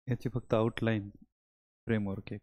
याची फक्त outline framework एक.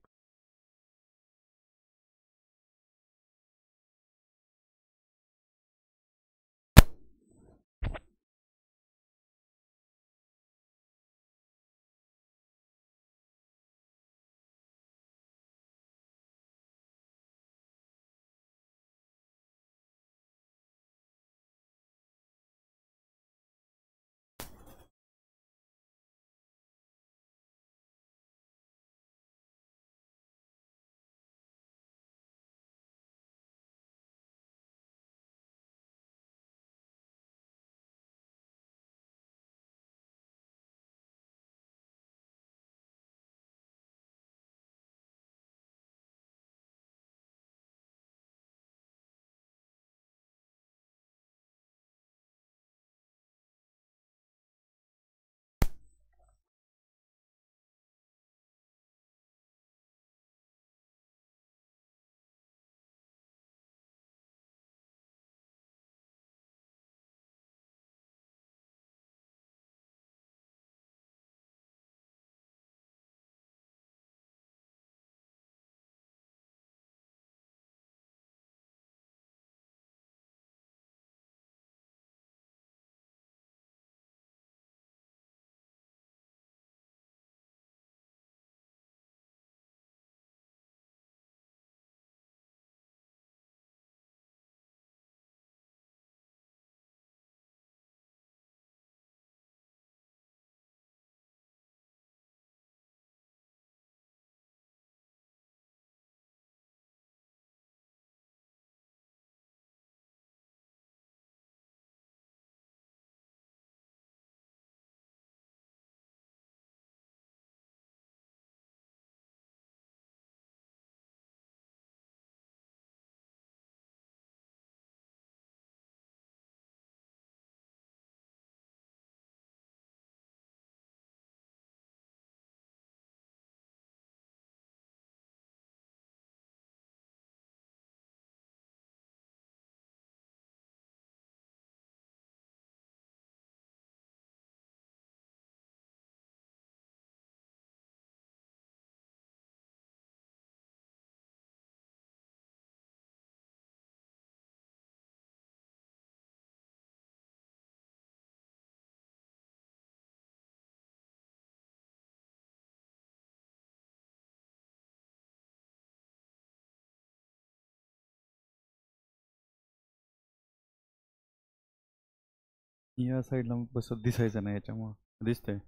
या साईडला बसत दिसायचं नाही याच्यामुळं दिसतंय.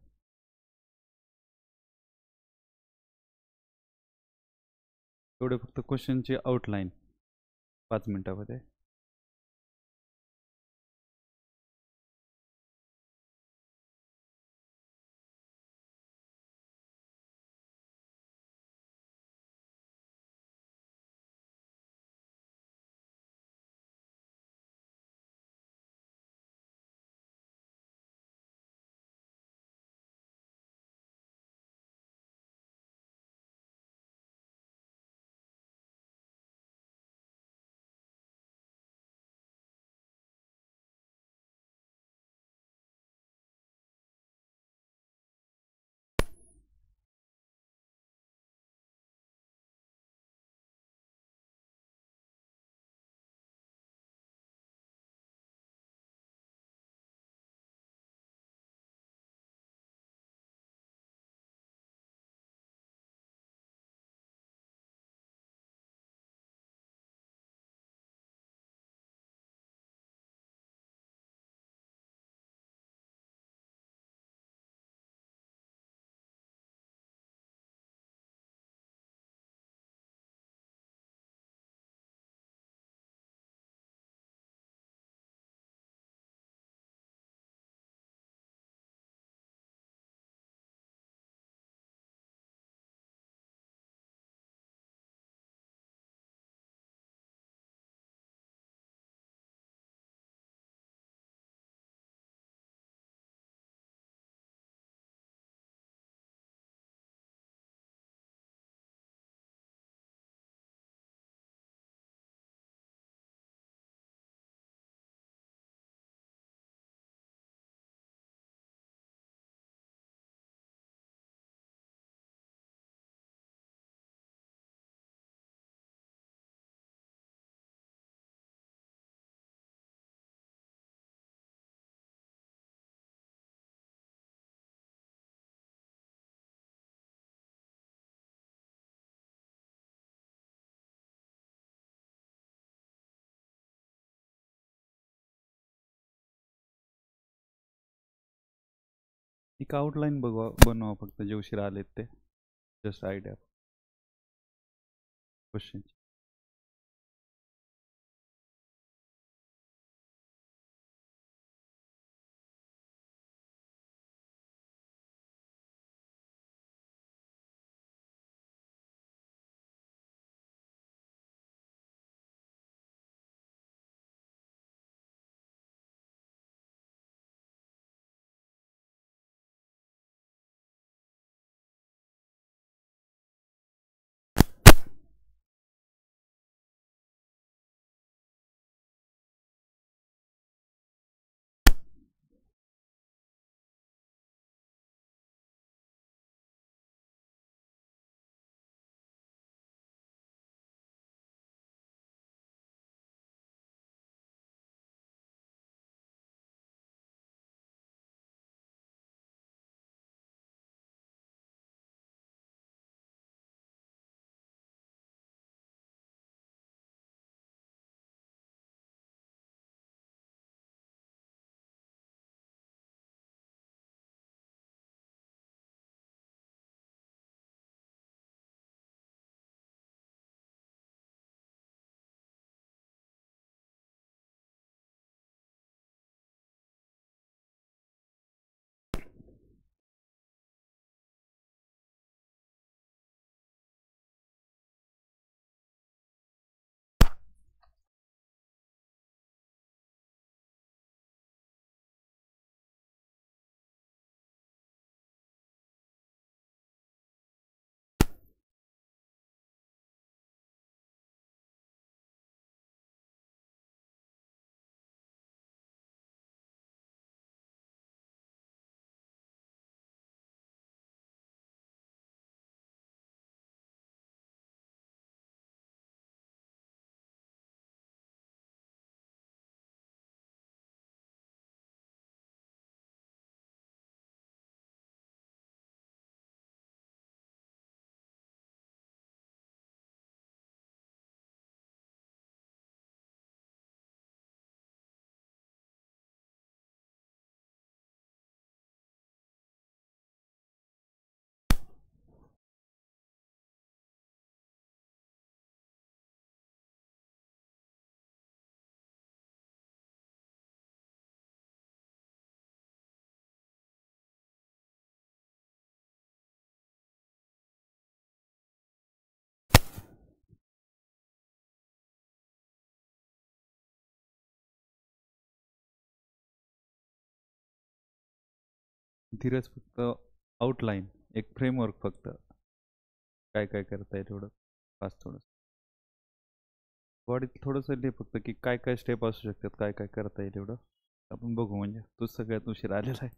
एवढे फक्त क्वेश्चनची आउटलाईन 5 मिनिटामध्ये. एक आउटलाईन बनवा फक्त जे उशीर आलेत ते, जस्ट आयडिया क्वेश्चन. धीरज फक्त आउटलाईन, एक फ्रेमवर्क फक्त, काय काय करता येईल थोडं फास्ट थोडं बॉडीत थोडंसं लिह फक्त की काय काय स्टेप असू शकतात, काय काय करता येईल एवढं आपण बघू. म्हणजे तूच सगळ्यात उशीर आलेला आहे.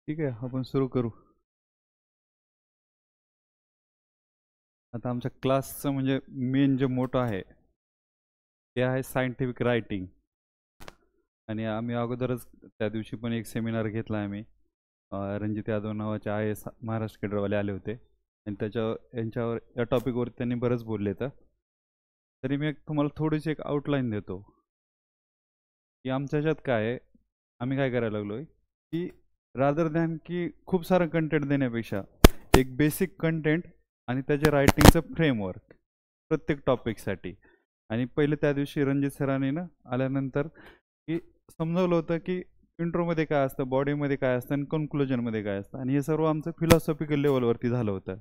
ठीक आहे, आपण सुरू करू. आता आमच्या क्लासचं म्हणजे मेन जे मोठं आहे ते आहे सायंटिफिक रायटिंग. आणि आम्ही अगोदरच त्या दिवशी पण एक सेमिनार घेतला आम्ही. रणजित यादव नावाचे IAS महाराष्ट्र केडरवाले आले होते आणि यांच्यावर या टॉपिकवर त्यांनी बरंच बोलले. तर तरी मी तुम्हाला थोडीशी एक आउटलाईन देतो की आमच्या ह्याच्यात काय आहे. आम्ही काय करायला लागलोय की रादर दॅन की खूप सारं कंटेंट देण्यापेक्षा एक बेसिक कंटेंट आणि त्याचे रायटिंगचं फ्रेमवर्क प्रत्येक टॉपिकसाठी. आणि पहिले त्या दिवशी रणजित सरांनी ना आल्यानंतर की समजवलं होतं की इंट्रोमध्ये काय असतं, बॉडीमध्ये काय असतं आणि कन्क्लुजनमध्ये काय असतं. आणि हे सर्व आमचं फिलॉसॉफिकल लेवलवरती झालं होतं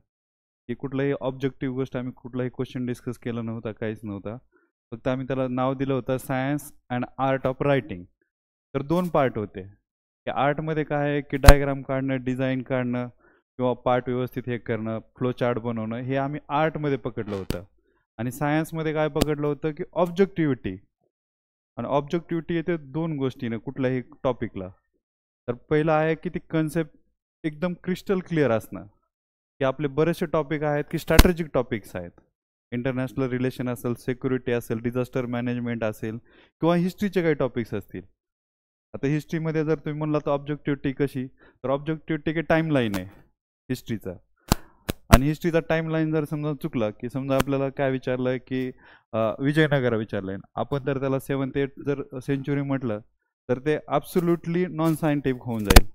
की कुठलाही ऑब्जेक्टिव्ह गोष्ट आम्ही कुठलाही क्वेश्चन डिस्कस केला नव्हता, काहीच नव्हता. फक्त आम्ही त्याला नाव दिलं होतं science and art of writing. तर 2 पार्ट होते. की आर्टमध्ये काय आहे की डायग्राम काढणं, डिझाईन काढणं किंवा पार्ट व्यवस्थित हे करणं, फ्लो चार्ट बनवणं, हे आम्ही आर्टमध्ये पकडलं होतं. आणि सायन्समध्ये काय पकडलं होतं की ऑब्जेक्टिव्हिटी. आणि ऑब्जेक्टिव्हिटी येते 2 गोष्टीनं कुठल्याही टॉपिकला. तर पहिलं आहे की ती कन्सेप्ट एकदम क्रिस्टल क्लिअर असणं, की आपले बरेचसे टॉपिक आहेत की स्ट्रॅटेजिक टॉपिक्स आहेत. इंटरनॅशनल रिलेशन असेल, सिक्युरिटी असेल, डिझास्टर मॅनेजमेंट असेल किंवा हिस्ट्रीचे काही टॉपिक्स असतील. आता हिस्ट्रीमध्ये जर तुम्ही म्हणला तर ऑब्जेक्टिव्हिटी कशी, तर ऑब्जेक्टिव्हिटी की टाईमलाईन आहे हिस्ट्रीचा. आणि हिस्ट्रीचा टाईमलाईन जर समजा चुकला की समजा आपल्याला काय विचारलं की विजयनगर विचारलंय, आपण तर त्याला 7th-8th जर सेंचुरी म्हटलं तर ते ॲब्सोल्युटली नॉन सायंटिफिक होऊन जाईल.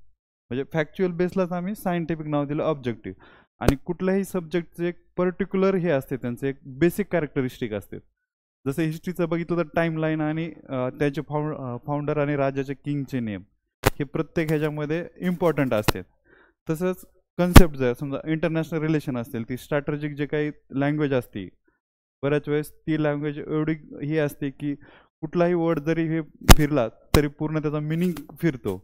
म्हणजे फॅक्च्युअल बेसलाच आम्ही सायंटिफिक नाव दिलं ऑब्जेक्टिव्ह. आणि कुठल्याही सब्जेक्टचे एक पर्टिक्युलर हे असते, त्यांचे एक बेसिक कॅरेक्टरिस्टिक असते. जसं हिस्ट्रीचं बघितलं तर टाईमलाईन आणि त्याचे फाउंडर आणि राजाचे किंगचे नेम हे प्रत्येक ह्याच्यामध्ये इम्पॉर्टंट असतात. तसंच कन्सेप्ट जर समजा इंटरनॅशनल रिलेशन असतील, ती स्ट्रॅटेजिक जे काही लँग्वेज असते, बऱ्याच वेळेस ती लँग्वेज एवढी ही असते की कुठलाही वर्ड जरी हे फिरला तरी पूर्ण त्याचा मिनिंग फिरतो.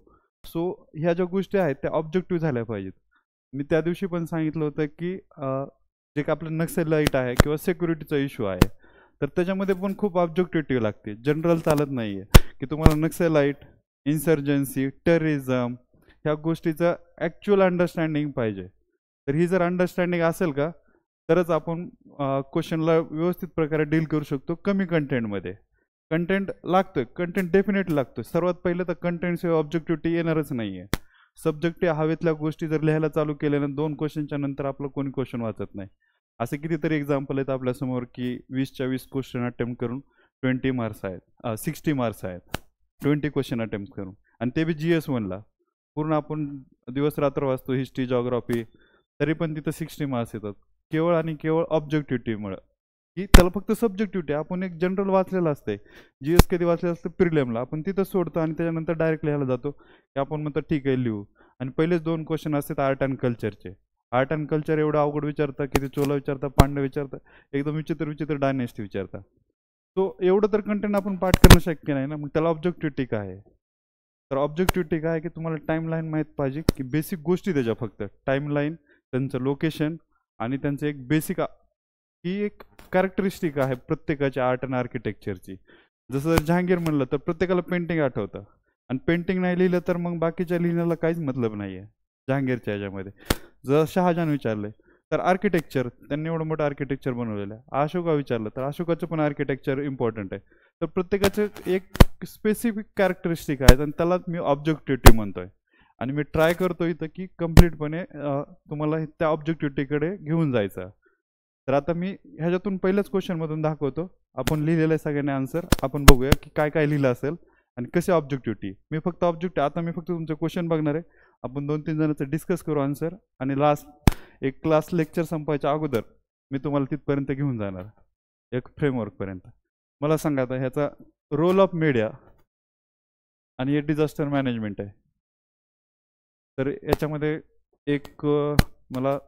सो ह्या ज्या गोष्टी आहेत त्या ऑब्जेक्टिव्ह झाल्या पाहिजेत. मी त्या दिवशी पण सांगितलं होतं की जे काय आपलं नक्सलाईट आहे किंवा सिक्युरिटीचा इश्यू आहे, तर त्याच्यामध्ये पण खूप ऑब्जेक्टिव्हिटी लागते, जनरल चालत नाही आहे. की तुम्हाला नक्सलाईट, इन्सर्जन्सी, टेररिझम ह्या गोष्टीचं ॲक्च्युअल अंडरस्टँडिंग पाहिजे. तर ही जर अंडरस्टँडिंग असेल का तरच आपण क्वेश्चनला व्यवस्थित प्रकारे डील करू शकतो कमी कंटेंटमध्ये. कंटेंट लागतोय, कंटेंट डेफिनेटली लागतोय. सर्वात पहिलं तर कंटेंटशिवाय ऑब्जेक्टिव्हिटी येणारच नाही आहे. सब्जेक्टिव्ह हवेतल्या गोष्टी जर लिहायला चालू केल्या ना 2 क्वेश्चनच्या नंतर आपलं कोणी क्वेश्चन वाचत नाही. असे कितीतरी एक्झाम्पल आहेत आपल्यासमोर की 20च्या 20 क्वेश्चन अटेम्प्ट करून 20 मार्क्स आहेत, 60 मार्क्स आहेत 20 क्वेश्चन अटेम्प्ट करून. आणि ते बी GS1ला. पूर्ण आपण दिवस रात्र वाचतो हिस्ट्री, जॉग्राफी, तरी पण तिथं 60 मार्क्स येतात. केवळ आणि केवळ ऑब्जेक्टिव्हिटीमुळं. की त्याला फक्त सब्जेक्टिव्हिटी, आपण एक जनरल वाचलेलं असते. GS कधी वाचलेलं असतं प्रिलियमला, आपण तिथं सोडतो आणि त्याच्यानंतर डायरेक्ट लिहायला जातो की आपण म्हणतो ठीक आहे लिहू. आणि पहिलेच 2 क्वेश्चन असतात आर्ट अँड कल्चरचे. आर्ट अँड कल्चर एवढं अवघड विचारता की ते चोला विचारता, पांडव विचारता, एकदम विचित्र विचित्र डायनेस्टी विचारता. तो एवढं तर कंटेंट आपण पाठ करणं शक्य नाही ना, मग त्याला ऑब्जेक्टिव्हिटी काय आहे. तर ऑब्जेक्टिव्हिटी काय आहे की तुम्हाला टाईमलाईन माहीत पाहिजे की बेसिक गोष्टी त्याच्या, फक्त टाईमलाईन, त्यांचं लोकेशन आणि त्यांचं एक बेसिक ही एक कॅरेक्टरिस्टिक आहे प्रत्येकाच्या आर्ट अँड आर्किटेक्चरची. जसं जर जहांगीर म्हणलं तर प्रत्येकाला पेंटिंग आठवतं, आणि पेंटिंग नाही लिहिलं तर मग बाकीच्या लिहिण्याला काहीच मतलब नाही आहे जहांगीरच्या ह्याच्यामध्ये. जर शहाजहान विचारले तर आर्किटेक्चर, त्यांनी एवढं मोठं आर्किटेक्चर बनवलेलं आहे. अशोका विचारलं तर अशोकाचं पण आर्किटेक्चर इम्पॉर्टंट आहे. तर प्रत्येकाचं एक स्पेसिफिक कॅरेक्टरिस्टिक आहेत आणि त्यालाच मी ऑब्जेक्टिव्हिटी म्हणतोय. आणि मी ट्राय करतो इथं की कम्प्लीटपणे तुम्हाला त्या ऑब्जेक्टिव्हिटीकडे घेऊन जायचं. तर आता मी ह्याच्यातून पहिल्याच क्वेश्चनमधून दाखवतो. आपण लिहिलेलं आहे सगळ्यांनी आन्सर. आपण बघूया की काय काय लिहिलं असेल आणि कसे ऑब्जेक्टिव्हिटी. मी फक्त आता मी फक्त तुमचे क्वेश्चन बघणार आहे. आपण 2-3 जणांचं डिस्कस करू आन्सर, आणि लास्ट एक क्लास लेक्चर संपायच्या अगोदर मी तुम्हाला तिथपर्यंत घेऊन जाणार, एक फ्रेमवर्कपर्यंत. मला सांगा आता ह्याचा रोल ऑफ मीडिया आणि हे डिझास्टर मॅनेजमेंट आहे. तर याच्यामध्ये एक मला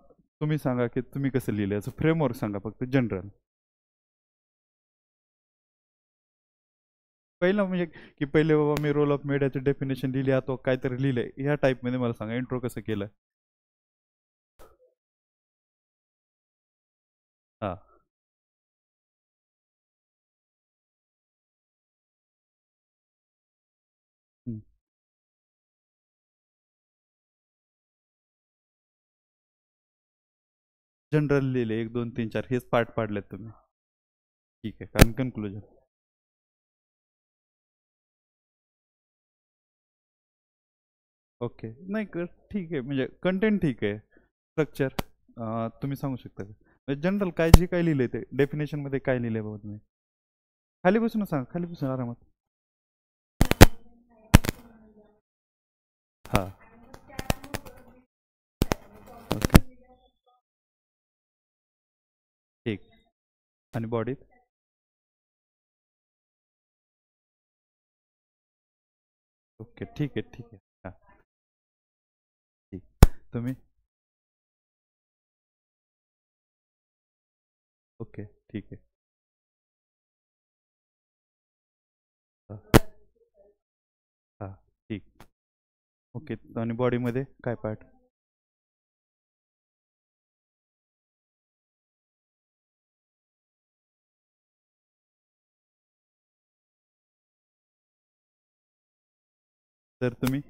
तुम्ही सांगा की तुम्ही कसं लिहिलं, याचं फ्रेमवर्क सांगा फक्त जनरल. पहिलं म्हणजे की पहिले बाबा मी रोल ऑफ मीडियाची डेफिनेशन लिहिली, आता काहीतरी लिहिलंय ह्या टाईपमध्ये मला सांगा, इंट्रो कसं केलं. हां. जनरल लिहिले 1 2 3 4 हेच पार्ट पाडलेत तुम्ही. ठीक आहे, कारण कन्क्लुजन. ओके, नाही ठीक आहे, म्हणजे कंटेंट ठीक आहे. स्ट्रक्चर तुम्ही सांगू शकता का? जनरल काय जे काय लिहिलंय ते डेफिनेशनमध्ये काय लिहिलंय बाबा तुम्ही. खाली बसून सांग, खाली बसून आरामात. हा ओके ठीक. आणि बॉडीत ओके ठीक आहे ठीक आहे. हा ठीक. तुम्ही ओके ठीक आहे. हा हा ठीक. ओके आणि बॉडीमध्ये काय पार्ट? तर तुम्ही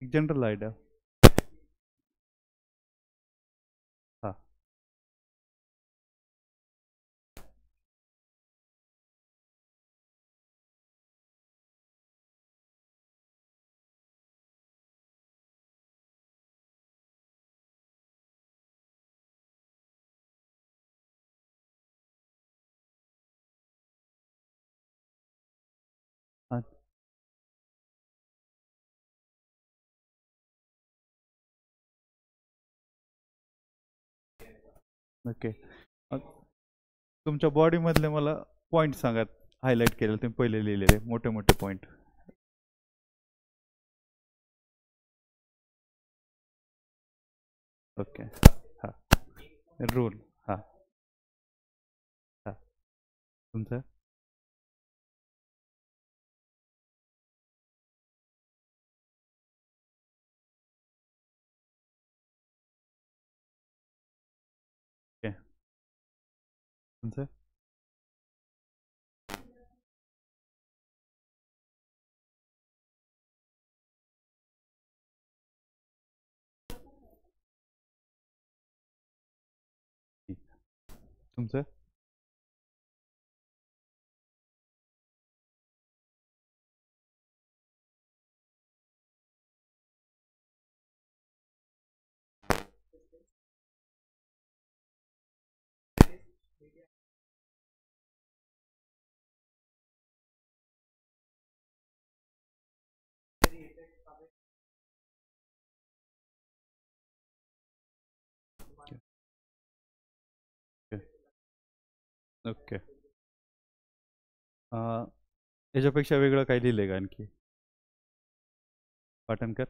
एक जनरल आयडिया. हा हा ओके. तुमच्या बॉडीमधले मला पॉईंट सांगा, हायलाईट केलेले तुम्ही पहिले लिहिलेले मोठे मोठे पॉईंट. ओके हा रूल. हा हा तुमचं ओके तुमचं ठीक. तुमचं ओके ओके. याच्यापेक्षा वेगळं काय लिहिलंय का आणखी? पाटणकर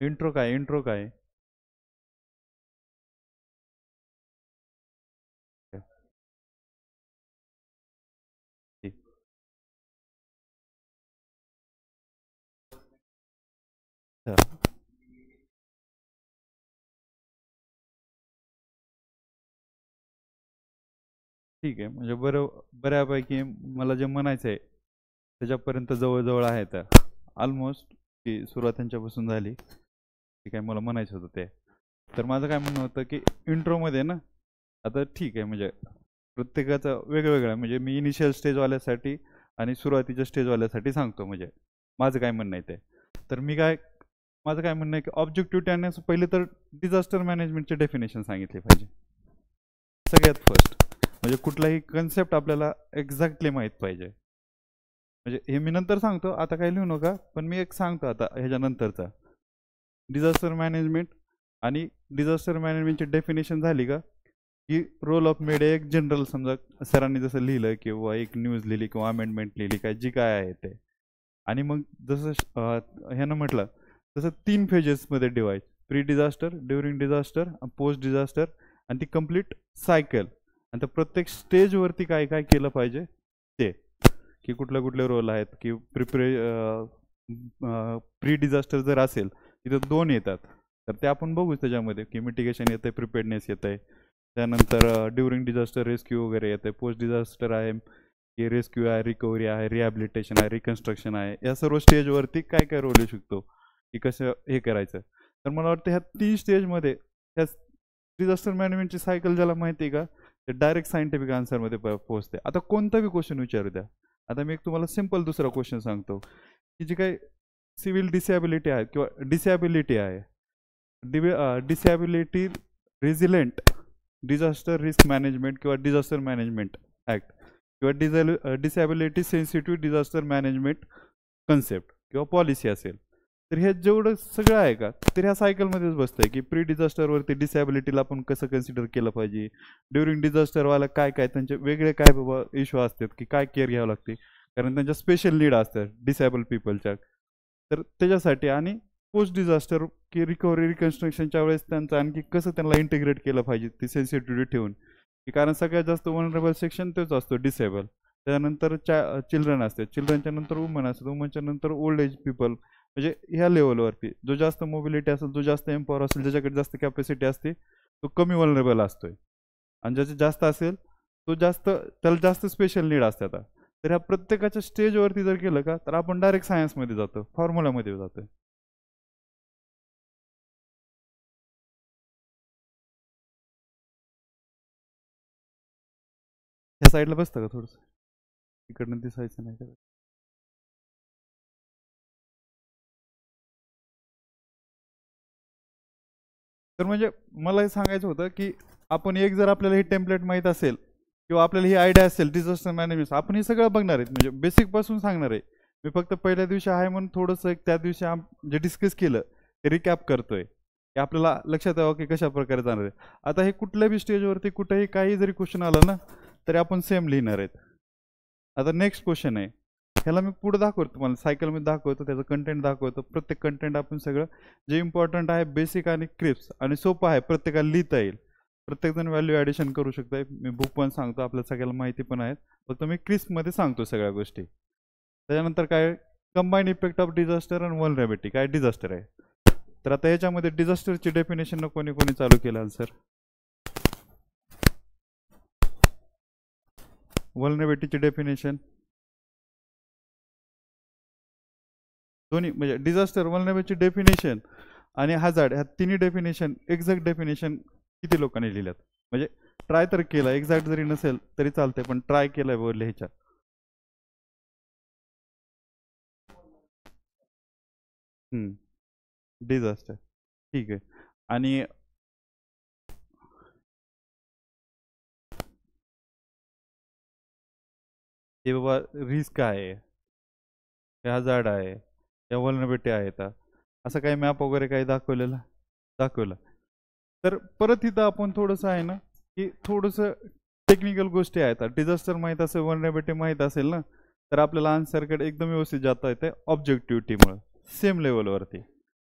इंट्रो काय, इंट्रो काय? ओके, ठीक. हा, ठीक आहे म्हणजे बऱ्यापैकी मला जे म्हणायचं आहे त्याच्यापर्यंत जवळजवळ आहे. तर ऑलमोस्ट की सुरुवात त्यांच्यापासून झाली. ठीक आहे, मला म्हणायचं होतं ते. तर माझं काय म्हणणं होतं की इंट्रोमध्ये ना, आता ठीक आहे म्हणजे प्रत्येकाचं वेगवेगळं आहे. म्हणजे मी इनिशियल स्टेजवाल्यासाठी आणि सुरुवातीच्या स्टेजवाल्यासाठी सांगतो. म्हणजे माझं काय म्हणणं आहे ते. तर माझं काय म्हणणं आहे की ऑब्जेक्टिव्ह टॅनस पहिले तर डिझास्टर मॅनेजमेंटचे डेफिनेशन सांगितले पाहिजे सगळ्यात फर्स्ट. म्हणजे कुठलाही कन्सेप्ट आपल्याला एक्झॅक्टली माहीत पाहिजे. म्हणजे हे मी नंतर सांगतो, आता काही लिहू नका, पण मी एक सांगतो आता ह्याच्यानंतरचा. डिझास्टर मॅनेजमेंट आणि डिझास्टर मॅनेजमेंटची डेफिनेशन झाली का की रोल ऑफ मीडिया एक जनरल, समजा सरांनी जसं लिहिलं किंवा एक न्यूज लिहिली किंवा अमेंडमेंट लिहिली काय जी काय आहे ते. आणि मग जसं ह्यानं म्हटलं तसं 3 फेजेसमध्ये divide: pre disaster, during disaster, post disaster, आणि ती कम्प्लीट सायकल. आणि त्या प्रत्येक स्टेजवरती काय काय केलं पाहिजे ते, की कुठले कुठले रोल आहेत. की प्री डिझास्टर जर असेल तिथं 2 येतात, तर ते आपण बघू त्याच्यामध्ये की मिटिगेशन येतं आहे, प्रिपेअर्डनेस येतं आहे. त्यानंतर ड्युरिंग डिझास्टर रेस्क्यू वगैरे येतं आहे. पोस्ट डिझास्टर आहे की रेस्क्यू आहे, रिकव्हरी आहे, रिहॅबिलिटेशन आहे, रिकन्स्ट्रक्शन आहे. या सर्व स्टेजवरती काय काय रोल येऊ शकतो की कसं हे करायचं. तर मला वाटतं ह्या 3 स्टेजमध्ये त्या डिझास्टर मॅनेजमेंटची सायकल ज्याला माहिती आहे का, ते डायरेक्ट सायंटिफिक आन्सरमध्ये पोहोचते. आता कोणताही क्वेश्चन विचारू द्या. आता मी एक तुम्हाला सिंपल दुसरा क्वेश्चन सांगतो की जी काही सिव्हिल डिसॅबिलिटी आहे किंवा डिसॅबिलिटी आहे, डिसॅबिलिटी रेझिलेंट डिझास्टर रिस्क मॅनेजमेंट किंवा डिझास्टर मॅनेजमेंट ॲक्ट किंवा disability sensitive disaster management concept किंवा पॉलिसी असेल, तर हे जेवढं सगळं आहे का, तर ह्या सायकलमध्येच बसतंय की प्री डिझास्टरवरती डिसॅबिलिटीला आपण कसं कन्सिडर केलं पाहिजे, ड्युरिंग डिझास्टरवाला काय काय त्यांचे वेगळे काय बाबा इश्यू असतात की काय केअर घ्यावं लागते, कारण त्यांच्या स्पेशल नीड असतात डिसेबल पीपलच्या, तर त्याच्यासाठी. आणि पोस्ट डिझास्टर की रिकव्हरी रिकन्स्ट्रक्शनच्या वेळेस त्यांचं आणखी कसं त्यांना इंटिग्रेट केलं पाहिजे ती सेन्सिटिव्हिटी ठेवून, की कारण सगळ्यात जास्त वनरेबल सेक्शन तोच असतो डिसेबल. त्यानंतर चिल्ड्रन असते, चिल्ड्रनच्या नंतर वुमन असते, वुमनच्या नंतर ओल्ड एज पीपल, म्हणजे ह्या लेवलवरती जो जास्त मोबिलिटी असेल, जो जास्त एम्पॉवर असेल, ज्याच्याकडे जास्त कॅपॅसिटी असते तो कमी वनरेबल असतोय, आणि ज्याचे जास्त असेल तो जास्त, त्याला जास्त स्पेशल नीड असते. आता तर ह्या प्रत्येकाच्या स्टेजवरती जर केलं का, तर आपण डायरेक्ट सायन्समध्ये जातो, फॉर्म्युलामध्ये जातो. ह्या साईडला बसतं का थोडंसं, इकडनं दिसायचं नाही का. तर म्हणजे मला हे सांगायचं होतं की आपण एक जर आपल्याला हे टेम्पलेट माहीत असेल किंवा आपल्याला ही आयडिया असेल डिझास्टर मॅनेजमेंट, आपण हे सगळं बघणार आहेत, म्हणजे बेसिक पासून सांगणार आहे. मी फक्त पहिल्या दिवशी आहे म्हणून थोडंसं एक त्या दिवशी जे डिस्कस केलं ते रिकॅप करतोय, की आपल्याला लक्षात यावं की कशा प्रकारे जाणार आहे. आता हे कुठल्याही स्टेजवरती कुठेही काही जरी क्वेश्चन आला ना, तरी आपण सेम लिहिणार आहेत. आता नेक्स्ट क्वेश्चन आहे, ह्याला मी पुढे दाखवतो तुम्हाला, सायकलमध्ये दाखवतो, त्याचं कंटेंट दाखवतो. प्रत्येक कंटेंट आपण सगळं जे इम्पॉर्टंट आहे बेसिक आणि क्रिप्स आणि सोपं आहे, प्रत्येकाला लिहिता येईल, प्रत्येकजण व्हॅल्यू ॲडिशन करू शकतो. मी बुक पण सांगतो, आपल्या सगळ्याला माहिती पण आहेत, फक्त मी क्रिस्पमध्ये सांगतो सगळ्या गोष्टी. त्याच्यानंतर काय, कंबाईन इफेक्ट ऑफ डिझास्टर आणि वल्नरेबिलिटी, काय डिझास्टर आहे. तर आता याच्यामध्ये डिझास्टरची डेफिनेशन कोणी कोणी चालू केलं सर. वल्नरेबिलिटीची डेफिनेशन दोन्ही, म्हणजे डिझास्टर वल्नरेबिलिटीची डेफिनेशन आणि हजार्ड, ह्या तिन्ही डेफिनेशन एक्झॅक्ट डेफिनेशन किती लोकांनी लिहिल्यात, म्हणजे ट्राय तर केलं, एक्झॅक्ट जरी नसेल तरी चालतंय, पण ट्राय केलंय बोलले ह्याच्या. डिझास्टर ठीक आहे. आणि हे बाबा रिस्क आहे, हे हजार्ड आहे, या वल्नरेबिलिटी आहेत, असं काही मॅप वगैरे काही दाखवलं. तर परत इथं आपण थोडंसं आहे ना, की थोडंसं टेक्निकल गोष्टी आहेत. डिझास्टर माहीत असेल, वल्नरेबिलिटी माहीत असेल ना, तर आपल्याला आन्सरकडे एकदम व्यवस्थित जाता येते ऑब्जेक्टिव्हिटीमुळे सेम लेवलवरती.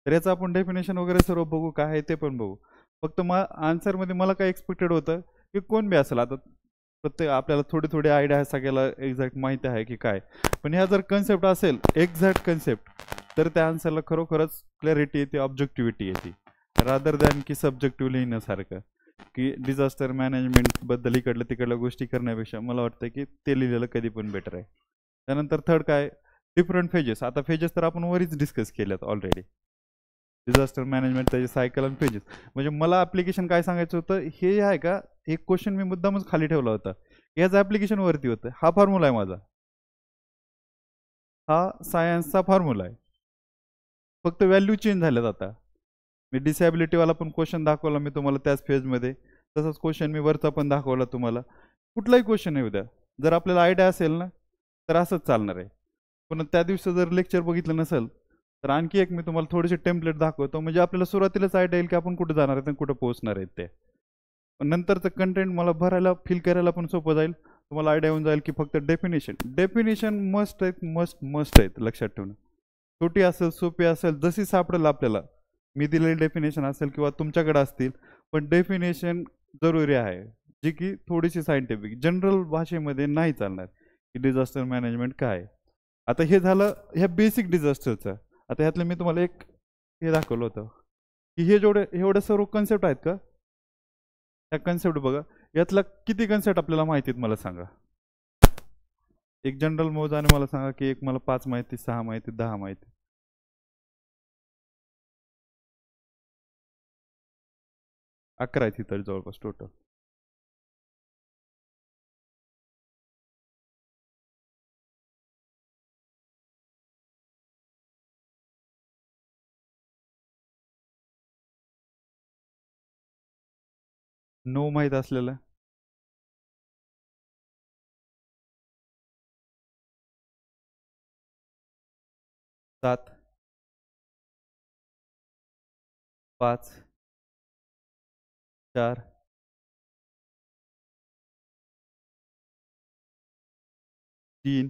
तर याचं आपण डेफिनेशन वगैरे सर्व बघू, काय आहे ते पण बघू. फक्त आन्सरमध्ये मला काय एक्सपेक्टेड होतं की कोण बी असेल, आता प्रत्येक आपल्याला थोडी थोडी आयडिया आहे, सगळ्याला एक्झॅक्ट माहिती आहे की काय, पण ह्या जर कन्सेप्ट असेल एक्झॅक्ट कन्सेप्ट, तर त्या आन्सरला खरोखरच क्लॅरिटी येते, ऑब्जेक्टिव्हिटी येते, रादर दॅन की सब्जेक्टिव्ह लिहिण्यासारखं, की डिझास्टर मॅनेजमेंटबद्दल इकडलं तिकडल्या गोष्टी करण्यापेक्षा मला वाटतं की ते लिहिलेलं कधी पण बेटर आहे. त्यानंतर थर्ड काय, डिफरंट फेजेस. आता फेजेस तर आपण वरीच डिस्कस केल्यात ऑलरेडी, डिझास्टर मॅनेजमेंट त्याचे सायकल आणि पेजेस. म्हणजे मला ॲप्लिकेशन काय सांगायचं होतं, हे आहे का, एक क्वेश्चन मी मुद्दामच खाली ठेवला होता, याचं ॲप्लिकेशन वरती होतं. हा फॉर्म्युला आहे माझा, हा सायन्सचा फॉर्म्युला आहे, फक्त व्हॅल्यू चेंज झाल्यात. आता मी डिसॅबिलिटीवाला पण क्वेश्चन दाखवला मी तुम्हाला त्याच फेजमध्ये, तसंच क्वेश्चन मी वरचा पण दाखवला तुम्हाला. कुठलाही क्वेश्चन येऊ द्या, जर आपल्याला आयडिया असेल ना, तर असंच चालणार आहे. पण त्या दिवशी जर लेक्चर बघितलं नसेल, तर आणखी एक मी तुम्हाला थोडेसे टेम्पलेट दाखवतो, म्हणजे आपल्याला सुरुवातीलाच आयडिया येईल की आपण कुठे जाणार आहेत आणि कुठं पोहोचणार आहेत ते. नंतरचं कंटेंट मला भरायला फिल करायला पण सोपं जाईल, तुम्हाला आयडिया येऊन जाईल की फक्त डेफिनेशन डेफिनेशन मस्ट आहेत, मस्ट मस्ट आहेत, लक्षात ठेवणं. छोटी असेल सोपी असेल जशी सापडेल आपल्याला, मी दिलेली डेफिनेशन असेल किंवा तुमच्याकडे असतील, पण डेफिनेशन जरुरी आहे, जी की थोडीशी सायंटिफिक जनरल भाषेमध्ये नाही चालणार, की डिझास्टर मॅनेजमेंट काय आहे. आता हे झालं ह्या बेसिक डिझास्टरचं. आता ह्यातलं मी तुम्हाला एक हे दाखवलं होतं, की हे जेवढे एवढे सर्व कन्सेप्ट आहेत का, ह्या कन्सेप्ट बघा, यातला किती कन्सेप्ट आपल्याला माहिती आहेत मला सांगा. एक जनरल मोजाने मला सांगा की एक मला 5 माहिती, 6 माहिती, 10 माहिती. 11 आहेत इथं जवळपास टोटल. 9 माहीत असलेलं 7 5 4 3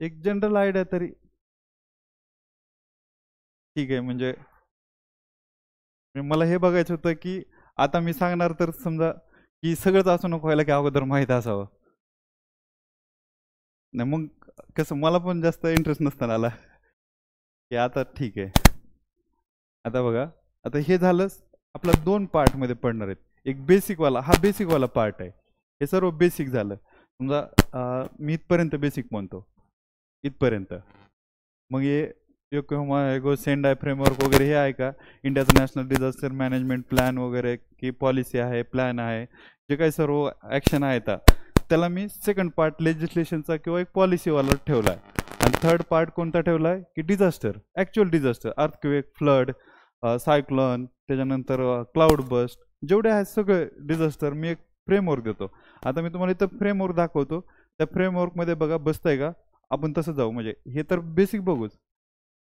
एक जनरल आयडिया तरी ठीक आहे. म्हणजे मला हे बघायचं होतं की आता मी सांगणार तर समजा की सगळंच असं नको व्हायला की अगोदर माहीत असावं. नाही मग कसं मला पण जास्त इंटरेस्ट नसताना आला की आता ठीक आहे. आता बघा, आता हे झालं आपला 2 पार्टमध्ये पडणार आहेत. एक बेसिकवाला, हा बेसिकवाला पार्ट आहे. हे सर्व बेसिक झालं. समजा मी इथपर्यंत बेसिक म्हणतो, इथपर्यंत. मग हे योकोहामा एगो सेंडाय फ्रेमवर्क वगैरे हे आहे का, इंडियाचं नॅशनल डिझास्टर मॅनेजमेंट प्लॅन वगैरे, की पॉलिसी आहे, प्लॅन आहे, जे काही सर्व ॲक्शन आहेत त्याला मी सेकंड पार्ट लेजिस्लेशनचा किंवा एक पॉलिसीवाला ठेवला आहे. आणि थर्ड पार्ट कोणता ठेवला आहे की disaster, actual disaster, earthquake, flood, cyclone, त्याच्यानंतर क्लाउड बस्ट, जेवढे आहेत सगळे डिझास्टर मी एक फ्रेमवर्क देतो. आता मी तुम्हाला इथं फ्रेमवर्क दाखवतो. त्या फ्रेमवर्कमध्ये बघा बसतंय का, आपण तसं जाऊ. म्हणजे हे तर बेसिक बघूच,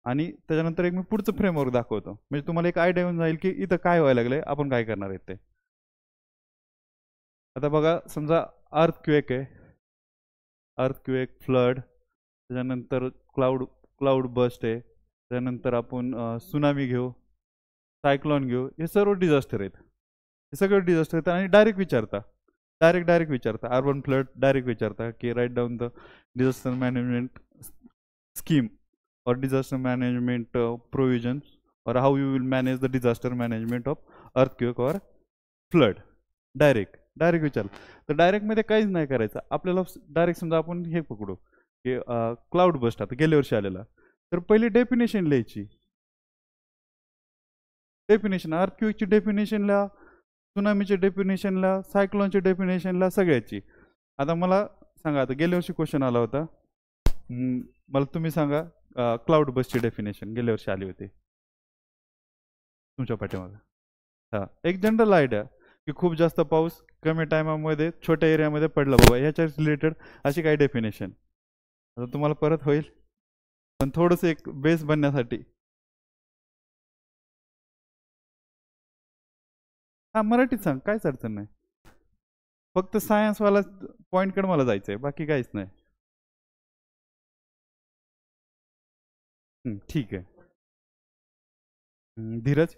आणि त्याच्यानंतर एक मी पुढचं फ्रेमवर्क दाखवतो. म्हणजे तुम्हाला एक आयडिया येऊन जाईल की इथं काय व्हायला लागलंय, आपण काय करणार आहे ते. आता बघा, समजा अर्थक्वेक आहे, अर्थक्वेक, फ्लड, त्याच्यानंतर क्लाउड बस्ट आहे, त्यानंतर आपण सुनामी घेऊ, सायक्लॉन घेऊ. हे सर्व डिझास्टर आहेत, हे सगळे डिझास्टर आहेत. आणि डायरेक्ट विचारता अर्बन फ्लड, डायरेक्ट विचारता की write down the disaster management scheme or disaster management provisions, or how you will manage the disaster management of earthquake or flood. Direct विचार. तर डायरेक्टमध्ये काहीच नाही करायचं आपल्याला. डायरेक्ट समजा आपण हे पकडू की क्लाउड बस्ट आता गेल्या वर्षी आलेला, तर पहिली डेफिनेशन लिहायची. डेफिनेशन अर्थक्वेकची डेफिनेशनला, सुनामीच्या डेफिनेशनला, सायक्लोनच्या डेफिनेशनला, सगळ्याची. आता मला सांगा, आता गेल्या वर्षी क्वेश्चन आला होता, मला तुम्ही सांगा क्लाउड बसची डेफिनेशन गेल्या वर्षी आली होती तुमच्या पाठीमागे. हां, एक जनरल आयडिया की खूप जास्त पाऊस कमी टायमामध्ये छोट्या एरियामध्ये पडला बाबा, ह्याच्या रिलेटेड अशी काही डेफिनेशन. आता तुम्हाला परत होईल, पण थोडंसं एक बेस बनण्यासाठी. हां, मराठीत सांग, काहीच अडचण नाही. फक्त सायन्सवाला पॉईंटकडे मला जायचं आहे, बाकी काहीच नाही. ठीक आहे. धीरज.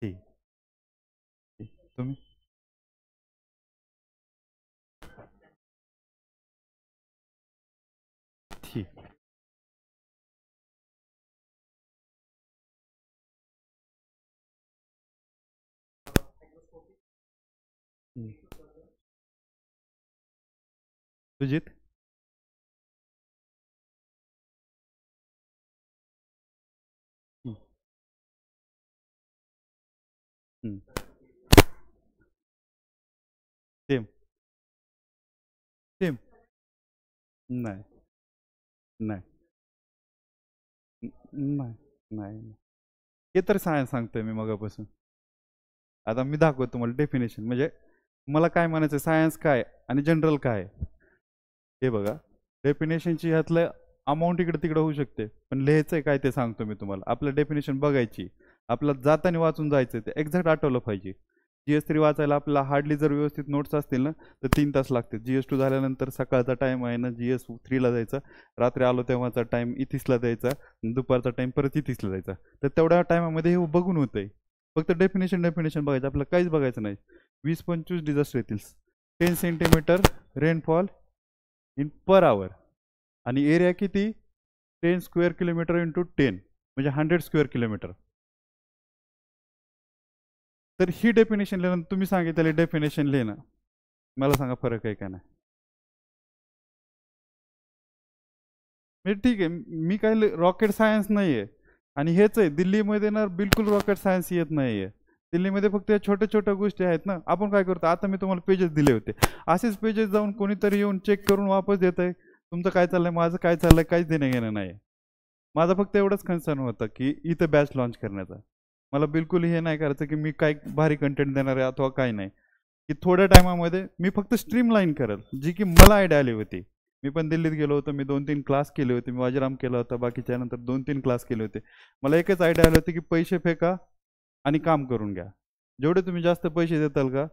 ठीक. तुम्ही ठीक. सुजित. Same same. नाही नाही नाही नाही, हे तर सायन्स सांगतोय मी मगापासून. आता मी दाखवतो तुम्हाला डेफिनेशन. म्हणजे मला काय म्हणायचं, सायन्स काय आणि जनरल काय. हे बघा, डेफिनेशनची ह्यातलं अमाऊंट इकडे तिकडे होऊ शकते, पण लिहायचं आहे काय ते सांगतो मी तुम्हाला. आपलं डेफिनेशन बघायची, आपल्याला जाताना वाचून जायचं, ते एक्झॅक्ट आठवलं पाहिजे. GS3 वाचायला आपल्याला हार्डली जर व्यवस्थित नोट्स असतील ना तर 3 तास लागते. GS2 झाल्यानंतर सकाळचा टाईम आहे ना, GS3ला जायचा, रात्री आलो तेव्हाचा टाईम इथिसला द्यायचा, दुपारचा टाईम परत इथिसला जायचा. तर तेवढ्या टायमामध्ये हे बघून होतंय. फक्त डेफिनेशन बघायचं, आपल्याला काहीच बघायचं नाही. 20-25 डिझास्टर येतील, 10 centimetre rainfall in per hour, आणि एरिया किती, 10 स्क्वेअर किलोमीटर इंटू 10 म्हणजे 100 स्क्वेअर किलोमीटर. तर ही डेफिनेशन लिहिणं, तुम्ही सांगितलेली डेफिनेशन लिहिणं, मला सांगा फरक आहे का नाही. म्हणजे ठीक आहे, मी काही रॉकेट सायन्स नाही आहे, आणि हेच आहे दिल्लीमध्ये ना बिलकुल रॉकेट सायन्स येत नाही आहे. दिल्लीमध्ये फक्त या छोट्या छोट्या गोष्टी आहेत ना. आपण काय करतो, आता मी तुम्हाला पेजेस दिले होते, असेच पेजेस जाऊन कोणीतरी येऊन चेक करून वापस देत आहे. तुमचं काय चाललंय, माझं काय चाललंय, काहीच देणं घेणं नाही. माझा फक्त एवढंच कन्सर्न होतं की इथं बॅच लॉन्च करण्याचा. मला बिलकुल हे नाही करायचं की मी काय भारी कंटेंट देणार आहे अथवा काय नाही, की थोड्या टायमामध्ये मी फक्त स्ट्रीमलाईन करेल जी की मला आयडिया आली होती. मी पण दिल्लीत गेलो होतो, मी 2-3 क्लास केले होते, मी वाजीराम केला होता, बाकीच्या नंतर 2-3 क्लास केले होते. मला एकच आयडिया आली होती की पैसे फेका आणि काम करून घ्या. जेवढे तुम्ही जास्त पैसे देताल का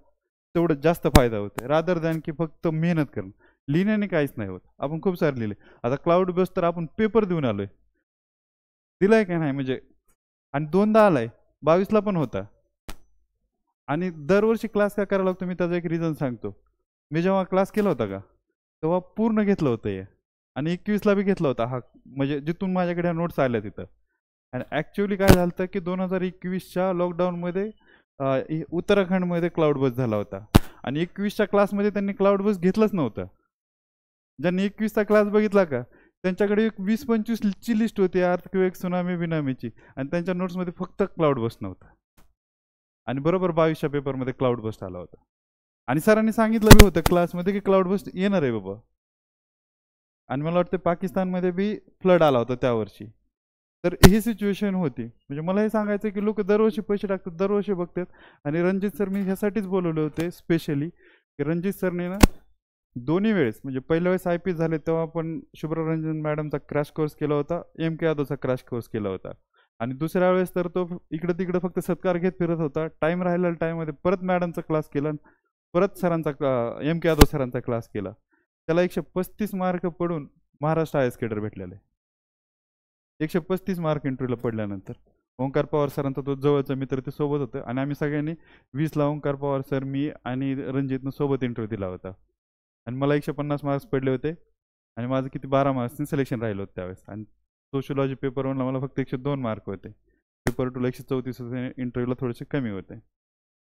तेवढं जास्त फायदा होतो, रादर दॅन की फक्त मेहनत करणं. लिहिण्याने काहीच नाही होत. आपण खूप सारे लिहिले. आता क्लाउड बेस तर आपण पेपर देऊन आलोय, दिलाय का नाही म्हणजे, आणि 2दा आलाय, 22ला पण होता. आणि दरवर्षी क्लास काय करायला लागतो, मी त्याचं एक रिझन सांगतो. मी जेव्हा क्लास केला होता का तेव्हा पूर्ण घेतलं होतं हे, आणि 21ला बी घेतला होता हा, म्हणजे जिथून माझ्याकडे ह्या नोट्स आल्या तिथं. आणि ॲक्च्युली काय झालं होतं की 2021च्या लॉकडाऊनमध्ये उत्तराखंडमध्ये क्लाउड बस झाला होता, आणि 21च्या क्लासमध्ये त्यांनी क्लाउड बस घेतलंच नव्हतं. ज्यांनी 21चा क्लास बघितला का त्यांच्याकडे एक 20-25ची लिस्ट होती अर्थक्वेक, सुनामी, बिनामीची, आणि त्यांच्या नोट्समध्ये फक्त क्लाउड बस नव्हता. आणि बरोबर 22च्या पेपरमध्ये क्लाउड बस्ट आला होता, आणि सरांनी सांगितलं बी होतं क्लासमध्ये की क्लाउड बस्ट येणार आहे बाबा. आणि मला वाटतं पाकिस्तानमध्ये बी फ्लड आला होता त्या वर्षी. तर ही सिच्युएशन होती. म्हणजे मला हे सांगायचं की लोक दरवर्षी पैसे टाकतात, दरवर्षी बघतात. आणि रणजित सर मी ह्यासाठीच बोलवले होते स्पेशली, की रणजित सरने ना दोन्ही वेळेस, म्हणजे पहिल्या वेळेस IP झाले तेव्हा आपण शुभ्ररंजन मॅडमचा क्रॅश कोर्स केला होता, MK यादवचा क्रॅश कोर्स केला होता. आणि दुसऱ्या वेळेस तर तो इकडे तिकडे फक्त सत्कार घेत फिरत होता. टाइम राहिलेल्या टाइममध्ये परत मॅडमचा क्लास केला, परत सरांचा MK यादव सरांचा क्लास केला. त्याला 135 मार्क पडून महाराष्ट्र IAS केडर भेटलेले. 135 मार्क इंटरव्ह्यूला पडल्यानंतर ओंकार पवार सरांचा तो जवळचा मित्र ते सोबत होतं, आणि आम्ही सगळ्यांनी 20ला ओंकार पवार सर, मी आणि रणजितनं सोबत इंटरव्ह्यू दिला होता. आणि मला 150 मार्क्स पडले होते, आणि माझं किती 12 मार्क्सनी सिलेक्शन राहिलं होतं त्यावेळेस. आणि सोशियोलॉजी पेपर 1ला मला फक्त 102 मार्क होते, पेपर 2ला 134 होते, इंटरव्ह्यूला थोडेसे कमी होते.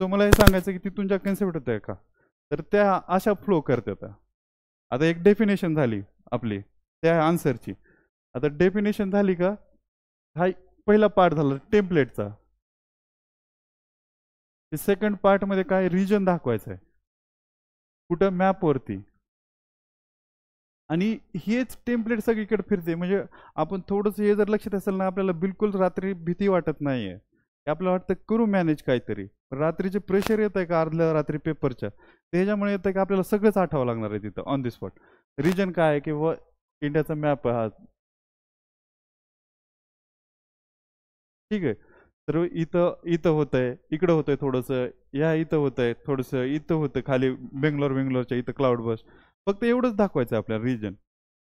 तो मला हे सांगायचं की तिथून ज्या कन्सेप्ट होत्या का तर त्या अशा फ्लो करतात. आता एक डेफिनेशन झाली आपली त्या आन्सरची. आता डेफिनेशन झाली का, हा पहिला पार्ट झाला टेम्पलेटचा. सेकंड पार्टमध्ये काय रिजन दाखवायचं आहे कुठं मॅपवरती, आणि हेच टेम्पलेट सगळीकडे फिरते. म्हणजे आपण थोडंसं हे जर लक्षात असेल ना, आपल्याला बिलकुल रात्री भीती वाटत नाहीये. आपल्याला वाटतं करू मॅनेज काहीतरी. रात्रीचे प्रेशर येत आहे का अर्ध्या रात्री पेपरच्या, त्याच्यामुळे येतं की आपल्याला सगळंच आठवावं लागणार आहे तिथं ऑन द स्पॉट. रिजन काय आहे की इंडियाचा मॅप हा, ठीक आहे. तर इथं इथं होतंय, इकडं होतंय थोडंसं, या इथं होतंय थोडंसं, इथं होतं खाली बेंगलोरच्या इथं क्लाउड बस. फक्त एवढंच दाखवायचं आहे आपल्याला रिजन,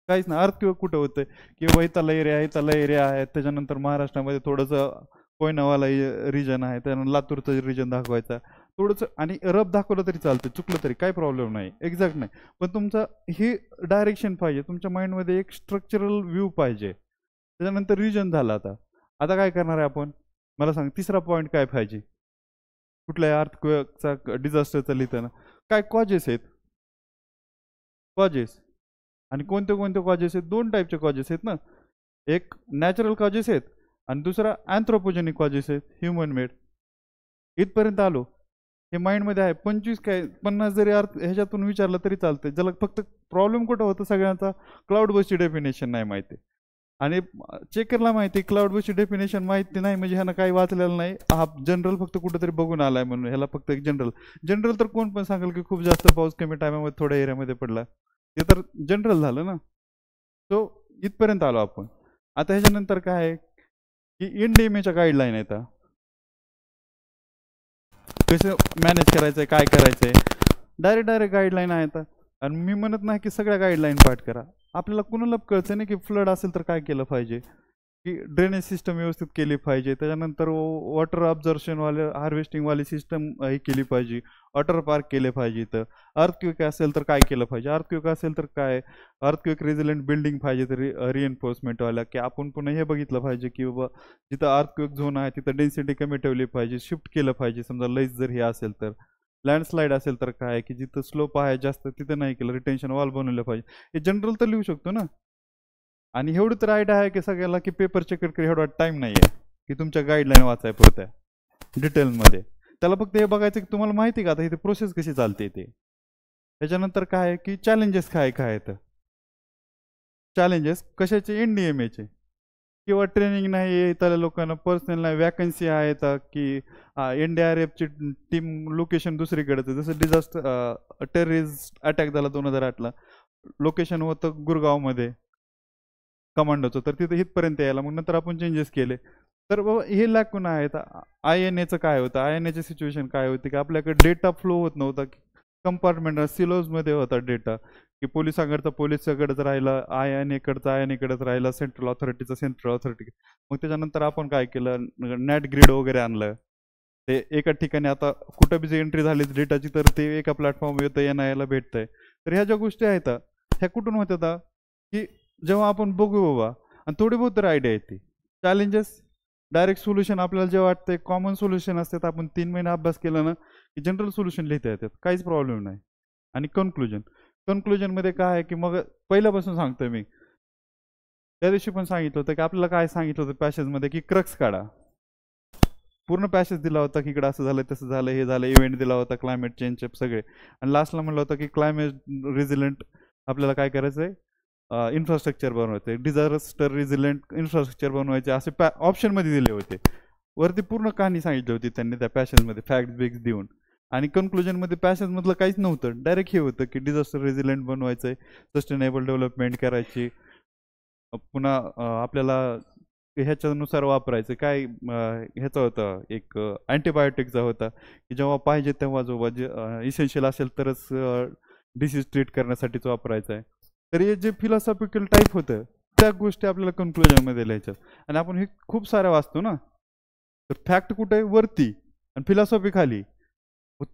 काहीच ना. अर्थ किंवा कुठं होतंय किंवा इथला एरिया आहे, त्याच्यानंतर महाराष्ट्रामध्ये थोडंसं कोयनावाला रिजन आहे, त्यानंतर लातूरचं रिजन दाखवायचा थोडंसं, आणि रफ दाखवलं तरी चालतं, चुकलं तरी काही प्रॉब्लेम नाही, एक्झॅक्ट नाही. पण तुमचं हे डायरेक्शन पाहिजे, तुमच्या माइंडमध्ये एक स्ट्रक्चरल व्ह्यू पाहिजे. त्याच्यानंतर रिजन झालं. आता आता काय करणार आहे आपण, मला सांग. तिसरा पॉईंट काय पाहिजे कुठल्याही अर्थक्वेकचा, डिझास्टरचा लिहिताना, काय कॉजेस आहेत, कॉजेस. आणि कोणते कोणते कॉजेस आहेत, 2 टाईपचे कॉजेस आहेत ना. एक नॅचरल कॉजेस आहेत, आणि दुसरा अँथ्रोपोजेनिक कॉजेस आहेत, ह्युमन मेड. इथपर्यंत आलो, हे माइंडमध्ये आहे. 25 काय 50 जरी अर्थ ह्याच्यातून विचारलं तरी चालतं. ज्याला फक्त प्रॉब्लेम कुठं होतं सगळ्यांचा, क्लाउड बसची डेफिनेशन नाही माहिती, आणि चेकरला माहिती क्लाउड बसची डेफिनेशन माहिती नाही, म्हणजे ह्यानं काही वाचलेलं नाही, हा जनरल फक्त कुठेतरी बघून आलाय म्हणून ह्याला फक्त एक जनरल तर कोण पण सांगेल की खूप जास्त पाऊस कमी टायमामध्ये थोड्या एरियामध्ये पडला, ते तर जनरल झालं ना. सो इथपर्यंत आलो आपण. आता ह्याच्यानंतर काय आहे की NDMAच्या गाईडलाईन आहेत, कसं मॅनेज करायचंय, काय करायचंय, डायरेक्ट गाईडलाईन आहेत. आणि मी म्हणत नाही की सगळ्या गाईडलाईन पाठ करा. आपल्याला कुणाला कळचं नाही की फ्लड असेल तर काय केलं पाहिजे, की ड्रेनेज सिस्टम व्यवस्थित केली पाहिजे, त्याच्यानंतर वॉटर ऑब्झर्वेशनवाले हार्वेस्टिंगवाली सिस्टम ही केली पाहिजे, वॉटर पार्क केले पाहिजे. इथं अर्थक्वेक असेल तर काय केलं पाहिजे, अर्थक्वेक असेल तर काय, अर्थक्वेक रेझिलेंट बिल्डिंग पाहिजे तर रिएन्फोर्समेंटवाल्या, की आपण पुन्हा हे बघितलं पाहिजे की बाबा जिथं अर्थक्वेक झोन आहे तिथं डेन्सिटी कमी ठेवली पाहिजे, शिफ्ट केलं पाहिजे. समजा लईच जर हे असेल तर, लँडस्लाईड असेल तर काय, की जिथं स्लोप आहे जास्त तिथं नाही केलं, रिटेन्शन वॉल बनवलं पाहिजे. हे जनरल तर लिहू शकतो ना. आणि एवढं तर आयडिया आहे की सगळ्याला की पेपर चेक एवढा टाईम नाही आहे की तुमच्या गाईडलाईन वाचाय पुरत्या डिटेलमध्ये. त्याला फक्त हे बघायचं की तुम्हाला माहिती आहे का आता इथे प्रोसेस कशी चालते ते. त्याच्यानंतर काय आहे की चॅलेंजेस काय काय आहेत. चॅलेंजेस कशाचे, NDMA चे, किंवा ट्रेनिंग नाही आहे इथल्या लोकांना, पर्सनल नाही, वॅकन्सी आहेत की NDRFची टीम लोकेशन दुसरीकडे, जसं डिझास्टर टेररिस्ट अटॅक झाला 2008ला, लोकेशन होतं गुरगावमध्ये कमांडोचं, तर तिथे इथपर्यंत यायला मग नंतर आपण चेंजेस केले. तर बाबा हे लागून आहेत. INAचं काय होतं, INAची सिच्युएशन काय होती की आपल्याकडे डेटा फ्लो होत नव्हता, कंपार्टमेंट सिलोजमध्ये होता डेटा, की पोलिसांकडचा पोलिसाकडेच राहिला, INAकडचा राहिला, सेंट्रल ऑथॉरिटीचा सेंट्रल ऑथॉरिटी. मग त्याच्यानंतर आपण काय केलं, नॅट ग्रिड वगैरे आणलं. ते एका ठिकाणी आता कुठं बी एंट्री झाली डेटाची तर ते एका प्लॅटफॉर्म येतं, NIA भेटतंय. तर ह्या ज्या गोष्टी आहेत ह्या कुठून होत्या की जेव्हा आपण बघू बाबा, आणि थोडी बहुत तर आयडिया येते. चॅलेंजेस डायरेक्ट सोल्युशन आपल्याला जे वाटतंय कॉमन सोल्युशन असतात, आपण 3 महिने अभ्यास केला ना की जनरल सोल्युशन लिहिता येतात, काहीच प्रॉब्लेम नाही. आणि कन्क्लुजनमध्ये काय आहे की मग पहिल्यापासून सांगतोय मी, त्या दिवशी पण सांगितलं होतं की आपल्याला काय सांगितलं होतं पॅसेजमध्ये की क्रक्स काढा. पूर्ण पॅसेज दिला होता की इकडं असं झालं तसं झालं हे झालं, इव्हेंट दिला होता, क्लायमेट चेंजचे सगळे, आणि लास्टला म्हणलं होतं की क्लायमेट रेझिलेंट आपल्याला काय करायचं आहे, इन्फ्रास्ट्रक्चर बनवायचं, डिझास्टर रेझिलेंट इन्फ्रास्ट्रक्चर बनवायचे, असे ऑप्शनमध्ये दिले होते. वरती पूर्ण कहाणी सांगितली होती त्यांनी त्या पॅसेजमध्ये फॅक्ट बिक्स देऊन. आणि कन्क्लुजनमध्ये पॅसेजमधलं काहीच नव्हतं, डायरेक्ट हे होतं की डिझास्टर रेझिलेंट बनवायचं आहे, सस्टेनेबल डेव्हलपमेंट करायची, पुन्हा आपल्याला ह्याच्यानुसार वापरायचं काय, ह्याचा होता एक अँटीबायोटिकचा होता की जेव्हा पाहिजे तेव्हा जो इसेन्शियल असेल तरच डिसीज ट्रीट करण्यासाठीच वापरायचा आहे. तर हे जे फिलॉसॉफिकल टाईप होतं त्या गोष्टी आपल्याला कन्क्लुजनमध्ये लिहायच्या. आणि आपण हे खूप साऱ्या वाचतो ना, तर फॅक्ट कुठे आहे वरती आणि फिलॉसॉफी खाली.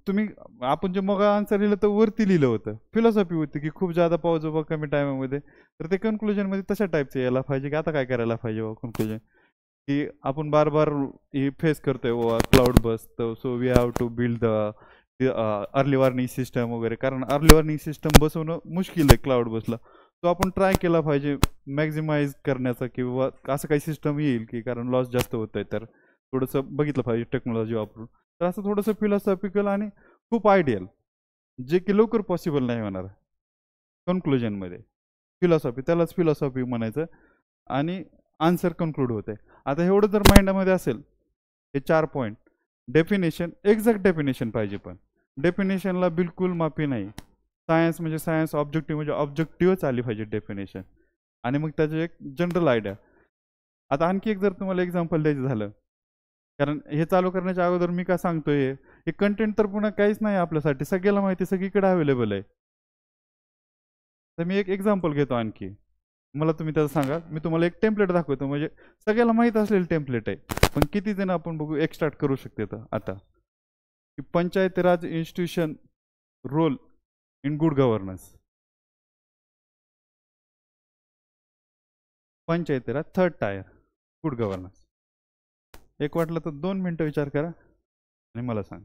तुम्ही आपण जे मग आन्सर लिहिलं तर वरती लिहिलं होतं, फिलॉसॉफी होती की खूप जादा पाऊस बाबा कमी टायमामध्ये. तर ते कन्क्लुजनमध्ये तशा टाईपचं यायला पाहिजे की आता काय करायला पाहिजे बाबा कन्क्लुजन, की आपण बार बार हे फेस करतोय बाबा cloud burst, so we have to build the early warning system वगैरे, कारण अर्ली वॉर्निंग सिस्टम बसवणं मुश्किल आहे क्लाउड बसला. तो आपण ट्राय केला पाहिजे मॅक्झिमाइज करण्याचा, किंवा असं काही सिस्टम येईल की कारण लॉस जास्त होत आहे तर थोडंसं बघितलं पाहिजे टेक्नॉलॉजी वापरून. तर असं थोडंसं फिलॉसॉफिकल आणि खूप आयडियल, जे की लवकर पॉसिबल नाही होणार कन्क्लुजनमध्ये. फिलॉसॉफी त्यालाच फिलॉसॉफी म्हणायचं. आणि आन्सर कन्क्लूड होते. आता एवढं जर माइंडमध्ये असेल, हे 4 पॉईंट, डेफिनेशन एक्झॅक्ट डेफिनेशन पाहिजे, पण डेफिनेशनला बिलकुल माफी नाही. सायन्स म्हणजे सायन्स, ऑब्जेक्टिव्ह म्हणजे ऑब्जेक्टिव्हच आली पाहिजे डेफिनेशन. आणि मग त्याचे एक जनरल आयडिया. आता आणखी एक जर तुम्हाला एक्झाम्पल द्यायचं झालं, कारण हे चालू करण्याच्या अगोदर मी काय सांगतोय, हे कंटेंट तर पुन्हा काहीच नाही आपल्यासाठी, सगळ्याला माहिती, सगळीकडे अवेलेबल आहे. तर मी एक एक्झाम्पल घेतो आणखी, मला तुम्ही त्याचं सांगा. मी तुम्हाला एक टेम्पलेट दाखवतो, म्हणजे सगळ्याला माहीत असलेलं टेम्पलेट आहे, पण किती जण आपण बघू एक्स्ट्रॅक्ट करू शकते. तर आता की panchayat raj institution role in good governance, Panchayati Raj third tier good governance. एक वाटलं तर 2 मिनिटं विचार करा आणि मला सांग.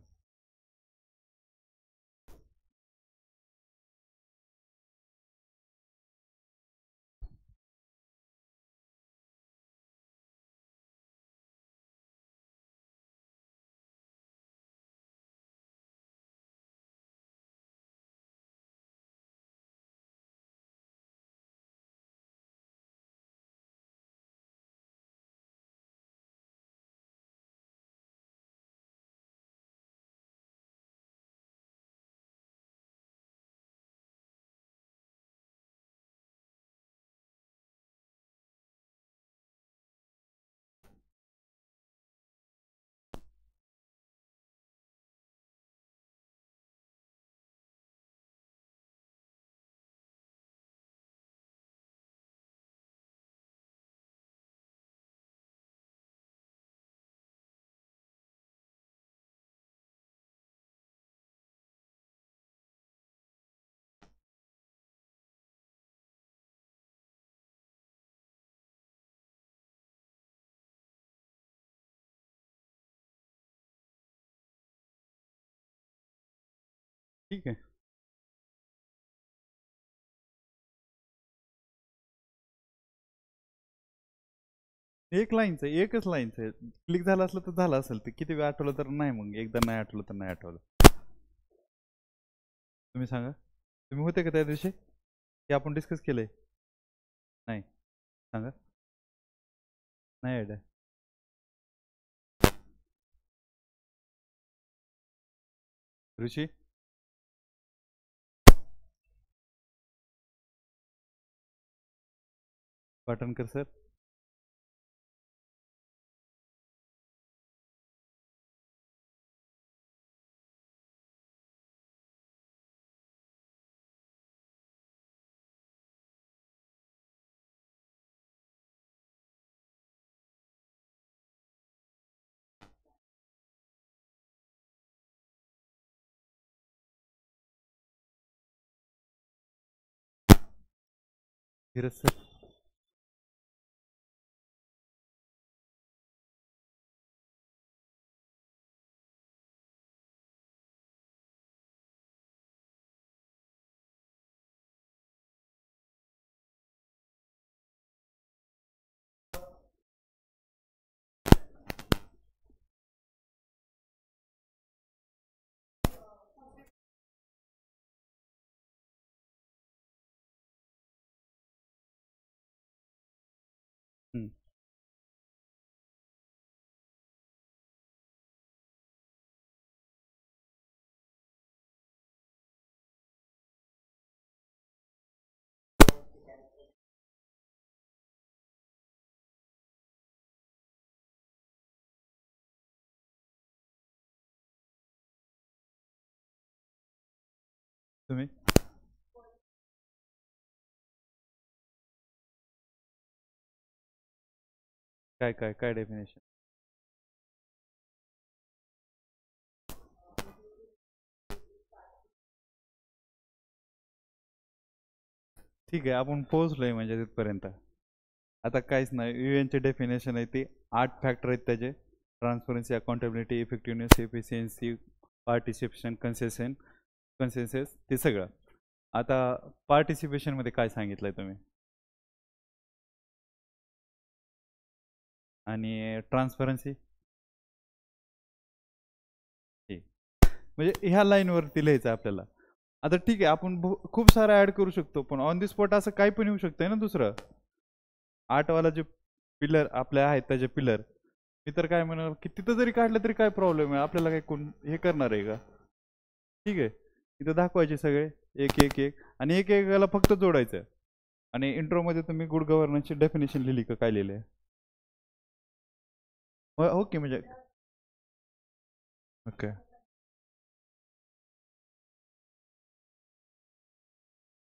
ठीक आहे. एक लाईनचं एकच लाईनचं क्लिक झालं असलं तर झालं असेल, ते किती वेळ आठवलं तर नाही, मग एकदा नाही आठवलं तर नाही आठवलं. तुम्ही सांगा, तुम्ही होते का त्या दिवशी की आपण डिस्कस केलंय? नाही सांगा. नाही आयडिया. ऋषी पाटणकर सर. धीरज सर. हम्म. तुम्ही काय काय काय डेफिनेशन? ठीक आहे, आपण पोहोचलोय म्हणजे तिथपर्यंत. आता काहीच नाही, युएनचे डेफिनेशन आहे ते 8 फॅक्टर आहेत त्याचे: transparency, accountability, effectiveness, efficiency, participation, consensus, ते सगळं. आता पार्टिसिपेशनमध्ये काय सांगितलंय तुम्ही? आणि ट्रान्सपरन्सी म्हणजे ह्या लाईनवरती लिहायचं आपल्याला. आता ठीक आहे, आपण खूप सारं ऍड करू शकतो, पण ऑन दी स्पॉट असं काही पण येऊ शकतंय ना दुसरं. 8 वाला जे पिलर आपल्या आहेत त्याचे पिलर, मी तर काय म्हणणार की तिथं जरी काढलं तरी काय प्रॉब्लेम आहे, आपल्याला काय कोण हे करणार आहे का? ठीक आहे, इथं दाखवायचे सगळे एक एक एक, आणि एक एकाला फक्त जोडायचं. आणि इंट्रोमध्ये तुम्ही गुड गव्हर्नन्सची डेफिनेशन लिहिली का, काय लिहिले? ओके म्हणजे ओके.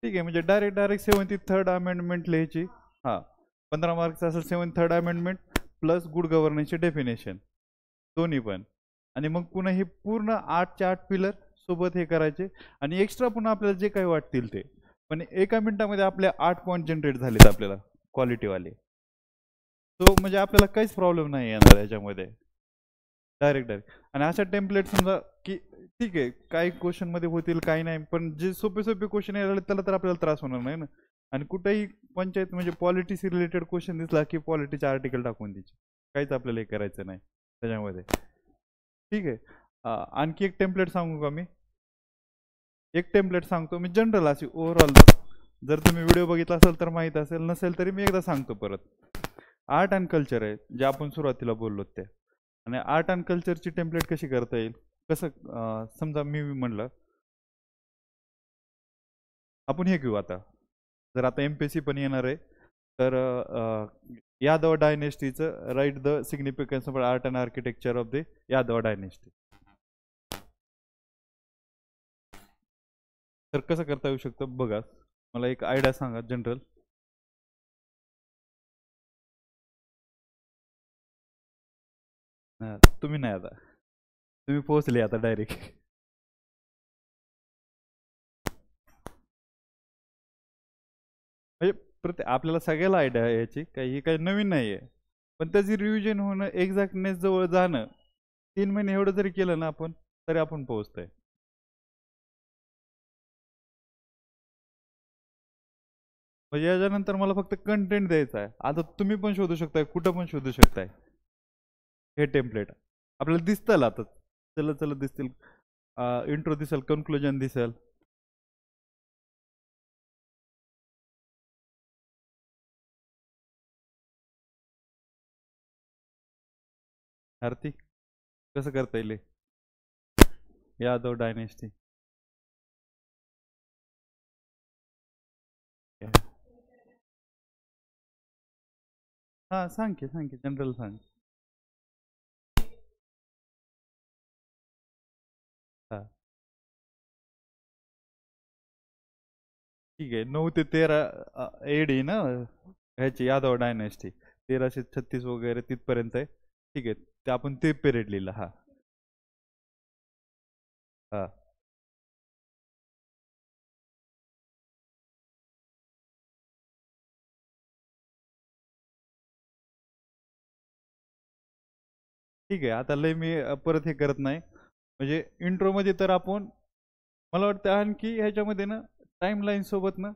ठीक आहे, म्हणजे डायरेक्ट 73rd अमेंडमेंट लिहायची. हां, 15 मार्क्स असेल 73rd अमेंडमेंट प्लस गुड गव्हर्नन्सचे डेफिनेशन दोन्ही पण. आणि मग पुन्हा हे पूर्ण 8च्या 8 पिलर सोबत हे करायचे, आणि एक्स्ट्रा पुन्हा आपल्याला जे काही वाटतील ते. पण एका मिनिटामध्ये आपले 8 पॉईंट जनरेट झालेत आपल्याला क्वालिटीवाले. तो म्हणजे आपल्याला काहीच प्रॉब्लेम नाही येणार याच्यामध्ये. डायरेक्ट. आणि अशा टेम्पलेट समजा की ठीक आहे, काही क्वेश्चन मध्ये होतील काही नाही, पण जे सोपे सोपे क्वेश्चन यायला त्याला तर आपल्याला त्रास होणार नाही ना. आणि कुठेही पंचायत म्हणजे पॉलिटिक्स रिलेटेड क्वेश्चन दिसला की पॉलिटिक्सचे आर्टिकल टाकून द्यायचे, काहीच आपल्याला हे करायचं नाही त्याच्यामध्ये. ठीक आहे. आणखी एक टेम्पलेट सांगू का मी? एक टेम्पलेट सांगतो मी जनरल, अशी ओव्हरऑल. जर तुम्ही व्हिडिओ बघितला असेल तर माहीत असेल, नसेल तरी मी एकदा सांगतो परत. आर्ट अँड कल्चर आहे जे आपण सुरुवातीला बोललो ते. आणि आर्ट अँड कल्चरची टेम्पलेट कशी करता येईल, कसं? समजा मी म्हणलं, आपण हे घेऊ आता. जर आता MPSC पण येणार आहे, तर यादव डायनेस्टीचं right the significance of art and architecture of the Yadav dynasty. तर कसं करता येऊ शकतं बघा, मला एक आयडिया सांगा जनरल. तुम्ही नाही, आता तुम्ही पोहोचले आता डायरेक्ट. म्हणजे प्रत्येक आपल्याला सगळ्याला आयडिया आहे याची, काही नवीन नाही आहे. पण त्याची रिव्हिजन होणं, एक्झॅक्टनेस जवळ जाणं, 3 महिने एवढं जरी केलं ना आपण, तरी आपण पोहोचतोय. म्हणजे याच्यानंतर मला फक्त कंटेंट द्यायचा आहे. आता तुम्ही पण शोधू शकताय, कुठं पण शोधू शकताय. हे टेम्पलेट आपल्याला दिसतं आता, चल चल दिसतील, इंट्रो दिसेल, कन्क्लुजन दिसेल. आरती कसं करता येईल यादव डायनेस्टी? हा सांग की जनरल सांग. हा ठीक आहे. 9 ते 13 एडी ना ह्याची यादव डायनेस्टी, 1336 वगैरे तिथपर्यंत आहे. ठीक आहे, ते आपण ते पिरियड लिहिलं. हा हा ठीक आहे. आता लय मी परत हे करत नाही. म्हणजे इंट्रोमध्ये तर आपण, मला वाटतं आणखी ह्याच्यामध्ये ना टाईमलाईन सोबत ना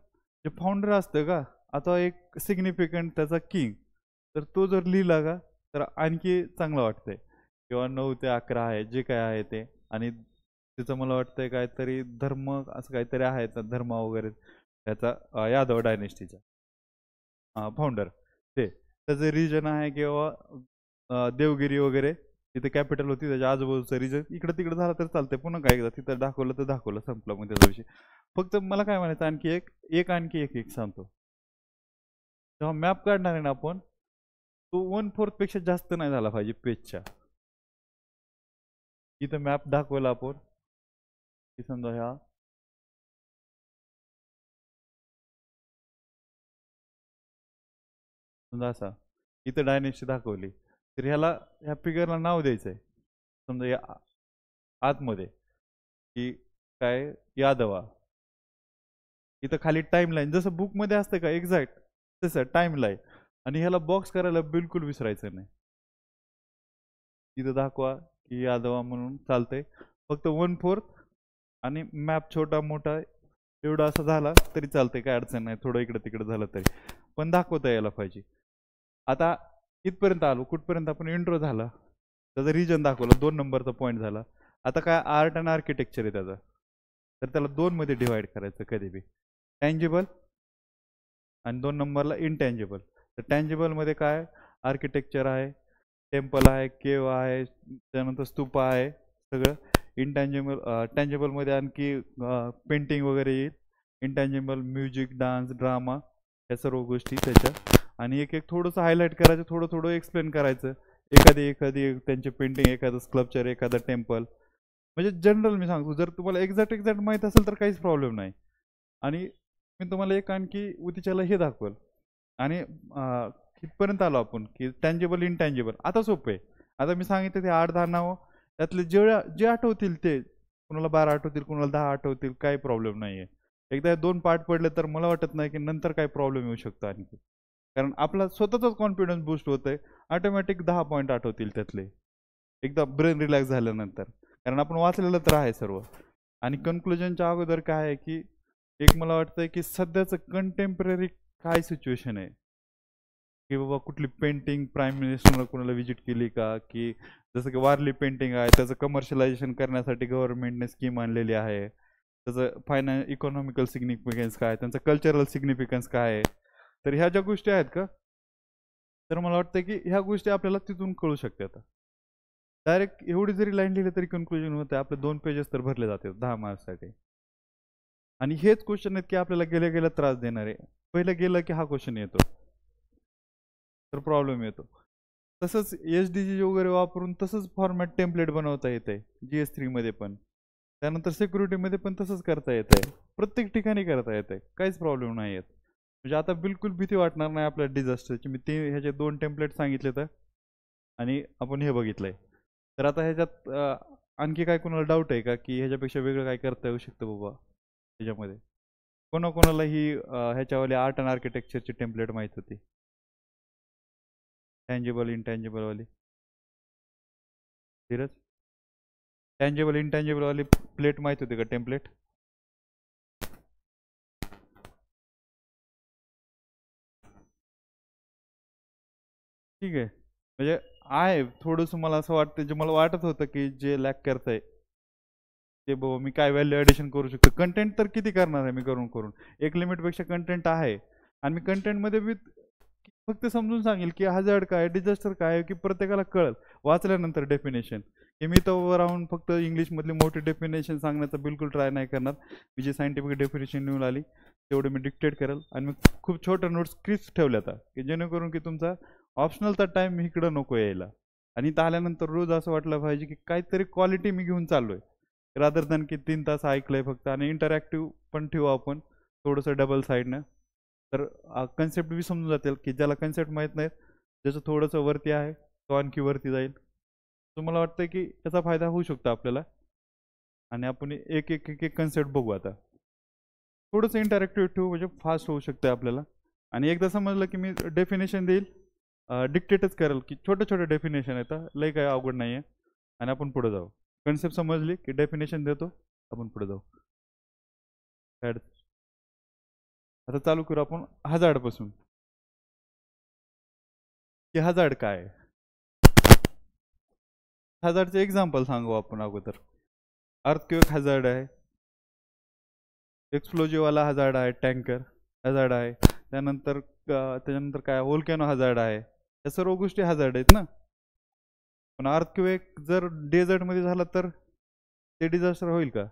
जे फाउंडर असतं का, आता एक सिग्निफिकंट त्याचा किंग, तर तो जर लिहिला का तर आणखी चांगलं वाटतंय. किंवा 9 ते 11 आहे जे काय आहे ते. आणि तिचं मला वाटतंय काहीतरी धर्म असं काहीतरी आहे तर धर्म वगैरे त्याचा यादव डायनेस्टीचा फाउंडर, ते त्याचं रिजन आहे किंवा देवगिरी वगैरे तिथे कॅपिटल होती, त्याच्या आजूबाजूचं रिजन इकडे तिकडे झालं तर चालतंय. पुन्हा काय एकदा तिथं दाखवलं तर दाखवलं, संपलं मग त्याचा विषय. फक्त मला काय म्हणायचं, आणखी एक एक आणखी एक एक सांगतो. जेव्हा मॅप काढणार आहे ना आपण, तो 1/4 पेक्षा जास्त नाही झाला पाहिजे पेजच्या. इथं मॅप दाखवला आपण की समजा ह्या समजा असा इथं डायनेस्टी दाखवली, तर ह्याला ह्या फिगरला नाव द्यायचंय. समजा या आतमध्ये की काय यादवा, इथं खाली टाइम लाईन जसं बुकमध्ये असतं का एक्झॅक्ट तसं टाइम लाईन. आणि ह्याला बॉक्स करायला बिलकुल विसरायचं नाही. इथं दाखवा की यादवा म्हणून चालतंय. फक्त 1/4 आणि मॅप छोटा मोठा एवढा असा झाला तरी चालतंय, काय अडचण नाही. थोडं इकडे तिकडे झालं तरी पण दाखवता यायला पाहिजे. आता इथपर्यंत आलो, कुठपर्यंत आपण इंट्रो झाला, त्याचा रिजन दाखवला, 2 नंबरचा पॉईंट झाला. आता काय आर्ट आणि आर्किटेक्चर आहे त्याचा, तर त्याला 2 मध्ये डिवाइड करायचं कधी बी, टँजिबल आणि 2 नंबरला इनटँजिबल. तर टँजिबलमध्ये काय आर्किटेक्चर आहे, टेम्पल आहे, केव आहे, त्यानंतर स्तूपा आहे सगळं. इनटँजिबल टँजिबलमध्ये आणखी पेंटिंग वगैरे येईल. इनटँजिबल म्युझिक, डान्स, ड्रामा, या सर्व गोष्टी त्याच्या. आणि एक एक थोडंसं हायलाईट करायचं, थोडं थोडं एक्सप्लेन करायचं. एखादी एखादी त्यांचे पेंटिंग, एखादं स्कल्पचर, एखादं टेम्पल. म्हणजे जनरल मी सांगतो, जर तुम्हाला एक्झॅक्ट एक्झॅक्ट माहीत असेल तर काहीच प्रॉब्लेम नाही. आणि मी तुम्हाला एक आणखी उतीच्याला हे दाखवल. आणि इथपर्यंत आलो आपण की टँजेबल इनटँजेबल. आता सोपं आहे. आता मी सांगितलं ते 8-10 नावं, त्यातले जे आठवतील ते, कुणाला 12 आठवतील, कुणाला 10 आठवतील, काही प्रॉब्लेम नाही आहे. एकदा हे 2 पार्ट पडले तर मला वाटत नाही की नंतर काही प्रॉब्लेम येऊ शकतो आणखी. कारण आपला स्वतःचाच कॉन्फिडन्स बूस्ट होतंय. ऑटोमॅटिक 10 पॉईंट आठवतील त्यातले, एकदा ब्रेन रिलॅक्स झाल्यानंतर. कारण आपण वाचलेलं तर आहे सर्व. आणि कन्क्लुजनच्या अगोदर काय आहे की एक मला वाटतंय की सध्याचं कंटेम्पररी काय सिच्युएशन आहे, की बाबा कुठली पेंटिंग प्राईम मिनिस्टरनं कोणाला व्हिजिट केली का, की जसं की वारली पेंटिंग आहे त्याचं कमर्शियलायझेशन करण्यासाठी गव्हर्नमेंटने स्कीम आणलेली आहे. त्याचं इकॉनॉमिकल सिग्निफिकन्स काय, त्यांचं कल्चरल सिग्निफिकन्स काय आहे. तर ह्या ज्या गोष्टी आहेत का, तर मला वाटतं की ह्या गोष्टी आपल्याला तिथून कळू शकतात. डायरेक्ट एवढी जरी लाईन लिहिली तरी कन्क्लुजन होते, आपले 2 पेजेस तर भरले जाते 10 मार्क्ससाठी. आणि हेच क्वेश्चन आहेत की आपल्याला गेल्या गेल्या त्रास देणारे. पहिलं गेलं की हा क्वेश्चन येतो, तर प्रॉब्लेम येतो. तसंच HDG वगैरे वापरून तसंच फॉर्मॅट टेम्पलेट बनवता येते GS3 मध्ये पण. त्यानंतर सिक्युरिटीमध्ये पण तसंच करता येतंय. प्रत्येक ठिकाणी करता येतंय, काहीच प्रॉब्लेम नाही आहेत. म्हणजे आता बिलकुल भीती वाटणार नाही आपल्या डिझास्टरची. मी ते ह्याचे 2 टेम्पलेट सांगितले तर, आणि आपण हे बघितलंय. तर आता ह्याच्यात आणखी काय कोणाला डाऊट आहे का की ह्याच्यापेक्षा वेगळं काय करता येऊ शकतं बाबा ह्याच्यामध्ये? कोणाकोणाला ही ह्याच्यावाली आर्ट अँड आर्किटेक्चरची टेम्पलेट माहीत होती, टँजिबल इनटँजिबल वाली? धीरज, टँजिबल इनटँजिबल वाली प्लेट माहीत होती का टेम्पलेट? ठीक आहे. म्हणजे आहे थोडंसं मला असं वाटतं, जे मला वाटत होतं की जे लॅक करतंय ते बाबा मी काय व्हॅल्यू ॲडिशन करू शकतो. कंटेंट तर किती करणार आहे मी करून करून. एक लिमिटपेक्षा कंटेंट आहे आणि मी कंटेंटमध्ये मी फक्त समजून सांगेल की हझार्ड काय, डिझास्टर काय आहे, की प्रत्येकाला कळेल वाचल्यानंतर डेफिनेशन. की मी तर उभं राहून फक्त इंग्लिशमधली मोठी डेफिनेशन सांगण्याचा बिलकुल ट्राय नाही करणार. मी जी सायंटिफिक डेफिनेशन लिहून आली तेवढे मी डिक्टेट करेल आणि मी खूप छोट्या नोट्स क्रिप्स ठेवल्या आता की जेणेकरून की तुमचा ऑप्शनलचा टाईम मी इकडं नको यायला. आणि इथं आल्यानंतर रोज असं वाटलं पाहिजे की काहीतरी क्वालिटी मी घेऊन चाललोय रादर दॅन की 3 तास ऐकलंय फक्त. आणि इंटरॅक्टिव्ह पण ठेवू आपण थोडंसं डबल साईडनं. तर कन्सेप्ट बी समजून जातील की ज्याला कन्सेप्ट माहीत नाहीत, ज्याचं थोडंसं वरती आहे तो आणखी वरती जाईल. तर मला वाटतं की याचा फायदा होऊ शकतो आपल्याला. आणि आपण एक एक एक एक कन्सेप्ट बघू आता. थोडंसं इंटरॅक्टिव्ह ठेवू म्हणजे फास्ट होऊ शकतं आपल्याला. आणि एकदा समजलं की मी डेफिनेशन देईल, डिक्टेटच करेल की छोटे छोटे डेफिनेशन येतं, लय काय अवघड नाही आहे. आणि आपण पुढे जाऊ. कन्सेप्ट समजली की डेफिनेशन देतो, आपण पुढे जाऊ. ॲड आता चालू करू आपण हजार्ड पासून. की हजार्ड काय आहे? हजार्डचे एक्झाम्पल सांगू आपण अगोदर. अर्थक्वेक हजार्ड आहे, एक्सप्लोजिव्हवाला हजार्ड आहे, टँकर हजार्ड आहे, त्याच्यानंतर काय व्होल्कॅनो हजार्ड आहे. या सर्व गोष्टी हजार्ड आहेत ना. पण अर्थक्वेक जर डेझर्टमध्ये झाला तर ते डिझास्टर होईल का?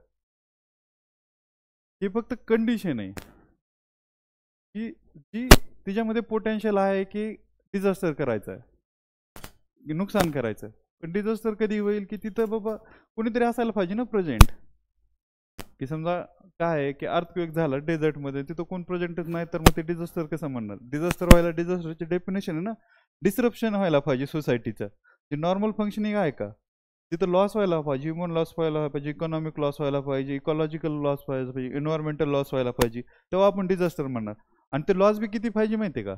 ही फक्त कंडिशन आहे की जी तिच्यामध्ये पोटेन्शियल आहे की डिझास्टर करायचं आहे, की नुकसान करायचं. पण डिझास्टर कधी होईल की तिथं बाबा कोणीतरी असायला पाहिजे ना प्रेझेंट. की समजा काय आहे की अर्थक्वेक झालं डेझर्टमध्ये, तिथं कोण प्रेझेंटच नाही तर मग ते डिझास्टर कसं म्हणणार? डिझास्टर व्हायला डिझास्टरची डेफिनेशन आहे ना, डिस्रप्शन व्हायला पाहिजे सोसायटीचं. ते नॉर्मल फंक्शनिंग आहे का? तिथं लॉस व्हायला पाहिजे, ह्युमन लॉस व्हायला पाहिजे, इकॉनॉमिक लॉस व्हायला पाहिजे, इकॉलॉजिकल लॉस व्हायला पाहिजे, एन्व्हायरमेंटल लॉस व्हायला पाहिजे, तेव्हा आपण डिझास्टर म्हणणार. आणि ते लॉस बी किती पाहिजे माहिती आहे का?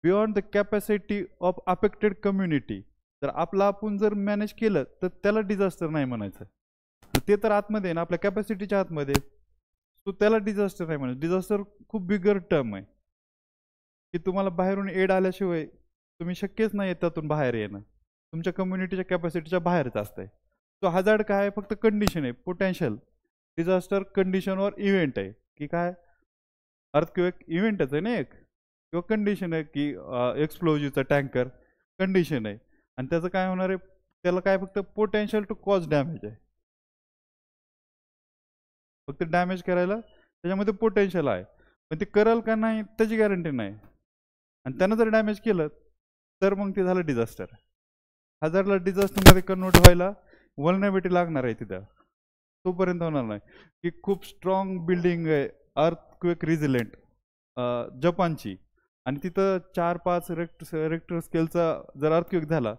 Beyond the capacity of affected community. तर आपलं आपण जर मॅनेज केलं तर त्याला डिझास्टर नाही म्हणायचं. ते तर आतमध्ये आहे ना, आपल्या कॅपॅसिटीच्या आतमध्ये. तो त्याला डिझास्टर नाही म्हणायचं. डिझास्टर खूप बिगर टर्म आहे की तुम्हाला बाहेरून एड आल्याशिवाय तुम्ही शक्यच नाही त्यातून बाहेर येणं. तुमच्या कम्युनिटीच्या कॅपॅसिटीच्या बाहेरच असतंय. तो हजार्ड काय आहे? फक्त कंडिशन आहे, पोटेन्शियल. डिझास्टर कंडिशनवर इव्हेंट आहे की काय? अर्थक्वेक इव्हेंटच आहे ना एक, किंवा कंडिशन आहे की एक्सप्लोजिव्हचा टँकर कंडिशन आहे. आणि त्याचं काय होणार आहे? त्याला काय फक्त पोटेन्शियल टू कॉज डॅमेज आहे. फक्त डॅमेज करायला त्याच्यामध्ये पोटेन्शियल आहे. पण ते करल का नाही त्याची गॅरंटी नाही. आणि त्यानं जर डॅमेज केलं तर मग ते झालं डिझास्टर. हजारला डिझास्टरमध्ये कन्वर्ट व्हायला वल्नरेबिलिटी लागणार आहे तिथं. तोपर्यंत होणार नाही. की खूप स्ट्रॉंग बिल्डिंग आहे अर्थक्वेक रिझिलेंट जपानची, आणि तिथं 4-5 रेक्टर स्केलचा जर अर्थक्वेक झाला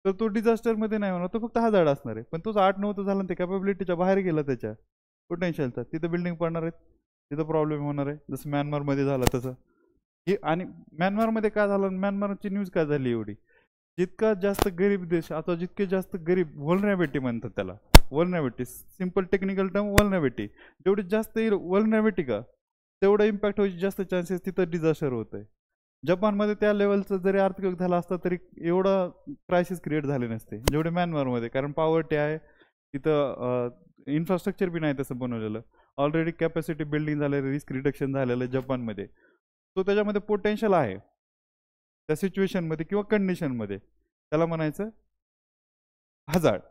तर तो डिझास्टरमध्ये नाही होणार, तो फक्त हजार्ड असणार आहे. पण तोच 8-9 तर झाला, ते कॅपेबिलिटीच्या बाहेर गेला त्याच्या पोटेन्शियलचा. तिथं बिल्डिंग पडणार आहेत, तिथं प्रॉब्लेम होणार आहे, जसं म्यानमारमध्ये झालं तसं. की आणि म्यानमारमध्ये काय झालं, म्यानमारची न्यूज काय झाली एवढी? जितका जास्त गरीब देश, आता जितके जास्त गरीब, वल्नरेबिलिटी म्हणतात त्याला, vulnerability simple technical term vulnerability. जेवढी जास्त येईल वल्नरेबिलिटी का, तेवढा इम्पॅक्ट व्हायचे जास्त चान्सेस तिथं डिझास्टर होत आहे. जपानमध्ये त्या लेवलचं जरी अर्थक्वेक झाला असता तरी एवढं क्रायसिस क्रिएट झाले नसते जेवढे म्यानमारमध्ये. कारण पॉवर्टी आहे तिथं, इन्फ्रास्ट्रक्चर बी नाही तसं बनवलेलं. ऑलरेडी कॅपॅसिटी बिल्डिंग झालेलं, रिस्क रिडक्शन झालेलं आहे जपानमध्ये. तो त्याच्यामध्ये पोटेन्शियल आहे त्या सिच्युएशनमध्ये किंवा कंडिशनमध्ये. त्याला म्हणायचं हजार्ड.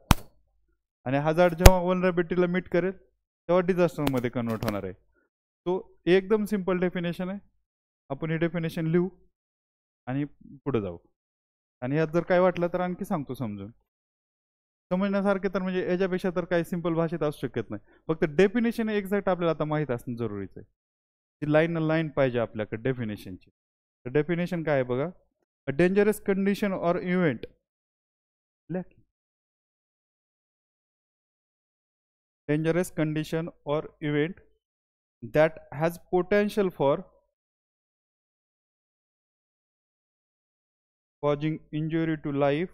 आणि हजार्ड जेव्हा वल्नरेबिलिटीला मीट करेल तेव्हा डिझास्टरमध्ये कन्वर्ट होणार आहे. तो एकदम सिंपल डेफिनेशन आहे. आपण ही डेफिनेशन लिहू आणि पुढे जाऊ. आणि ह्यात जर काय वाटलं तर आणखी सांगतो समजून. समजण्यासारखे तर म्हणजे याच्यापेक्षा तर काही सिंपल भाषेत असू शकत नाही. फक्त डेफिनेशन एक्झॅक्ट आपल्याला आता माहीत असणं जरुरीचं आहे. ती लाईन पाहिजे आपल्याकडे डेफिनेशनची. तर डेफिनेशन काय आहे बघा. A dangerous condition or event, dangerous condition or event that has potential for causing injury to life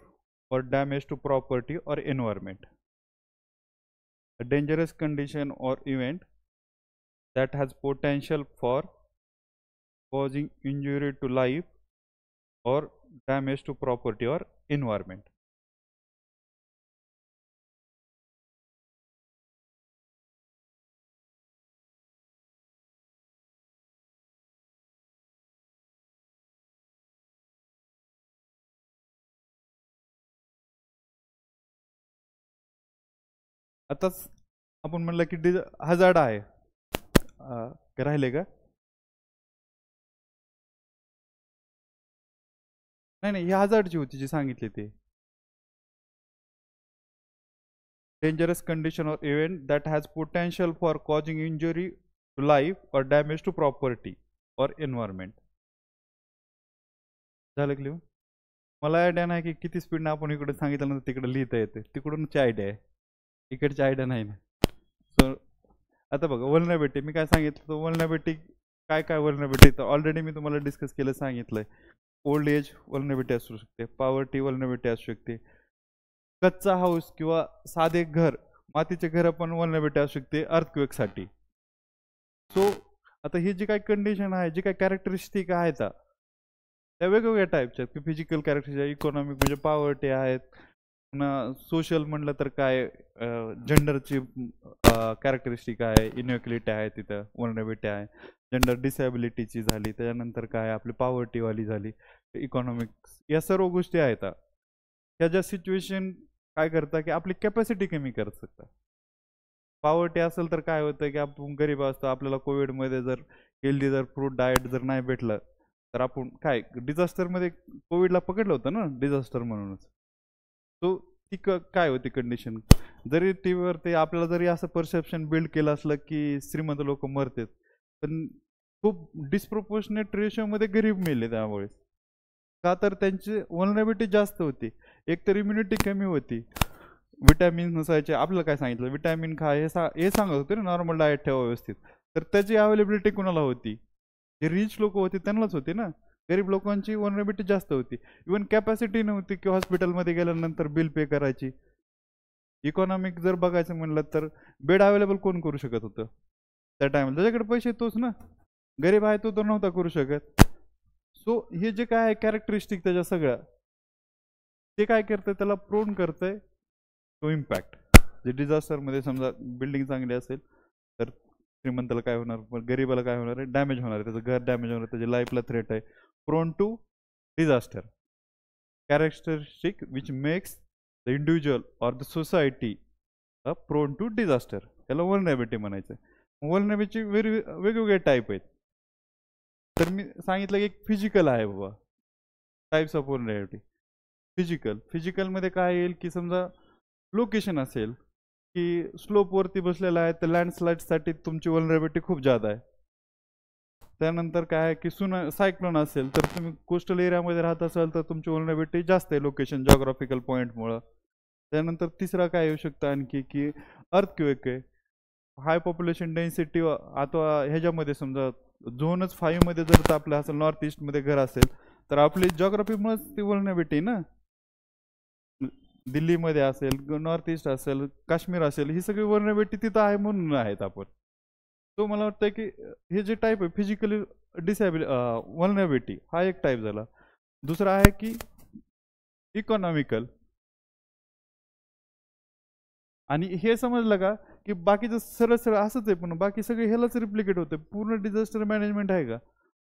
or damage to property or environment. A dangerous condition or event that has potential for causing injury to life or damage to property or environment. आताच आपण म्हणलं की hazard आहे. राहिले का? नाही नाही, ही हजार्डची होती जी सांगितली ते. Dangerous condition or event that has potential for causing injury to life or damage to property or environment. झालं क्लिअर? मला आयडिया नाही की किती स्पीडने आपण इकडे सांगितलं तिकडे लिहिता येते, तिकडूनची आयडिया आहे, इकडची आयडिया नाही ना. सो आता बघा वल्नरेबिलिटी मी काय सांगितलं, तो वल्नरेबिलिटी काय काय वल्नरेबिलिटी तर ऑलरेडी मी तुम्हाला डिस्कस केलं सांगितलंय. ओल्ड एज वल्नरेबिलिटी असू शकते, पॉवर्टी वल्नरेबिलिटी असू शकते, कच्चा हाऊस किंवा साधे घर मातीचे घर पण वल्नरेबिलिटी असू शकते अर्थक्वेकसाठी. सो आता ही जी काही कंडिशन आहे, जी काही कॅरेक्टरिस्टिक आहेत त्या वेगवेगळ्या टाईपच्या आहेत. फिजिकल कॅरेक्टरिस्टिक, इकॉनॉमिक म्हणजे पॉवर्टी आहेत, पुन्हा सोशल म्हणलं तर काय जेंडरची कॅरेक्टरिस्टिक आहे, इनइक्वॅलिटी आहे, तिथं वल्नरेबिलिटी आहे, जेंडर डिसॅबिलिटीची झाली, त्याच्यानंतर काय आपली पॉवर्टीवाली झाली, इकॉनॉमिक्स, या सर्व गोष्टी आहेत. ह्या ज्या सिच्युएशन काय करतात की आपली कॅपॅसिटी कमी करत शकतात. पॉवर्टी असेल तर काय होतं की आपण गरीब असतो, आपल्याला कोविडमध्ये जर हेल्दी जर फ्रूट डाएट जर नाही भेटलं तर आपण काय डिझास्टरमध्ये कोविडला पकडलं होतं ना डिझास्टर म्हणूनच. सो ती काय होती कंडिशन, जरी टीव्हीवर ते आपल्याला जरी असं परसेप्शन बिल्ड केलं असलं की श्रीमंत लोक मरतात, पण खूप डिस्प्रोपोर्शनेट रेशोमध्ये गरीब मेले त्यामुळे. का तर त्यांची वल्नरेबिलिटी जास्त होती. एक तर इम्युनिटी कमी होती, विटॅमिन नसायचे. आपल्याला काय सांगितलं, विटॅमिन खा हे सांगत होते ना, नॉर्मल डाएट ठेवा व्यवस्थित. तर त्याची अवेलेबिलिटी कुणाला होती, जे रिच लोक होते त्यांनाच होती ना. गरीब लोकांची वल्नरेबिलिटी जास्त होती. इवन कॅपॅसिटी नव्हती की हॉस्पिटलमध्ये गेल्यानंतर बिल पे करायची. इकॉनॉमिक जर बघायचं म्हणलं तर बेड अवेलेबल कोण करू शकत होतं त्या टायमाला, त्याच्याकडे पैसे तोच ना, गरीब आहे तो तर नव्हता करू शकत. सो हे जे काय आहे कॅरेक्टरिस्टिक त्याच्या सगळ्या, ते काय करतंय त्याला प्रोन करतंय तो इम्पॅक्ट. जे डिझास्टरमध्ये समजा बिल्डिंग चांगली असेल तर श्रीमंताला काय होणार, पण गरीबाला काय होणार आहे, डॅमेज होणार आहे, त्याचं घर डॅमेज होणार आहे, त्याच्या लाईफला थ्रेट आहे. Prone to disaster, characteristic which makes the individual or the society prone to disaster, याला वल्नरेबिलिटी म्हणायचं. वल्नरेबिलिटी वेगवेगळे टाईप आहेत. तर मी सांगितलं की एक फिजिकल आहे बाबा, टाईप्स ऑफ वल्नरेबिलिटी. फिजिकलमध्ये काय येईल की समजा लोकेशन असेल की स्लोपवरती बसलेला आहे तर लँडस्लाईडसाठी तुमची वल्नरेबिलिटी खूप जादा आहे. त्यानंतर काय आहे की सायक्लोन असेल तर तुम्ही कोस्टल एरियामध्ये राहत असाल तर तुमची वल्नरेबिलिटी जास्त आहे लोकेशन जॉग्राफिकल पॉईंटमुळं. त्यानंतर तिसरा काय येऊ शकतं आणखी की अर्थक्वेक आहे, हाय पॉप्युलेशन डेन्सिटी. आता ह्याच्यामध्ये समजा झोनच 5 मध्ये जर आपलं असेल, नॉर्थ ईस्टमध्ये घर असेल तर आपली जॉग्राफीमुळेच ती वल्नरेबिलिटी ना. दिल्लीमध्ये असेल, नॉर्थ ईस्ट असेल, काश्मीर असेल, ही सगळी वल्नरेबिलिटी तिथं आहे म्हणून आहेत आपण. तो मला वाटतं की हे जे टाईप आहे फिजिकली वल्नरेबिलिटी, हा एक टाईप झाला. दुसरा आहे की इकॉनॉमिकल. आणि हे समजलं का की बाकीचं सरळ सरळ असंच आहे, पण बाकी सगळे ह्यालाच रिप्लिकेट होते. पूर्ण डिझास्टर मॅनेजमेंट आहे का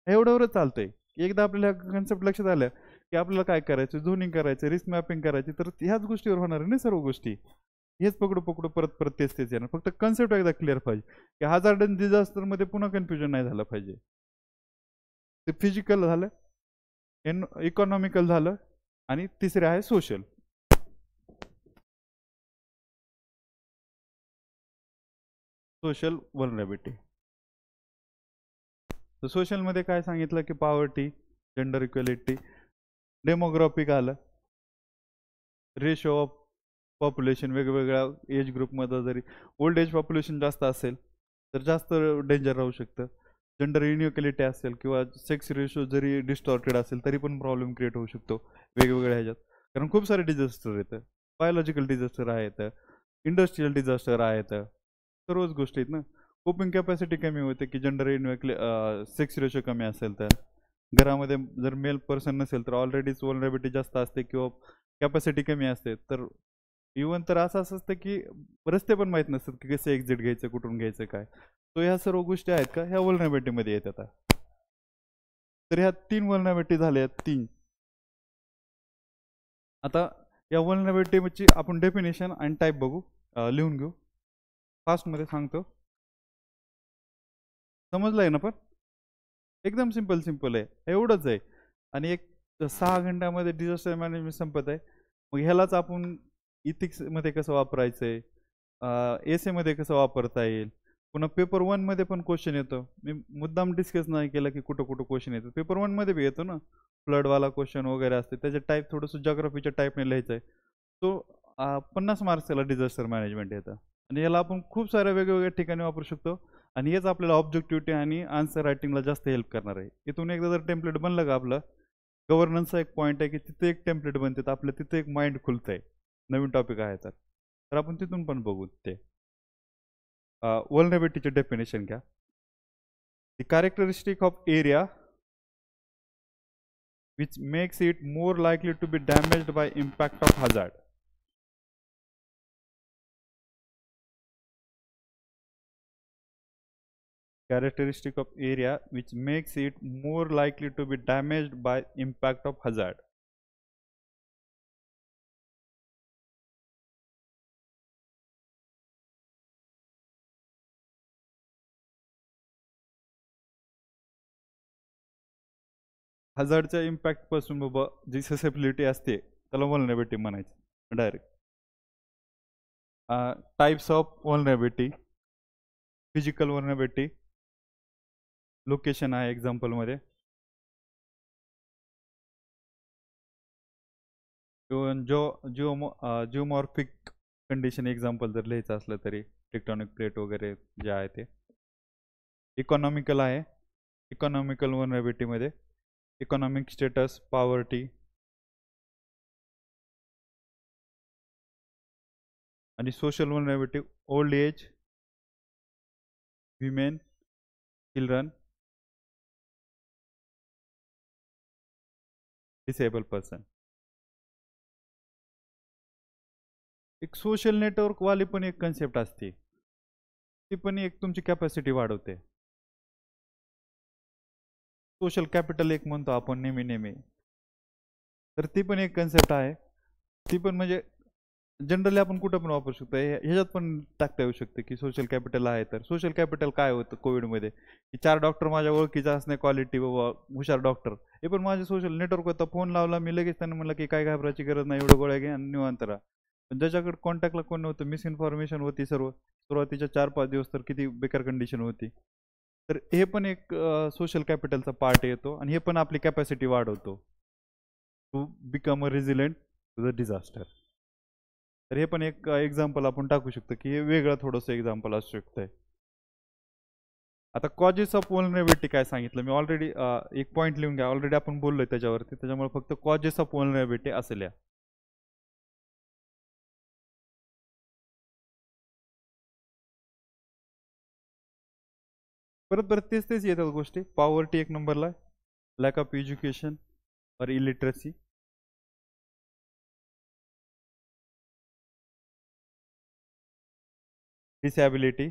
एवढ्यावरच चालतंय. एकदा आपल्याला कन्सेप्ट लक्षात आल्या की आपल्याला काय करायचं, झोनिंग करायचं, रिस्क मॅपिंग करायची, तर ह्याच गोष्टीवर होणार आहे ना सर्व गोष्टी. हेच पकडू पकडू परत परत तेच तेच येणार. फक्त कन्सेप्ट एकदा क्लिअर पाहिजे की हजार्ड अँड डिझास्टरमध्ये पुन्हा कन्फ्युजन नाही झालं पाहिजे. ते फिजिकल झालं, इकॉनॉमिकल झालं, आणि तिसरे आहे सोशल. Social vulnerability. तर सोशलमध्ये काय सांगितलं की पॉवर्टी, जेंडर इक्वेलिटी, डेमोग्राफिक आलं, रेशो ऑफ पॉप्युलेशन वेगवेगळ्या एज ग्रुपमध्ये. जरी ओल्ड एज पॉप्युलेशन जास्त असेल तर जास्त डेंजर राहू शकतं. जेंडर इनइक्वॅलिटी असेल किंवा सेक्स रेशो जरी डिस्टॉर्टेड असेल तरी पण प्रॉब्लेम क्रिएट होऊ शकतो वेगवेगळ्या ह्याच्यात. कारण खूप सारे डिझास्टर येतं, बायोलॉजिकल डिझास्टर आहेत, इंडस्ट्रियल डिझास्टर आहेत, सर्वच गोष्टी आहेत ना. कोपिंग कॅपॅसिटी कमी होते की जेंडर सेक्स रेशो कमी असेल तर. घरामध्ये जर मेल पर्सन नसेल तर ऑलरेडीच वल्नरेबिलिटी जास्त असते किंवा कॅपॅसिटी कमी असते. तर इवन तर असं असतं की रस्ते पण माहीत नसतात की कसे एक्झिट घ्यायचं, कुठून घ्यायचं काय. तो ह्या सर्व गोष्टी आहेत का ह्या वल्नरेबिलिटीमध्ये येतात. तर ह्या 3 वल्नरेबिलिटी झाल्या, 3. आता या वल्नरेबिलिटीची आपण डेफिनेशन आणि टाईप बघू, लिहून घेऊ. फास्टमध्ये सांगतो. समजलंय ना? पण एकदम सिंपल आहे, एवढंच आहे. आणि एक 6 घंट्यामध्ये डिझास्टर मॅनेजमेंट संपत आहे. मग ह्यालाच आपण इथिक्समध्ये कसं वापरायचंय, एसे कसं वापरता येईल. पुन्हा पेपर 1 मध्ये पण क्वेश्चन येतो. मी मुद्दाम डिस्कस नाही केलं की कुठं कुठं क्वेश्चन येतो. पेपर 1 मध्ये बी येतो ना, फ्लडवाला क्वेश्चन वगैरे असते. त्याचे टाईप थोडंसं जॉग्राफीच्या टाईपने लिहायचं आहे. तो 50 मार्क्सला डिझास्टर मॅनेजमेंट येतं. आणि याला आपण खूप साऱ्या वेगवेगळ्या ठिकाणी वापरू शकतो. आणि हेच आपल्याला ऑब्जेक्टिव्हिटी आणि आन्सर रायटिंगला जास्त हेल्प करणार आहे. इथून एकदा जर टेम्पलेट बनलं का आपलं, गव्हर्नन्सचा एक पॉईंट आहे की तिथे एक टेम्पलेट बनते, तर आपलं तिथे एक माइंड खुलतंय. नवीन टॉपिक आहे तर आपण तिथून पण बघू ते. वल्नरेबिलिटीचे डेफिनेशन घ्या. The characteristic of area which makes it more likely to be damaged by impact of hazard. Characteristic of area which makes it more likely to be damaged by impact of hazard. हझार्डच्या impact पासून बाबा जी susceptibility असते त्याला vulnerability म्हणायचं direct. Types of vulnerability, physical vulnerability, location आहे एक्झाम्पलमध्ये, जिओमॉर्फिक condition example जर लिहायचं असलं तरी, टेक्टॉनिक प्लेट वगैरे जे आहे ते. इकॉनॉमिकल आहे, इकॉनॉमिकल वल्नरेबिलिटीमध्ये इकॉनॉमिक स्टेटस, पॉवर्टी, आणि social vulnerability, old age, women, children, disable person. एक सोशल नेटवर्क वाली पण एक कन्सेप्ट असते, ती पण एक तुमची कॅपॅसिटी वाढवते. सोशल कॅपिटल एक म्हणतो आपण नेहमी, तर ती पण एक कन्सेप्ट आहे. ती पण म्हणजे जनरली आपण कुठं पण वापरू शकतो. ह्याच्यात पण टाकता येऊ शकते की सोशल कॅपिटल आहे. तर सोशल कॅपिटल काय होतं कोविडमध्ये, की 4 डॉक्टर माझ्या ओळखीचा असणे, क्वालिटी बाबा हुशार डॉक्टर, हे पण माझे सोशल नेटवर्क होता. फोन लावला मी लगेच, त्यांना म्हणलं की काय घाबरायची गरज नाही, एवढं गोळ्या घ्या आणि निवांत राहा. पण ज्याच्याकडे कॉन्टॅक्टला कोण नव्हतं, मिसइन्फॉर्मेशन होती सर्व, सुरुवातीच्या 4-5 दिवस तर किती बेकार कंडिशन होती. तर हे पण एक सोशल कॅपिटलचा पार्ट येतो आणि हे पण आपली कॅपॅसिटी वाढवतो to become a resilient to the disaster. तर हे पण एक एक्झाम्पल आपण टाकू शकतो की हे वेगळं थोडंसं एक्झाम्पल असू शकतंय. आता कॉजेस ऑफ वल्नरेबिलिटी काय सांगितलं मी ऑलरेडी, एक पॉईंट लिहून घ्या, ऑलरेडी आपण बोललोय त्याच्यावरती, त्याच्यामुळे फक्त कॉजेस ऑफ वल्नरेबिलिटी असेल. परत परत तेच येतात गोष्टी. पॉवर्टी एक नंबरला, लॅक ऑफ एज्युकेशन और illiteracy, disability,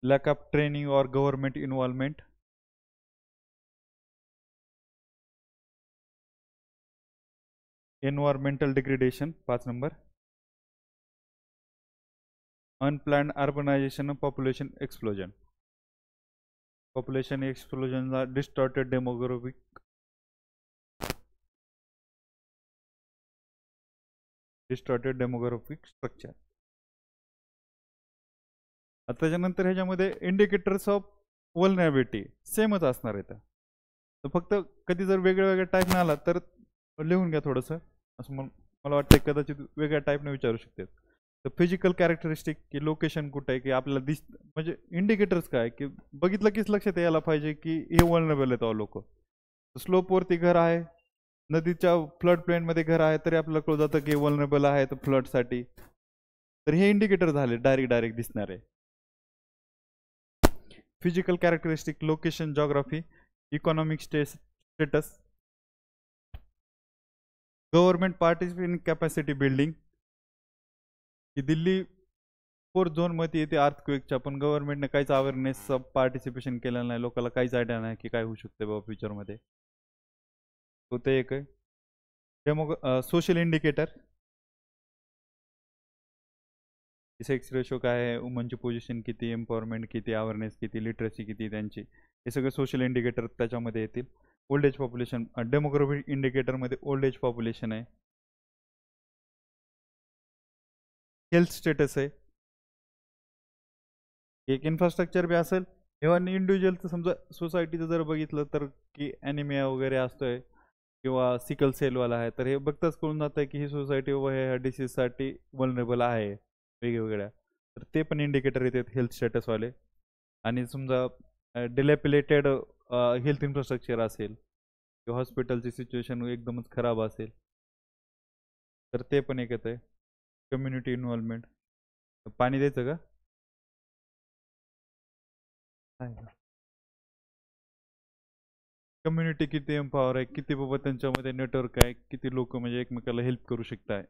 lack of training or government involvement, environmental degradation 5 number, unplanned urbanization and population explosion. Population explosion are distorted demographic structure. आता त्याच्यानंतर ह्याच्यामध्ये इंडिकेटर्स ऑफ वल्नरेबिलिटी सेमच असणार आहेत. तर फक्त कधी जर वेगळ्या टाईपने आला तर लिहून घ्या थोडंसं, असं मला वाटतं कदाचित वेगळ्या टाईपने विचारू शकतात. तर फिजिकल कॅरेक्टरिस्टिक, की लोकेशन कुठं आहे, की आपल्याला म्हणजे इंडिकेटर्स काय, की बघितलं कीच लक्षात यायला पाहिजे की हे वल्नरेबल आहेत लोक. स्लोपवरती घर आहे, नदीच्या फ्लड प्लेनमध्ये घर आहे, तरी आपल्याला कळून जातं की वल्नरेबल आहे तर फ्लडसाठी. तर हे इंडिकेटर झाले डायरेक्ट दिसणारे. Physical characteristic, location, geography, economic status, government participation capacity building. की दिल्ली 4th झोन मध्ये येते अर्थक्वेकच्या, पण गव्हर्नमेंटने काहीच अवेअरनेस पार्टिसिपेशन केलेलं नाही, लोकांना काहीच आयडिया नाही की काय होऊ शकते बाबा फ्युचरमध्ये. तो ते एक आहे. सोशल इंडिकेटर, सेक्स रेशो काय आहे, वुमनची पोझिशन किती, एम्पॉवरमेंट किती, अवेअरनेस किती, लिटरसी किती त्यांची, हे सगळे सोशल इंडिकेटर त्याच्यामध्ये येतील. ओल्ड एज पॉप्युलेशन, डेमोग्राफिक इंडिकेटरमध्ये ओल्ड एज पॉप्युलेशन आहे, हेल्थ स्टेटस आहे, एक इन्फ्रास्ट्रक्चर बी असेल. इव्हन इंडिव्हिज्युअलचं समजा सोसायटीचं जर बघितलं तर की ॲनिमिया वगैरे असतोय किंवा सिकल सेलवाला आहे, तर हे बघताच कळून जातं की ही सोसायटी व ह्या डिसीजसाठी वल्नरेबल आहे वेगवेगळ्या. तर ते पण इंडिकेटर येतात हेल्थ स्टेटसवाले. आणि समजा डिलॅपिलेटेड हेल्थ इन्फ्रास्ट्रक्चर असेल किंवा हॉस्पिटलची सिच्युएशन एकदमच खराब असेल तर ते पण एक येतं आहे. कम्युनिटी इन्व्हॉल्वमेंट, पाणी द्यायचं का? कम्युनिटी किती एम्पॉवर आहे, किती बाबा त्यांच्यामध्ये नेटवर्क आहे, किती लोक म्हणजे एकमेकाला हेल्प करू शकताय.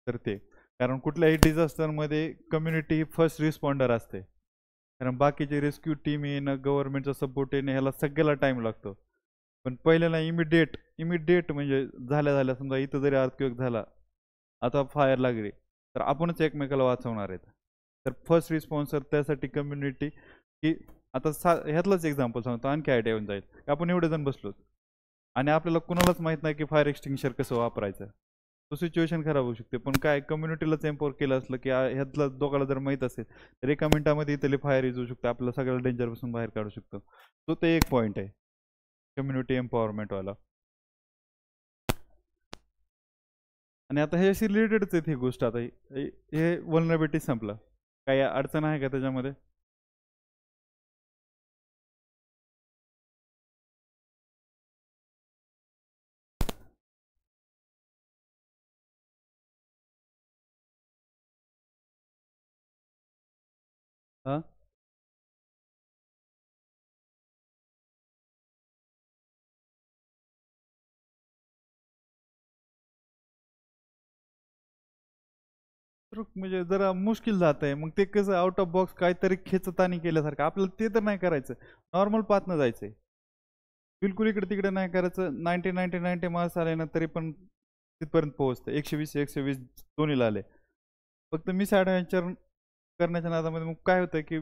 तर ते कारण कुठल्याही डिझास्टरमध्ये कम्युनिटी ही फर्स्ट रिस्पॉन्डर असते, कारण बाकीचे रेस्क्यू टीम येणं, गव्हर्नमेंटचा सपोर्ट येणं, ह्याला सगळ्याला टाईम लागतो. पण पहिल्याला इमिडिएट म्हणजे झाल्या समजा इथं जरी अर्थक्वेक झाला, आता फायर लागली, तर आपणच एकमेकाला वाचवणार आहेत. तर फर्स्ट रिस्पॉन्सर त्यासाठी कम्युनिटी की आता ह्यातलंच एक्झाम्पल सांगतो, आणखी आयडिया येऊन जाईल. आपण एवढे जण बसलो आणि आपल्याला कुणालाच माहित नाही की फायर एक्सटिंग्विशर कसं वापरायचं, तो सिच्युएशन खराब होऊ शकते. पण काय कम्युनिटीलाच एम्पॉवर केलं असलं की ह्यातला दोघाला जर माहीत असेल तर एका मिनिटामध्ये इथले फायर येऊ शकतो, आपल्याला सगळ्याला डेंजरपासून बाहेर काढू शकतो. तो ते एक पॉईंट आहे कम्युनिटी एम्पॉवरमेंटवाला. आणि आता हे अशी रिलेटेडच आहेत ही गोष्ट. आता हे वल्नरेबिलिटी संपलं, काही अडचण आहे का त्याच्यामध्ये? हां, तर म्हणजे जरा मुश्किल जात आहे. मग ते कसं आउट ऑफ बॉक्स काहीतरी खेचतानी केल्यासारखं, आपल्याला ते तर नाही करायचं, नॉर्मल पाथनं जायचंय. बिलकुल इकडे तिकडे नाही करायचं. 90 मार्क्स आले ना तरी पण तिथपर्यंत पोहोचतं. 120 दोन्हीला आले. फक्त मिस ॲडव्हेंचर करण्याच्या नादामध्ये मग काय होतं की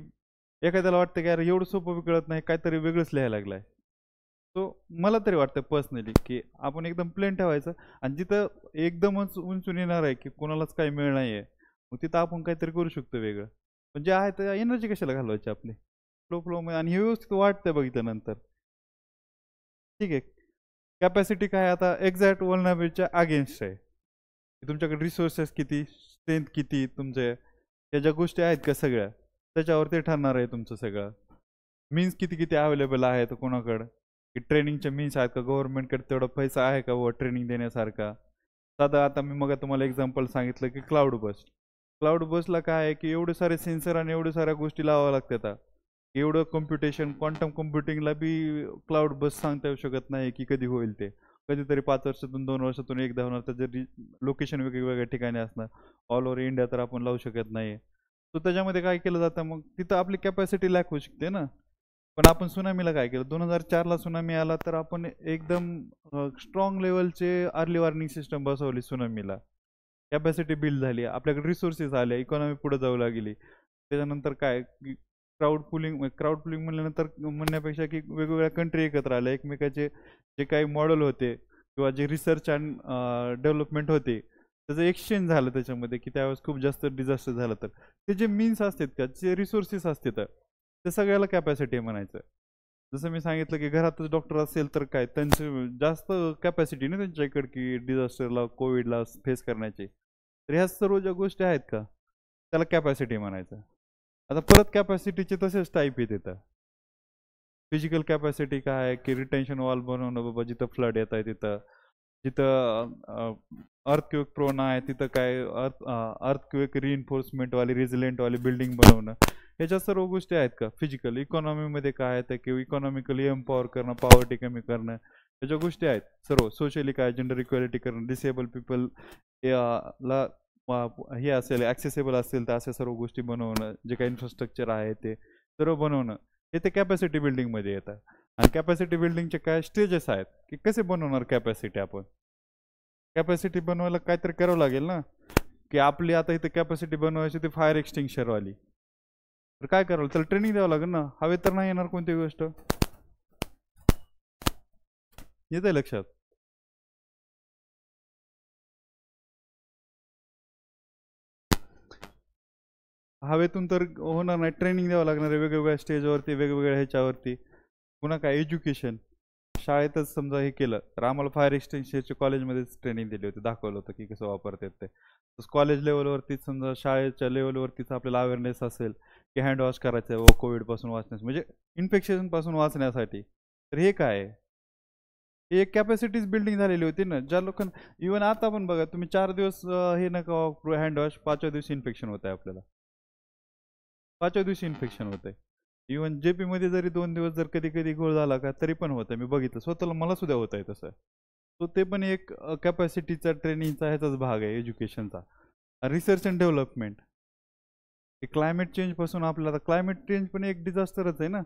एखाद्याला वाटतं की अरे एवढं सोपं बी कळत नाही, काहीतरी वेगळंच लिहायला लागलाय. सो मला तरी वाटतं पर्सनली की आपण एकदम प्लेन ठेवायचं, आणि जिथं एकदमच उंचून येणार आहे की कोणालाच काही मिळ नाही आहे, मग तिथं आपण काहीतरी करू शकतो वेगळं. पण जे आहे ते एनर्जी कशाला घालवायची आपली फ्लो मध्ये, आणि हे व्यवस्थित वाटतंय बघितलं नंतर. ठीक आहे. कॅपॅसिटी काय आता एक्झॅक्ट वल्नरेबिलिटीच्या अगेन्स्ट आहे की तुमच्याकडे रिसोर्सेस किती, स्ट्रेंथ किती तुमचे, या ज्या गोष्टी आहेत का सगळ्या त्याच्यावरती ठरणार आहे तुमचं सगळं. मीन्स किती किती अवेलेबल आहेत कोणाकडं, की ट्रेनिंगचे मीन्स आहेत का, गव्हर्नमेंटकडे तेवढा पैसा आहे का व ट्रेनिंग देण्यासारखा. साधं आता मी मग तुम्हाला एक्झाम्पल सांगितलं की क्लाउड बसला काय आहे की एवढे सारे सेन्सर आणि एवढ्या साऱ्या गोष्टी लावाव्या लागतात. एवढं कम्प्युटेशन, क्वांटम कम्प्युटिंगला बी क्लाउड बस सांगता येऊ शकत नाही की कधी होईल ते. कधीतरी 5 वर्षातून 2 वर्षातून एकदा होणार, त्याचं लोकेशन वेगवेगळ्या ठिकाणी असणार. ऑल ओव्हर इंडिया तर आपण लावू शकत नाही. तर त्याच्यामध्ये काय केलं जातं, मग तिथं आपली कॅपॅसिटी लॅक होऊ शकते ना. पण आपण सुनामीला काय केलं, 2004ला सुनामी आला तर आपण एकदम स्ट्रॉंग लेवलचे अर्ली वॉर्निंग सिस्टम बसवली सुनामीला. कॅपॅसिटी बिल्ड झाली, आपल्याकडे रिसोर्सेस आले, इकॉनॉमी पुढे जाऊ लागली. त्याच्यानंतर काय क्राऊड पुलिंग म्हणल्यानंतर म्हणण्यापेक्षा की वेगवेगळ्या कंट्री एकत्र आल्या, एकमेकाचे जे काही मॉडेल होते किंवा जे रिसर्च अँड डेव्हलपमेंट होते त्याचं एक्सचेंज झालं त्याच्यामध्ये, की त्यावेळेस खूप जास्त डिझास्टर झालं तर ते जे मीन्स असतात का, जे रिसोर्सेस असतात ते सगळ्याला कॅपॅसिटी म्हणायचं. जसं मी सांगितलं की घरातच डॉक्टर असेल तर काय त्यांचं जास्त कॅपॅसिटी नाही त्यांच्याकडे की डिझास्टरला, कोविडला फेस करण्याची. तर ह्या सर्व ज्या गोष्टी आहेत का त्याला कॅपॅसिटी म्हणायचं. आता परत कॅपॅसिटीचे तसेच टाईप येतात. फिजिकल कॅपॅसिटी काय आहे की रिटेन्शन वॉल बनवणं बाबा, जिथं फ्लड येत आहे तिथं, जिथं अर्थक्वेक प्रोन आहे तिथं काय अर्थक्वेक रिइन्फोर्समेंट वाली रेझिलियंट वाली बिल्डिंग बनवणं, ह्याच्या सर्व गोष्टी आहेत का? फिजिकल इकॉनॉमीमध्ये काय आहे किंवा इकॉनॉमिकली एम्पॉवर करणं, पॉवर्टी कमी करणं, ह्याच्या गोष्टी आहेत सर्व. सोशली काय, जेंडर इक्वॅलिटी करणं, डिसेबल पीपल ला हे असेल ॲक्सेसेबल असेल तर अशा सर्व गोष्टी बनवणं, जे काही इन्फ्रास्ट्रक्चर आहे ते सर्व बनवणं, हे ते कॅपॅसिटी बिल्डिंगमध्ये येतात. आणि कॅपॅसिटी बिल्डिंगचे काय स्टेजेस आहेत की कसे बनवणार कॅपॅसिटी? आपण कॅपॅसिटी बनवायला काहीतरी करावं लागेल ना, की आपली आता इथे कॅपॅसिटी बनवायची ती फायर एक्सटिंग्शरवाली, तर काय करावं? त्याला ट्रेनिंग द्यावं लागेल ना. हवे तर नाही येणार कोणती गोष्ट. येते लक्षात? हवेतून तर होणार नाही, ट्रेनिंग द्यावं लागणार आहे वेगवेगळ्या स्टेजवरती, वेगवेगळ्या ह्याच्यावरती. पुन्हा काय एज्युकेशन, शाळेतच समजा हे केलं तर आम्हाला फायर एक्सटिंग्शरच्या कॉलेजमध्येच ट्रेनिंग दिली होती, दाखवलं होतं की कसं वापरतात ते. तसं कॉलेज लेवलवरतीच समजा शाळेच्या लेवलवरतीच आपल्याला अवेअरनेस असेल की हँड वॉश करायचं आहे कोविडपासून वाचण्यास, म्हणजे इन्फेक्शनपासून वाचण्यासाठी. तर हे काय आहे? ही एक कॅपॅसिटीज बिल्डिंग झालेली होती ना, ज्या लोकांना इव्हन आता पण बघा तुम्ही 4 दिवस हे नका वापरू हँड वॉश, 5व्या दिवशी इन्फेक्शन होत आहे आपल्याला, 5व्या दिवशी इन्फेक्शन होत आहे. इव्हन जेपी मध्ये जरी 2 दिवस जर कधी कधी गोळ झाला का तरी पण होत आहे, मी बघितलं स्वतःला, मला सुद्धा होत आहे तसं. सो ते पण एक कॅपॅसिटीचा ट्रेनिंगचा ह्याचाच भाग आहे एज्युकेशनचा. Research and development, climate change पासून आपल्याला, क्लायमेट चेंज पण एक डिझास्टरच आहे ना.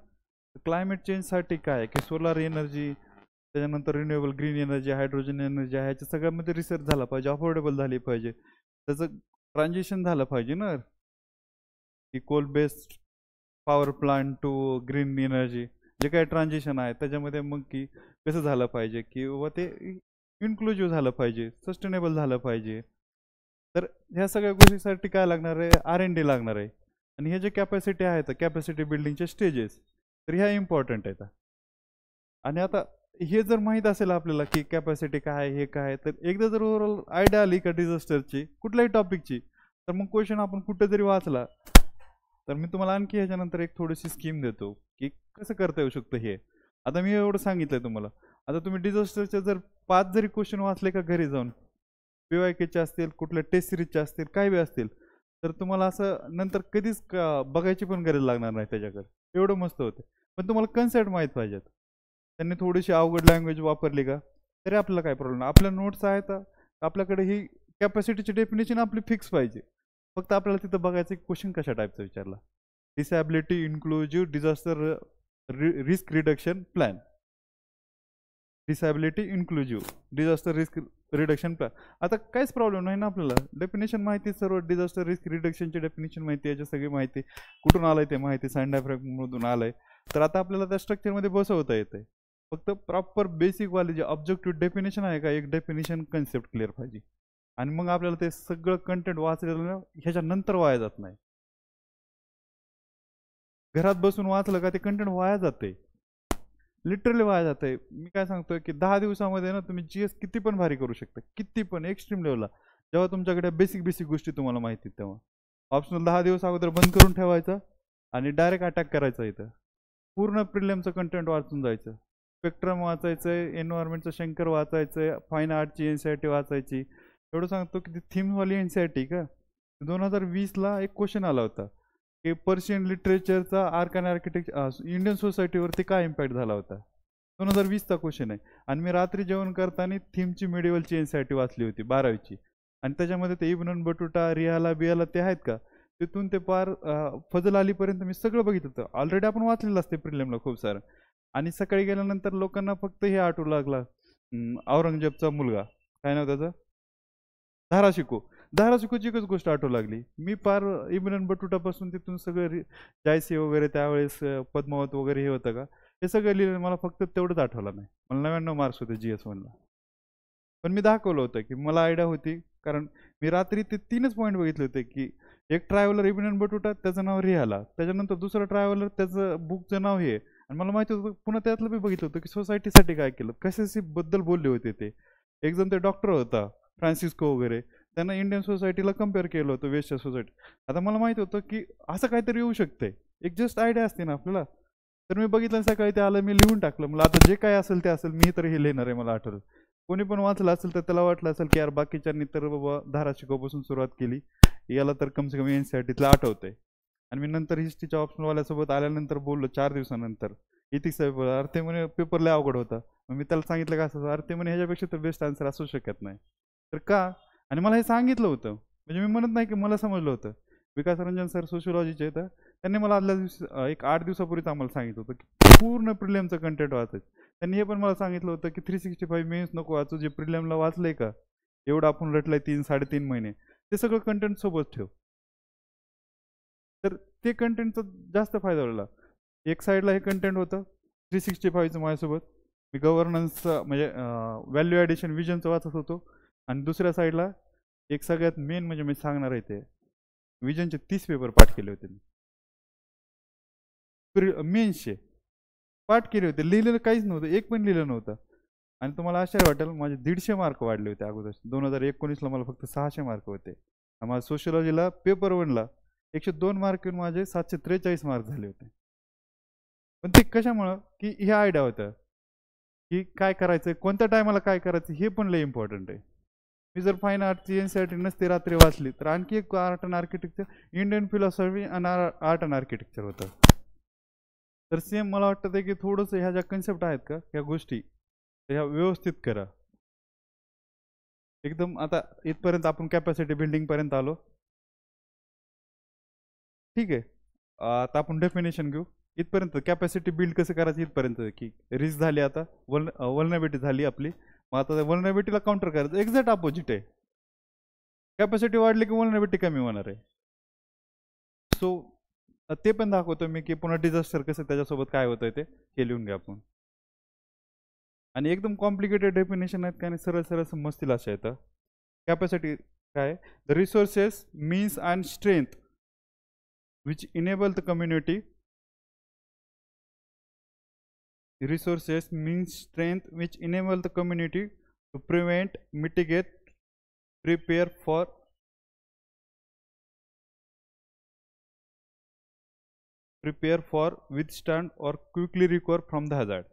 क्लायमेट चेंजसाठी काय आहे की सोलार एनर्जी, त्याच्यानंतर renewable green energy, hydrogen energy आहे, ह्याच्या सगळ्यामध्ये रिसर्च झाला पाहिजे, अफोर्डेबल झाली पाहिजे, त्याचं ट्रान्झिशन झालं पाहिजे ना, की coal based power plant to green energy, जे काही ट्रान्झिशन आहे त्याच्यामध्ये मग की कसं झालं पाहिजे की बाबा ते इन्क्लुझिव्ह झालं पाहिजे, सस्टेनेबल झालं पाहिजे. तर ह्या सगळ्या गोष्टीसाठी काय लागणार आहे? R&D लागणार आहे. आणि हे जे कॅपॅसिटी आहेत, कॅपॅसिटी बिल्डिंगचे स्टेजेस, तर ह्या इम्पॉर्टंट आहेत. आणि आता हे जर माहीत असेल आपल्याला की कॅपॅसिटी काय आहे, हे काय आहे, तर एकदा जर ओव्हरऑल आयडिया आली का डिझास्टरची कुठल्याही टॉपिकची, तर मग क्वेश्चन आपण कुठे जरी वाचला तर मी तुम्हाला आणखी ह्याच्यानंतर एक थोडीशी स्कीम देतो की कसं करता येऊ शकतं हे. आता मी एवढं सांगितलंय तुम्हाला, आता तुम्ही डिझास्टरचे जर 5 जरी क्वेश्चन वाचले का घरी जाऊन, PYKचे असतील, कुठल्या टेस्ट सिरीजचे असतील, काही बी असतील, तर तुम्हाला असं नंतर कधीच बघायची पण गरज लागणार नाही त्याच्याकडे, एवढं मस्त होतं. पण तुम्हाला कन्सेप्ट माहीत पाहिजेत. त्यांनी थोडीशी अवघड लँग्वेज वापरली का तरी आपल्याला काय प्रॉब्लेम नाही, आपल्या नोट्स आहेत, आपल्याकडे ही कॅपॅसिटीची डेफिनेशन आपली फिक्स पाहिजे. फक्त आपल्याला तिथं बघायचं की क्वेश्चन कशा टाईपचा विचारला. Disability inclusive disaster risk reduction plan, disability inclusive disaster risk reduction plan. आता काहीच प्रॉब्लेम नाही ना, आपल्याला डेफिनेशन माहिती, सर्व डिझास्टर रिस्क रिडक्शनची डेफिनेशन माहिती, याची सगळी माहिती कुठून आलंय ते माहिती, मधून आलंय. तर आता आपल्याला त्या स्ट्रक्चरमध्ये बसवता येते. फक्त प्रॉपर बेसिक वाले जे ऑब्जेक्टिव्ह डेफिनेशन आहे का, एक डेफिनेशन कन्सेप्ट क्लिअर पाहिजे, आणि मग आपल्याला ते सगळं कंटेंट वाचलेलं ह्याच्या नंतर वाया जात नाही. घरात बसून वाचलं का ते कंटेंट वाया जाते, लिटरली वाया जाते. मी काय सांगतोय की 10 दिवसामध्ये ना तुम्ही GS किती पण भारी करू शकता, किती पण एक्स्ट्रीम लेवलला, जेव्हा तुमच्याकडे बेसिक बेसिक गोष्टी तुम्हाला माहिती तेव्हा. ऑप्शनल 10 दिवस अगोदर बंद करून ठेवायचं आणि डायरेक्ट अटॅक करायचा. इथं पूर्ण प्रिलियमचं कंटेंट वाचून जायचं, स्पेक्ट्रम वाचायचंय, एन्व्हायरमेंटचं शंकर वाचायचंय, फाईन आर्टची NCERT वाचायची. एवढं सांगतो की ती थीमवाली NCERT का 2020ला एक क्वेश्चन आला होता की पर्शियन लिटरेचरचा आर्क अँड आर्किटेक्चर इंडियन सोसायटीवरती काय इम्पॅक्ट झाला होता. 2020चा क्वेश्चन आहे. आणि मी रात्री जेवण करताना थीमची मिडिवलची NCERT वाचली होती 12वीची, आणि त्याच्यामध्ये ते इब्न बटुटा, रियाला बियाला ते आहेत का, तिथून ते पार फजल अलीपर्यंत मी सगळं बघितलं होतं. ऑलरेडी आपण वाचलेलं असते प्रिलियमला खूप सारं. आणि सकाळी गेल्यानंतर लोकांना फक्त हे आठवू लागला, औरंगजेबचा मुलगा, काय नाव त्याचं, धाराशिको. धाराशिकोची एकच गोष्ट आठवू लागली. मी पार इब्न बटुटापासून तिथून सगळं जायसी वगैरे त्यावेळेस पद्मावत वगैरे हे होतं का, हे सगळं लिहिलं. मला फक्त तेवढंच आठवलं नाही. मला 99 मार्क्स होते GS1ला. पण मी दाखवलं होतं की मला आयडिया होती, कारण मी रात्री ते 3च पॉईंट बघितले होते की एक ट्रॅव्हलर इब्न बटुटा, त्याचं नाव रिहाला, त्याच्यानंतर दुसरं ट्रॅव्हलर, त्याचं बुकचं नाव हे, आणि मला माहिती होतं पुन्हा त्यातलं बी बघितलं होतं की सोसायटीसाठी काय केलं, कशाशी बद्दल बोलले होते ते. एक जण ते डॉक्टर होता फ्रान्सिस्को वगैरे, त्यांना इंडियन सोसायटीला कम्पेअर केलं होतं वेस्टच्या सोसायटी. आता मला माहित होतं की असं काहीतरी येऊ शकते, एक जस्ट आयडिया असते ना आपल्याला. तर मी बघितलं सकाळी ते आलं, मी लिहून टाकलं. मला आता जे काय असेल ते असेल, मी तर हे लिहिणार आहे, मला आठवलं. कोणी पण वाचलं असेल तर त्याला वाटलं असेल की यार बाकीच्यांनी तर बाबा धाराशिकोपासून सुरुवात केली, याला तर कम से कम एनसीईआरटीतलं आठवतंय. आणि मी नंतर हिस्ट्रीच्या ऑप्शनवाल्यासोबत आल्यानंतर बोललो 4 दिवसानंतर इथिक्सचा पेपर. अरे ते म्हणे पेपर लय अवघड होता. मग मी त्याला सांगितलं का असं, अरे ते म्हणे ह्याच्यापेक्षा तर बेस्ट आन्सर असू शकत नाही. तर का? आणि मला हे सांगितलं होतं, म्हणजे मी म्हणत नाही की मला समजलं होतं. विकास रंजन सर सोशिओलॉजीचे आहेत, त्यांनी मला आदल्या दिवशी एक 8 दिवसापूर्वीच आम्हाला सांगितलं होतं की पूर्ण प्रिलियमचं कंटेंट वाचायचं. त्यांनी हे पण मला सांगितलं होतं की 365 मेन्स नको वाचू, जे प्रिलियमला वाचलंय का एवढं आपण रटलंय 3-3.5 महिने, ते सगळं कंटेंट सोबत ठेव. तर ते कंटेंटचा जास्त फायदा झाला. एक साईडला हे कंटेंट होतं 365चं माझ्यासोबत, मी गव्हर्नन्सचं म्हणजे व्हॅल्यू ॲडिशन विजनचं वाचत होतो. आणि दुसऱ्या साईडला एक सगळ्यात मेन म्हणजे मी सांगणार आहे ते विजनचे 30 पेपर पाठ केले होते मी. मेन्सचे पाठ केले होते, लिहिलेलं काहीच नव्हतं, एक पण लिहिलं नव्हतं. आणि तुम्हाला आश्चर्य वाटेल, माझे 150 मार्क वाढले होते अगोदर. 2019ला मला फक्त 600 मार्क होते. माझ्या सोशिओलॉजीला पेपर 1ला 102 मार्क येऊन माझे 743 मार्क झाले होते. पण ते कशामुळं की हे आयडिया होतं की काय करायचं, कोणत्या टायमाला काय करायचं, हे पण लय इम्पॉर्टंट आहे. मी जर फाईन आर्टची एनसीईआरटी नसते रात्री वाचली तर आणखी एक art and architecture, Indian philosophy आणि आर्ट अँड आर्किटेक्चर होतं. तर सेम मला वाटतं की थोडंसं ह्या ज्या कन्सेप्ट आहेत का ह्या गोष्टी ह्या व्यवस्थित करा एकदम. आता इथपर्यंत आपण कॅपॅसिटी बिल्डिंग पर्यंत आलो, ठीक आहे. आता आपण डेफिनेशन घेऊ. इथपर्यंत कॅपॅसिटी बिल्ड कसं करायचं इथपर्यंत की रिस्क झाली, आता वल्नरेबिलिटी झाली आपली. मग आता वल्नरेबिलिटीला काउंटर करायचं, एक्झॅक्ट अपोजिट आहे. कॅपॅसिटी वाढली की वल्नरेबिलिटी कमी होणार आहे. सो ते पण दाखवतो मी की पुन्हा डिझास्टर कसं त्याच्यासोबत काय होतंय ते लिहून घ्या आपण. आणि एकदम कॉम्प्लिकेटेड डेफिनेशन आहेत का, आणि सरळ सरळ समजतील अशा येतं. कॅपॅसिटी काय, the resources means and strength which enable the community. Resources means strength which enable the community to prevent, mitigate, prepare for, withstand or quickly recover from the hazard.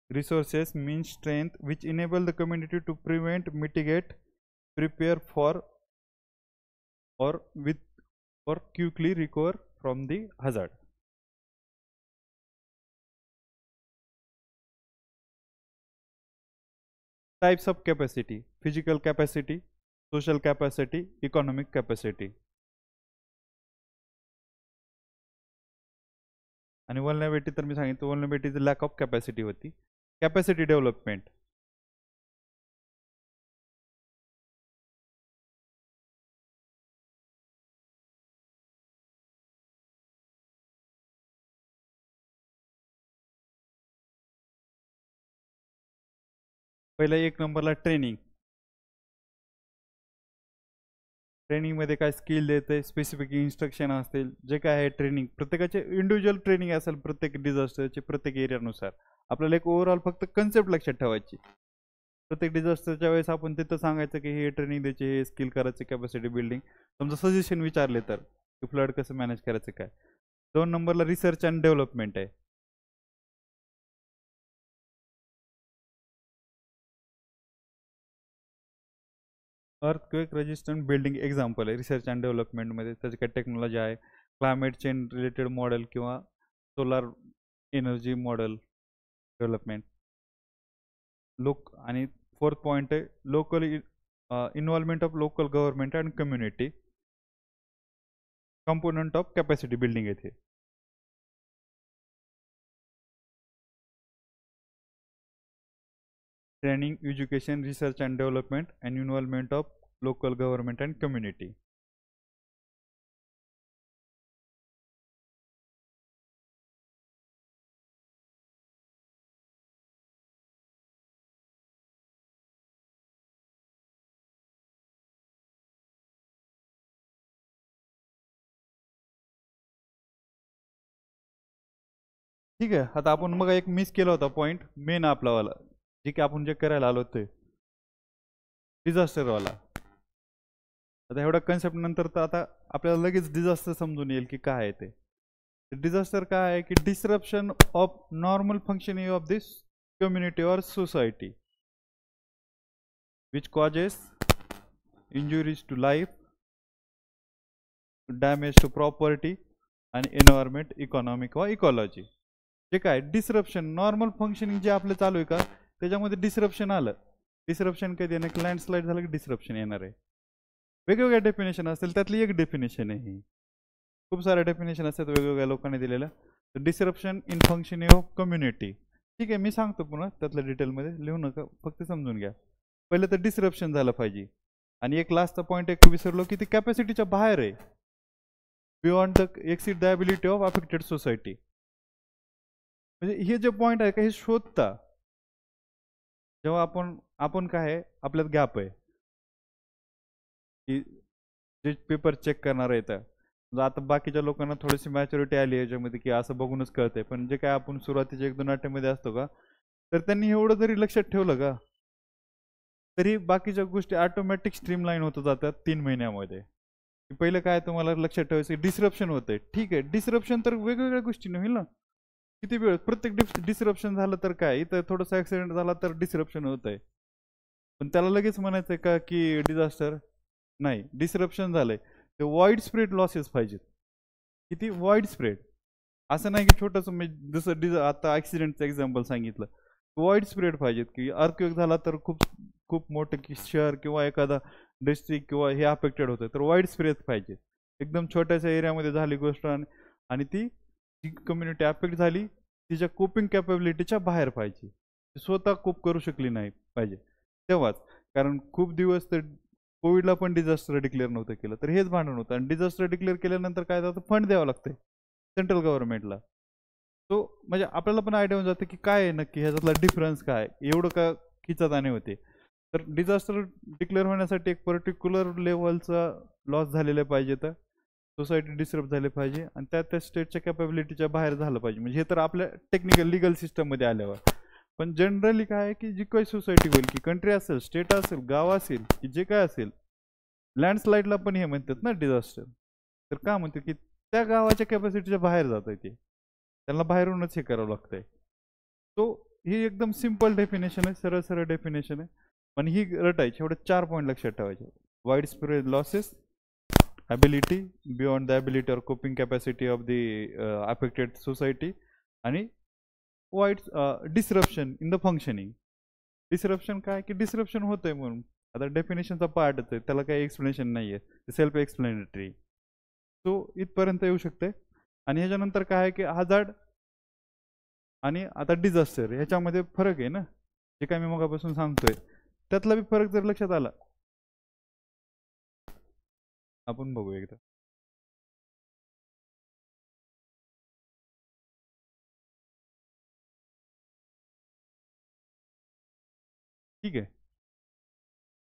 Resources means strength which enable the community to prevent, mitigate, prepare for or quickly recover from the hazard. Types of capacity: physical capacity, social capacity, economic capacity. आणि vulnerability तर मी सांगितलं, vulnerability lack of capacity होती. Capacity development, पहिला 1 नंबरला training. ट्रेनिंगमध्ये काय skill देते, specific instruction असतील, जे काय आहे ट्रेनिंग प्रत्येकाचे इंडिव्हिज्युअल ट्रेनिंग असेल प्रत्येक डिझास्टरचे प्रत्येक एरियानुसार. आपल्याला एक ओव्हरऑल फक्त कन्सेप्ट लक्षात ठेवायची. प्रत्येक डिझास्टरच्या वेळेस आपण तिथं सांगायचं की हे ट्रेनिंग द्यायचे, हे स्किल करायचे, कॅपॅसिटी बिल्डिंग. समजा सजेशन विचारले तर फ्लड कसं मॅनेज करायचं काय. 2 नंबरला रिसर्च अँड डेव्हलपमेंट आहे. अर्थक्वेक रेजिस्टंट बिल्डिंग एक्झाम्पल आहे रिसर्च अँड डेव्हलपमेंटमध्ये. त्याची काय टेक्नॉलॉजी आहे, क्लायमेट चेंज रिलेटेड मॉडेल किंवा सोलार एनर्जी मॉडेल डेव्हलपमेंट. आणि 4th पॉईंट आहे local involvement of local government and community, component of capacity building येथे. Training, education, research and development and involvement of local government and community. ठीक आहे. आता आपण मग एक मिस केला होता पॉईंट मेन आपलावाला, जे की आपण जे करायला आलो ते डिझास्टरवाला. आता एवढा कन्सेप्ट नंतर तर आता आपल्याला लगेच डिझास्टर समजून येईल की काय आहे ते. डिझास्टर काय आहे की disruption of normal functioning of this community और society which causes injuries to life, damage to property आणि एन्व्हायरमेंट, इकॉनॉमिक व इकॉलॉजी. जे काय डिसरप्शन नॉर्मल फंक्शनिंग जे आपलं चालू आहे का त्याच्यामध्ये डिसरप्शन आलं. डिसरप्शन कधी येणार की लँडस्लाईड झालं की डिसरप्शन येणार आहे. वेगवेगळ्या डेफिनेशन असतील त्यातली एक डेफिनेशन आहे ही. खूप साऱ्या डेफिनेशन असतात वेगवेगळ्या लोकांनी दिलेल्या. तर disruption in functioning of community. ठीक आहे मी सांगतो पुन्हा त्यातल्या डिटेलमध्ये लिहू नका फक्त समजून घ्या. पहिलं तर डिसरप्शन झालं पाहिजे. आणि एक लास्टचा पॉईंट एक विसरलो की ती कॅपॅसिटीच्या बाहेर आहे. Beyond the exceed the ability of affected society. म्हणजे हे जे पॉईंट आहे का हे शोधता जेव्हा आपण काय आहे आपल्यात गॅप आहे की जे पेपर चेक करणार आहे तर आता बाकीच्या लोकांना थोडीशी मॅच्युरिटी आली याच्यामध्ये की असं बघूनच कळतंय. पण जे काय आपण सुरुवातीच्या 1-2 आठवड्यामध्ये असतो का तर त्यांनी एवढं जरी लक्षात ठेवलं का तरी बाकीच्या गोष्टी ऑटोमॅटिक स्ट्रीमलाईन होत जातात 3 महिन्यामध्ये. पहिलं काय तुम्हाला लक्षात ठेवायचं डिसरप्शन होतंय. ठीक आहे डिसरप्शन तर वेगवेगळ्या गोष्टीने होईल ना. किती वेळ प्रत्येक डिसरप्शन झालं तर काय इथं थोडंसं ॲक्सिडेंट झाला तर डिसरप्शन होत आहे. पण त्याला लगेच म्हणायचं का की डिझास्टर नाही. डिसरप्शन झालंय ते वाईड स्प्रेड लॉसेस पाहिजेत. किती वाईड स्प्रेड. असं नाही की छोटंसं म्हणजे जसं आता ॲक्सिडेंटचं एक्झाम्पल सांगितलं वाईड स्प्रेड पाहिजेत की अर्थक्वेक झाला तर खूप खूप मोठं की शहर किंवा एखादा डिस्ट्रिक्ट किंवा हे अफेक्टेड होतं तर वाईड स्प्रेड पाहिजे. एकदम छोट्याशा एरियामध्ये झाली गोष्ट आणि ती जी कम्युनिटी अफेक्ट झाली तिच्या कोपिंग कॅपेबिलिटीच्या बाहेर पाहिजे. स्वतः कोप करू शकली नाही पाहिजे तेव्हाच. कारण खूप दिवस तर कोविडला पण डिझास्टर डिक्लेअर नव्हतं केलं तर हेच भांडण होतं. आणि डिझास्टर डिक्लेअर केल्यानंतर काय जातं फंड द्यावं लागतं सेंट्रल गव्हर्नमेंटला. तो म्हणजे आपल्याला पण आयडिया होऊन जातं की काय आहे नक्की ह्याच्यातला डिफरन्स काय एवढं का खिचाताणे होते. तर डिझास्टर डिक्लेअर होण्यासाठी एक पर्टिक्युलर लेवलचा लॉस झालेला पाहिजे तर सोसायटी डिस्टर्ब झाली पाहिजे आणि त्या स्टेटच्या कॅपेबिलिटीच्या बाहेर झालं पाहिजे. म्हणजे हे तर आपल्या टेक्निकल लिगल सिस्टममध्ये आल्यावर. पण जनरली काय आहे की जी काही सोसायटी होईल की कंट्री असेल स्टेट असेल गाव असेल की जे काय असेल लँडस्लाईडला पण हे म्हणतात ना डिझास्टर. तर का म्हणते की त्या गावाच्या कॅपॅसिटीच्या बाहेर जात आहे ते त्यांना बाहेरूनच हे करावं लागतंय. सो ही एकदम सिम्पल डेफिनेशन आहे सरळ सरळ डेफिनेशन आहे. पण ही रटायची एवढे 4 पॉईंट लक्षात ठेवायचे. Wide spread losses, ability beyond the ability or coping capacity of the affected society आणि wide disruption in the functioning. Disruption काय की डिसरप्शन होतंय म्हणून आता डेफिनेशनचा पार्टच आहे त्याला काही एक्सप्लेनेशन नाही आहे सेल्फ एक्सप्लेनेटरी. सो इथपर्यंत येऊ शकते. आणि ह्याच्यानंतर काय आहे की हजार्ड आणि आता डिझास्टर ह्याच्यामध्ये फरक आहे ना जे काय मी मगापासून सांगतोय त्यातला बी फरक जर लक्षात आला आपण बघू एकदा. ठीक आहे.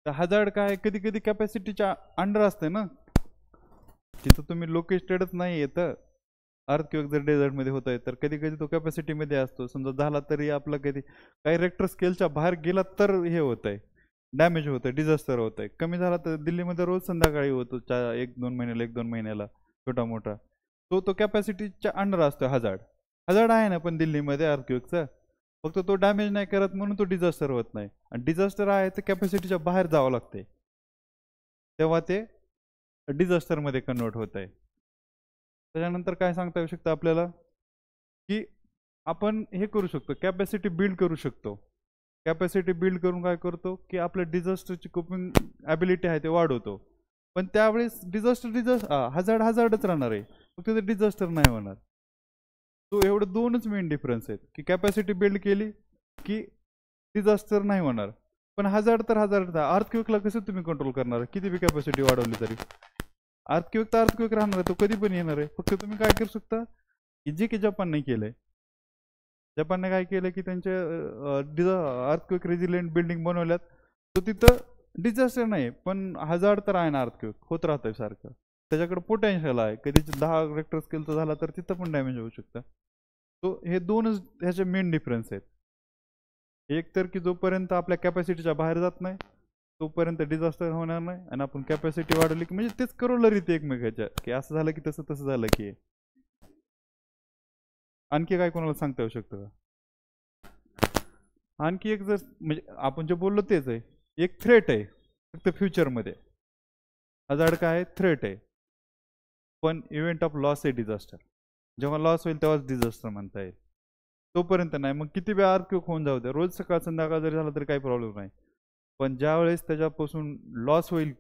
तर हजार्ड काय कधी कधी कॅपॅसिटीच्या अंडर असते ना तिथं तुम्ही लोकेटेडच नाही येतं. अर्थक्वेक जर डेझर्टमध्ये होत आहे तर कधी कधी तो कॅपॅसिटीमध्ये असतो. समजा झाला तरी आपला कधी काही रेक्टर स्केलच्या बाहेर गेला तर हे होत आहे डॅमेज होतं आहे डिझास्टर होत आहे. कमी झाला तर दिल्लीमध्ये रोज संध्याकाळी होतो 1-2 महिन्याला छोटा मोठा तो कॅपॅसिटीच्या अंडर असतो. हजार्ड आहे ना पण दिल्लीमध्ये अर्थक्वेकचा फक्त तो डॅमेज नाही करत म्हणून तो डिझास्टर होत नाही. आणि डिझास्टर आहे तर कॅपॅसिटीच्या बाहेर जावं लागते तेव्हा ते डिझास्टरमध्ये कन्वर्ट होत आहे. त्याच्यानंतर काय सांगता येऊ शकतं आपल्याला की आपण हे करू शकतो कॅपॅसिटी बिल्ड करू शकतो. कॅपॅसिटी बिल्ड करून काय करतो की आपल्या डिझास्टरची कोपिंग ॲबिलिटी आहे ते वाढवतो. पण त्यावेळेस हजार्डच राहणार आहे फक्त ते डिझास्टर नाही होणार. तो एवढं 2च मेन डिफरन्स आहेत की कॅपॅसिटी बिल्ड केली की डिझास्टर नाही होणार. पण हजार्ड अर्थक्वेकला कसं तुम्ही कंट्रोल करणार किती बी कॅपॅसिटी वाढवली तरी अर्थक्वेक राहणार आहे तो कधी पण येणार आहे. फक्त तुम्ही काय करू शकता की जे की जपानने केलंय. जपानने काय केलं की त्यांच्या अर्थक्वेक रेझिलियंट बिल्डिंग बनवल्यात. तो तिथं डिझास्टर नाही पण हजार्ड तर आहे ना अर्थक्वेक होत राहतंय सारखं. त्याच्याकडे पोटेन्शियल आहे कधी 10 रेक्टर स्केलचा झाला तर तिथं पण डॅमेज होऊ शकतं. तो हे 2च ह्याचे मेन डिफरन्स आहेत. एक तर की जोपर्यंत आपल्या कॅपॅसिटीच्या बाहेर जात नाही तोपर्यंत डिझास्टर होणार नाही. आणि आपण कॅपॅसिटी वाढवली की म्हणजे तेच करोलरीत एकमेकाच्या की असं झालं की तसं झालं की आणखी काय कोणाला सांगता येऊ शकतं का? आणखी एक जर म्हणजे आपण जे बोललो तेच आहे, एक थ्रेट आहे फक्त फ्युचरमध्ये. हजार्ड काय आहे? थ्रेट आहे. पण इव्हेंट ऑफ लॉस आहे डिझास्टर. जेव्हा लॉस होईल तेव्हाच डिझास्टर म्हणता येईल, तोपर्यंत नाही. मग किती वेळा आर्क्यूक होऊन जाऊ द्या, रोज सकाळ संध्याकाळ जरी झाला तरी काही प्रॉब्लेम नाही. पण ज्या वेळेस त्याच्यापासून लॉस होईल,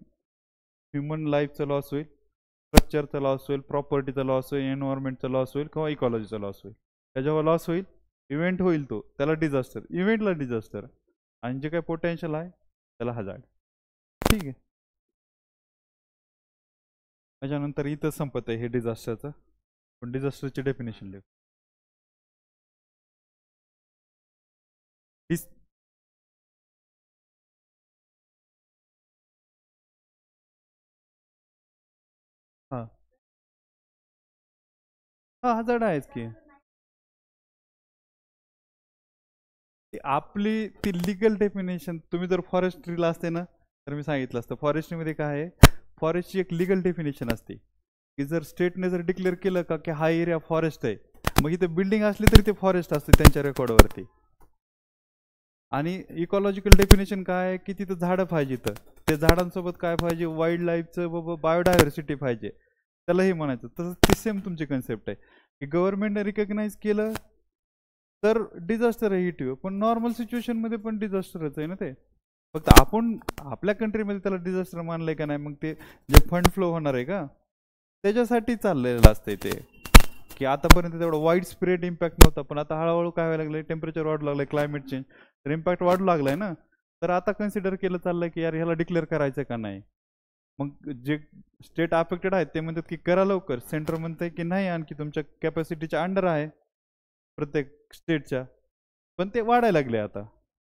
ह्युमन लाईफचा लॉस होईल, स्ट्रक्चरचा लॉस होईल, प्रॉपर्टीचा लॉस होईल, एन्व्हायरमेंटचा लॉस होईल किंवा इकॉलॉजीचा लॉस होईल, जेव्हा लॉस होईल, इव्हेंट होईल, तो त्याला डिझास्टर, इव्हेंटला डिझास्टर. आणि जे काही पोटेन्शियल आहे त्याला हजार्ड. ठीक आहे. त्याच्यानंतर इथं संपत आहे हे डिझास्टरचं. पण डिझास्टरची डेफिनेशन लिहू. हां हां, हजार्ड आहेच की. आपली ती लिगल डेफिनेशन, तुम्ही जर फॉरेस्ट्रीला असते ना तर मी सांगितलं असतं. फॉरेस्ट्रीमध्ये काय आहे, फॉरेस्टची एक लिगल डेफिनेशन असते की जर स्टेटने जर डिक्लेअर केलं का की हा एरिया फॉरेस्ट आहे, मग इथे बिल्डिंग असली तरी ते फॉरेस्ट असते त्यांच्या रेकॉर्डवरती. आणि इकॉलॉजिकल डेफिनेशन काय आहे की तिथं झाडं पाहिजे, तर ते झाडांसोबत काय पाहिजे, वाईल्ड लाईफचं बायोडायव्हर्सिटी पाहिजे, त्याला हे म्हणायचं. तसं ती सेम तुमची कन्सेप्ट आहे की गव्हर्नमेंटने रिकग्नाइज केलं तर डिझास्टर आहे हिट. पण नॉर्मल सिच्युएशनमध्ये पण डिझास्टरच आहे ना ते. फक्त आपण आपल्या कंट्रीमध्ये त्याला डिझास्टर मानलंय का नाही, मग ते जे फंड फ्लो होणार आहे का त्याच्यासाठी चाललेलं असतंय ते. की आतापर्यंत तेवढा वाईड स्प्रेड इम्पॅक्ट नव्हता, पण आता हळूहळू काय व्हायला लागलंय, टेम्परेचर वाढू लागलंय, क्लायमेट चेंज, तर इम्पॅक्ट वाढू लागलाय ना. तर आता कन्सिडर केलं चाललंय की यार ह्याला डिक्लेअर करायचं का नाही. मग जे स्टेट अफेक्टेड आहेत ते म्हणतात की करा लवकर, सेंटर म्हणतंय की नाही आणखी तुमच्या कॅपॅसिटीच्या अंडर आहे प्रत्येक स्टेटच्या, पण ते वाढायला लागले आता.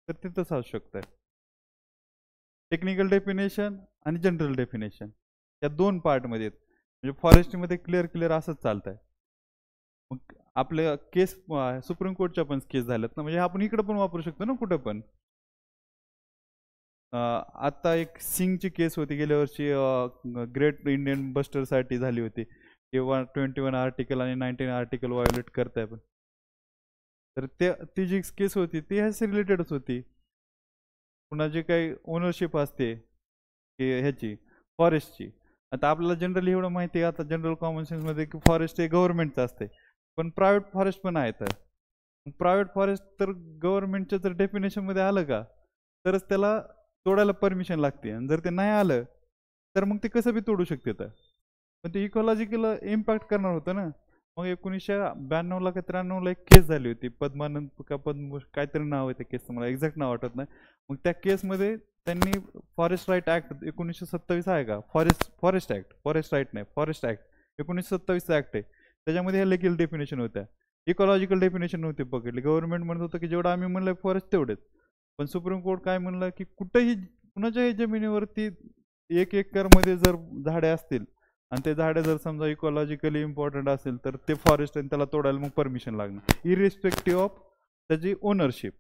तर ते तसं असू शकतं. टेक्निकल डेफिनेशन आणि जनरल डेफिनेशन या दोन पार्टमध्ये आहेत. म्हणजे फॉरेस्ट्रीमध्ये क्लिअर क्लिअर असंच चालतंय. मग आपल्या केस सुप्रीम कोर्टच्या पण केस झाल्यात ना, म्हणजे आपण इकडे पण वापरू शकतो ना कुठं पण. आता एक सिंगची केस होती गेल्या वर्षी, ग्रेट इंडियन बस्टरसाठी झाली होती, किंवा 21 आर्टिकल आणि 19 आर्टिकल व्हायोलेट करताय पण. तर ती जी केस होती ती ह्याच रिलेटेडच होती. पुन्हा जे काही ओनरशिप असते की ह्याची फॉरेस्टची, आता आपल्याला जनरली एवढं माहिती आहे आता जनरल कॉमन सेन्समध्ये की फॉरेस्ट हे गव्हर्नमेंटचं असते, पण प्रायव्हेट फॉरेस्ट पण आहेत. प्रायव्हेट फॉरेस्ट तर गव्हर्नमेंटच्या जर डेफिनेशनमध्ये आलं का तरच त्याला तोडायला परमिशन लागते, आणि जर ते नाही आलं तर मग ते कसं बी तोडू शकते. तर पण ते इकॉलॉजिकल इम्पॅक्ट करणार होतं ना. मग 1992ला का 93ला एक केस झाली होती, पद्मानंद का काहीतरी नाव आहे त्या केसचं, मला एक्झॅक्ट नाव आठवत नाही. मग त्या केसमध्ये त्यांनी फॉरेस्ट राईट ऍक्ट 1927 आहे का, फॉरेस्ट ऍक्ट, फॉरेस्ट राईट नाही, फॉरेस्ट ऍक्ट 1927चा ऍक्ट आहे, त्याच्यामध्ये ह्या लिगल डेफिनेशन होत्या. इकॉलॉजिकल डेफिनेशन नव्हती पकडली. गव्हर्नमेंट म्हणत होतं की जेवढं आम्ही म्हणलं फॉरेस्ट तेवढेच. पण सुप्रीम कोर्ट काय म्हणलं की कुठेही कुणाच्याही जमिनीवरती 1 एकरमध्ये जर झाडे असतील आणि ते झाडे जर समजा इकॉलॉजिकली इम्पॉर्टंट असेल तर ते फॉरेस्ट आणि त्याला तोडायला मग परमिशन लागणार, इरिस्पेक्टिव्ह ऑफ त्याची ओनरशिप.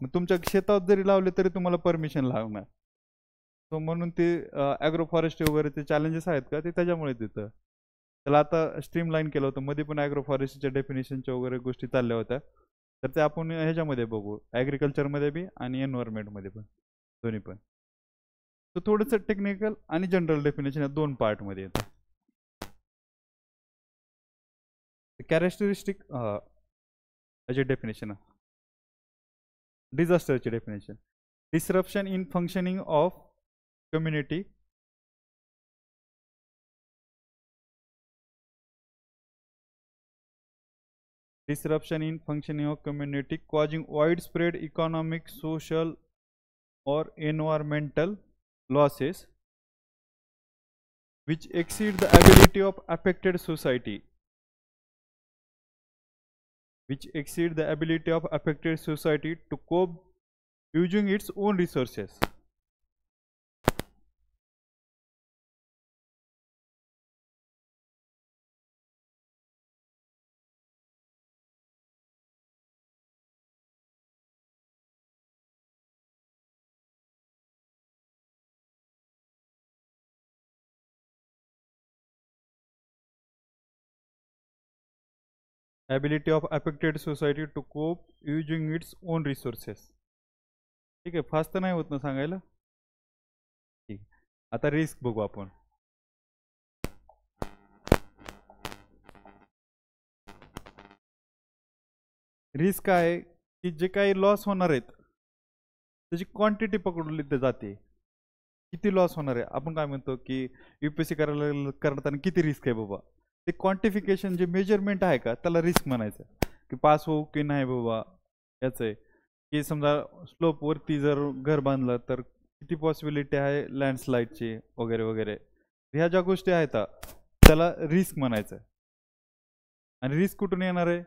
मग तुमच्या शेतात जरी लावले तरी तुम्हाला परमिशन लागणार. सो म्हणून ते ॲग्रो फॉरेस्ट्री वगैरे ते चॅलेंजेस आहेत का ते त्याच्यामुळे तिथं त्याला आता स्ट्रीमलाईन केलं होतं. मध्ये पण ॲग्रो फॉरेस्ट्रीच्या डेफिनेशनच्या वगैरे गोष्टी चालल्या होत्या, तर ते आपण ह्याच्यामध्ये बघू, ॲग्रिकल्चरमध्ये बी आणि एन्व्हायरमेंटमध्ये पण, दोन्ही पण. तर थोडंसं टेक्निकल आणि जनरल डेफिनेशन या दोन पार्टमध्ये येतं. कॅरेक्टरिस्टिक याची डेफिनेशन, डिझास्टरची definition, disruption in functioning of community, disruption in functioning of community causing widespread economic, social, or environmental losses which exceed the ability of affected society, to cope using its own resources. Ability of affected society to cope using its own resources. ठीक आहे, fast तर नाही होत ना सांगायला. ठीक, आता risk बघू आपण. रिस्क काय आहे की जे काही लॉस होणार आहेत त्याची क्वांटिटी पकडली जाते. किती लॉस होणार आहे, आपण काय म्हणतो की UPSC करायला करताना किती रिस्क आहे बाबा, ते क्वांटिफिकेशन जे मेजरमेंट आहे का त्याला रिस्क म्हणायचं. की पास होऊ की नाही बाबा याचं आहे. की समजा स्लोप वरती जर घर बांधलं तर किती पॉसिबिलिटी आहे लँडस्लाईडची वगैरे वगैरे, ह्या ज्या गोष्टी आहेत त्याला रिस्क म्हणायचं. आणि रिस्क कुठून येणार आहे,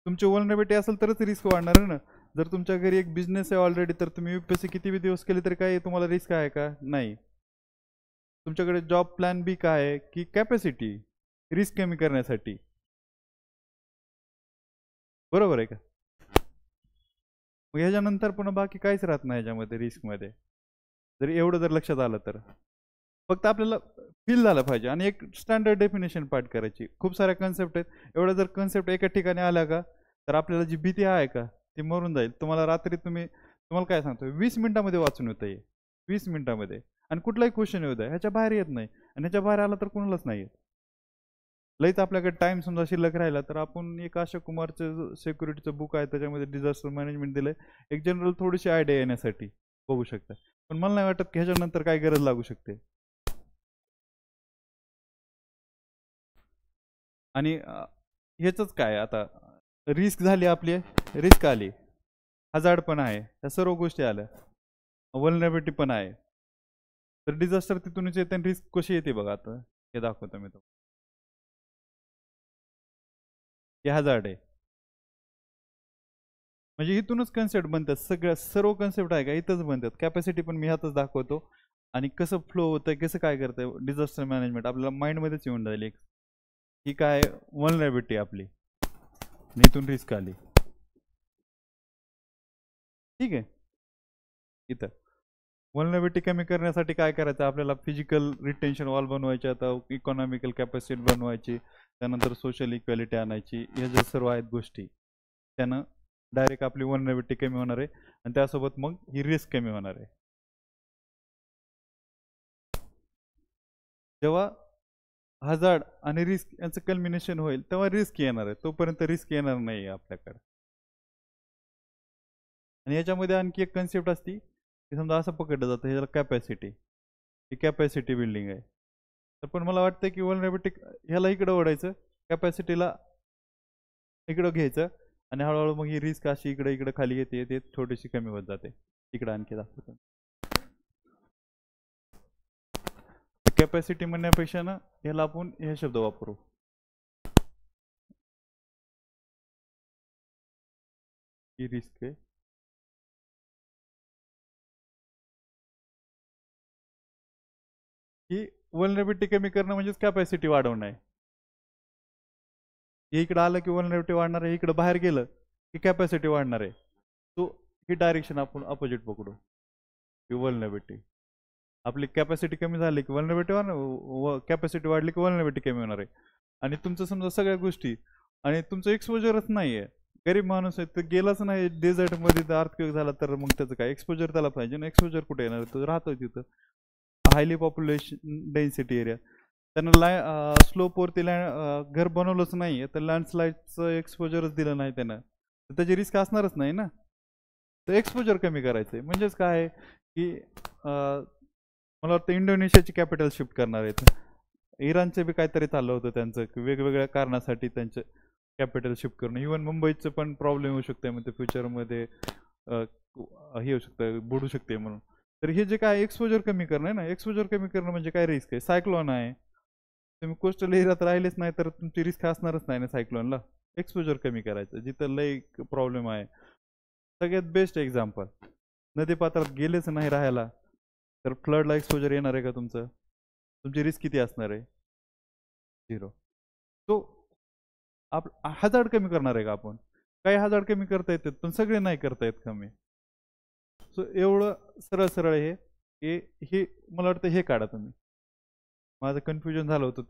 तुमची वल्नरेबिलिटी असेल तरच रिस्क वाढणार आहे ना. जर तुमच्या घरी एक बिझनेस आहे ऑलरेडी तर तुम्ही UPSC किती दिवस केले तरी काय तुम्हाला रिस्क आहे का, नाही. तुमच्याकडे जॉब प्लॅन बी काय आहे की कॅपॅसिटी रिस्क कमी करण्यासाठी, बरोबर आहे का. मग ह्याच्यानंतर पुन्हा बाकी काहीच राहत नाही ह्याच्यामध्ये रिस्कमध्ये, जर एवढं जर लक्षात आलं तर. फक्त आपल्याला फील झालं पाहिजे आणि एक स्टँडर्ड डेफिनेशन पाठ करायची. खूप साऱ्या कन्सेप्ट आहेत, एवढ्या जर कन्सेप्ट एका ठिकाणी आल्या का तर आपल्याला जी भीती आहे का ती मरून जाईल. तुम्हाला रात्री तुम्हाला काय सांगतो 20 मिनिटामध्ये वाचून होतं हे, 20 मिनिटामध्ये. आणि कुठलाही क्वेश्चन येऊ द्या ह्याच्या बाहेर येत नाही, आणि ह्याच्या बाहेर आला तर कोणालाच नाही येत. लईच आपल्याकडे टाइम समजा शिल्लक राहिला तर आपण एक अशोक कुमारचं सिक्युरिटीचं बुक आहे त्याच्यामध्ये डिझास्टर मॅनेजमेंट दिलंय, एक जनरल थोडीशी आयडिया येण्यासाठी बघू शकता. पण मला नाही वाटत की ह्याच्यानंतर काय गरज लागू शकते. आणि ह्याच काय आता रिस्क झाली आपली, रिस्क आली, हजार्ड पण आहे, या सर्व गोष्टी आल्या, वल्नरेबिलिटी पण आहे. तर डिझास्टर तिथूनच येते आणि रिस्क कशी येते बघा. आता हे दाखवतो मी तुम्हाला. हे हजार्ड आहे म्हणजे इथूनच कन्सेप्ट बनतात, सगळ्या सर्व कन्सेप्ट आहे का इथंच बनतात. कॅपॅसिटी पण मी ह्यातच दाखवतो, आणि कसं फ्लो होतंय कसं काय करतंय डिझास्टर मॅनेजमेंट आपल्याला माइंडमध्येच येऊन जाईल. एक ही काय वल्नरेबिलिटी आपली, इथून रिस्क आली. ठीक आहे. इथं वल्नरेबिलिटी कमी करण्यासाठी काय करायचं आपल्याला, फिजिकल रिटेन्शन वॉल बनवायचे, आता इकॉनॉमिकल कॅपॅसिटी बनवायची, त्यानंतर सोशल इक्वॅलिटी आणायची. या ज्या सर्व आहेत गोष्टी त्यानं डायरेक्ट आपली वल्नरेबिलिटी कमी होणार आहे, आणि त्यासोबत मग ही रिस्क कमी होणार आहे. जेव्हा हजार्ड आणि रिस्क यांचं कल्मिनेशन होईल तेव्हा रिस्क येणार आहे, तोपर्यंत रिस्क येणार नाही आपल्याकडे. आणि याच्यामध्ये आणखी एक कन्सेप्ट असती की समजा असं पकडलं जातं ह्याला कॅपॅसिटी, ही कॅपॅसिटी बिल्डिंग आहे. तर पण मला वाटतं की वल्नरेबिलिटी ह्याला इकडं ओढायचं, कॅपॅसिटीला इकडं घ्यायचं, आणि हळूहळू मग ही रिस्क अशी इकडे इकडे खाली येते येते थोडीशी कमी होत जाते. इकडं आणखी दाखवतो. कॅपॅसिटी म्हणण्यापेक्षा ना ह्याला आपण हे शब्द वापरू, ही रिस्क आहे. ही वल्नरेबिलिटी कमी करणं म्हणजेच कॅपॅसिटी वाढवणं आहे. हे इकडं आलं की वल्नरेबिलिटी वाढणार आहे, इकडं बाहेर गेलं की कॅपॅसिटी वाढणार आहे. सो ही डायरेक्शन आपण अपोजिट पकडू. ही वल्नरेबिलिटी आपली कॅपॅसिटी कमी झाली की वल्नरेबिलिटी वाढणार, कॅपॅसिटी वाढली की वल्नरेबिलिटी कमी होणार आहे. आणि तुमचं समजा सगळ्या गोष्टी, आणि तुमचं एक्सपोजरच नाही आहे, गरीब माणूस आहे तर गेलाच नाही डेझर्टमध्ये, तर अर्थक्वेक झाला तर मग त्याचं काय एक्सपोजर त्याला पाहिजे ना. एक्सपोजर कुठे येणार, तो राहतोय तिथं हायली पॉप्युलेशन डेन्सिटी एरिया, त्यांना स्लोपवरती घर बनवलंच नाही तर लँडस्लाईडचं एक्सपोजरच दिलं नाही त्यानं, तर त्याची रिस्क असणारच नाही ना. तर एक्सपोजर कमी करायचं आहे म्हणजेच काय आहे की मला वाटतं इंडोनेशियाची कॅपिटल शिफ्ट करणार आहेत. इराणचं बी काहीतरी चाललं होतं त्यांचं की वेगवेगळ्या कारणासाठी त्यांचं कॅपिटल शिफ्ट करणं. इव्हन मुंबईचं पण प्रॉब्लेम होऊ शकते, म्हणजे फ्युचरमध्ये हे होऊ शकतं, बुडू शकते म्हणून. तर हे जे काय एक्सपोजर कमी करणं आहे ना, एक्सपोजर कमी करणं म्हणजे काय रिस्क आहे, सायक्लोन आहे, तुम्ही कोस्टल एरियात राहिलेच नाही तर तुमची रिस्क असणारच नाही ना सायक्लोनला. एक्सपोजर कमी करायचं जिथं लई प्रॉब्लेम आहे. सगळ्यात बेस्ट एक्झाम्पल, नदीपात्रात गेलेच नाही राहायला तर फ्लडला एक्सपोजर येणार आहे का तुमचं, तुमची रिस्क किती असणार आहे, 0. तो हजार्ड कमी करणार आहे का आपण, काही हजार्ड कमी करता येतात पण सगळे नाही करता येत कमी. सो एवढं सरळ सरळ हे हे मला वाटतं हे काढा तुम्ही. माझं कन्फ्युजन झालं होतं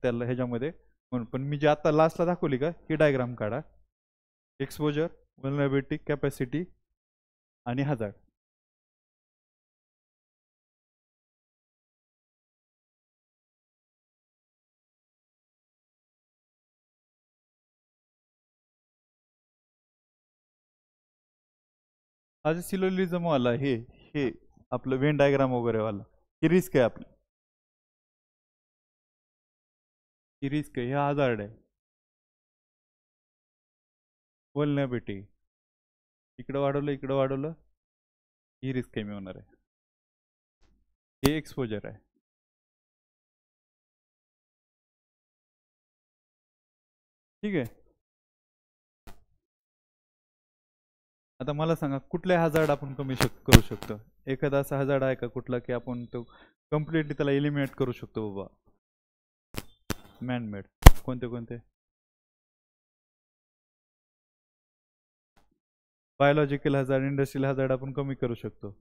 त्याला ह्याच्यामध्ये, म्हणून पण मी जे आता लास्टला दाखवली का ही डायग्राम काढा. एक्सपोजर, व्हलनरॅबिलिटी, कॅपॅसिटी आणि हजार्ड. हा जे सिलोलिझम वाला हे आपलं वेन डायग्राम वगैरे वाला ही रिस्क आहे आपली. ही रिस्क आहे, हा हजार्ड आहे. व्हलनरॅबिलिटी इकडं वाढवलं ही रिस्क कमी होणार आहे. हे एक्सपोजर आहे. ठीक आहे. आता मला सांगा कुठले हजार्ड आपण कमी करू शकतो. एखादा असा हजार्ड आहे का कुठला की आपण तो कम्प्लिटली त्याला एलिमिनेट करू शकतो बाबा. मॅनमेड कोणते कोणते. बायोलॉजिकल हजार्ड, इंडस्ट्रियल हजार्ड आपण कमी करू शकतो.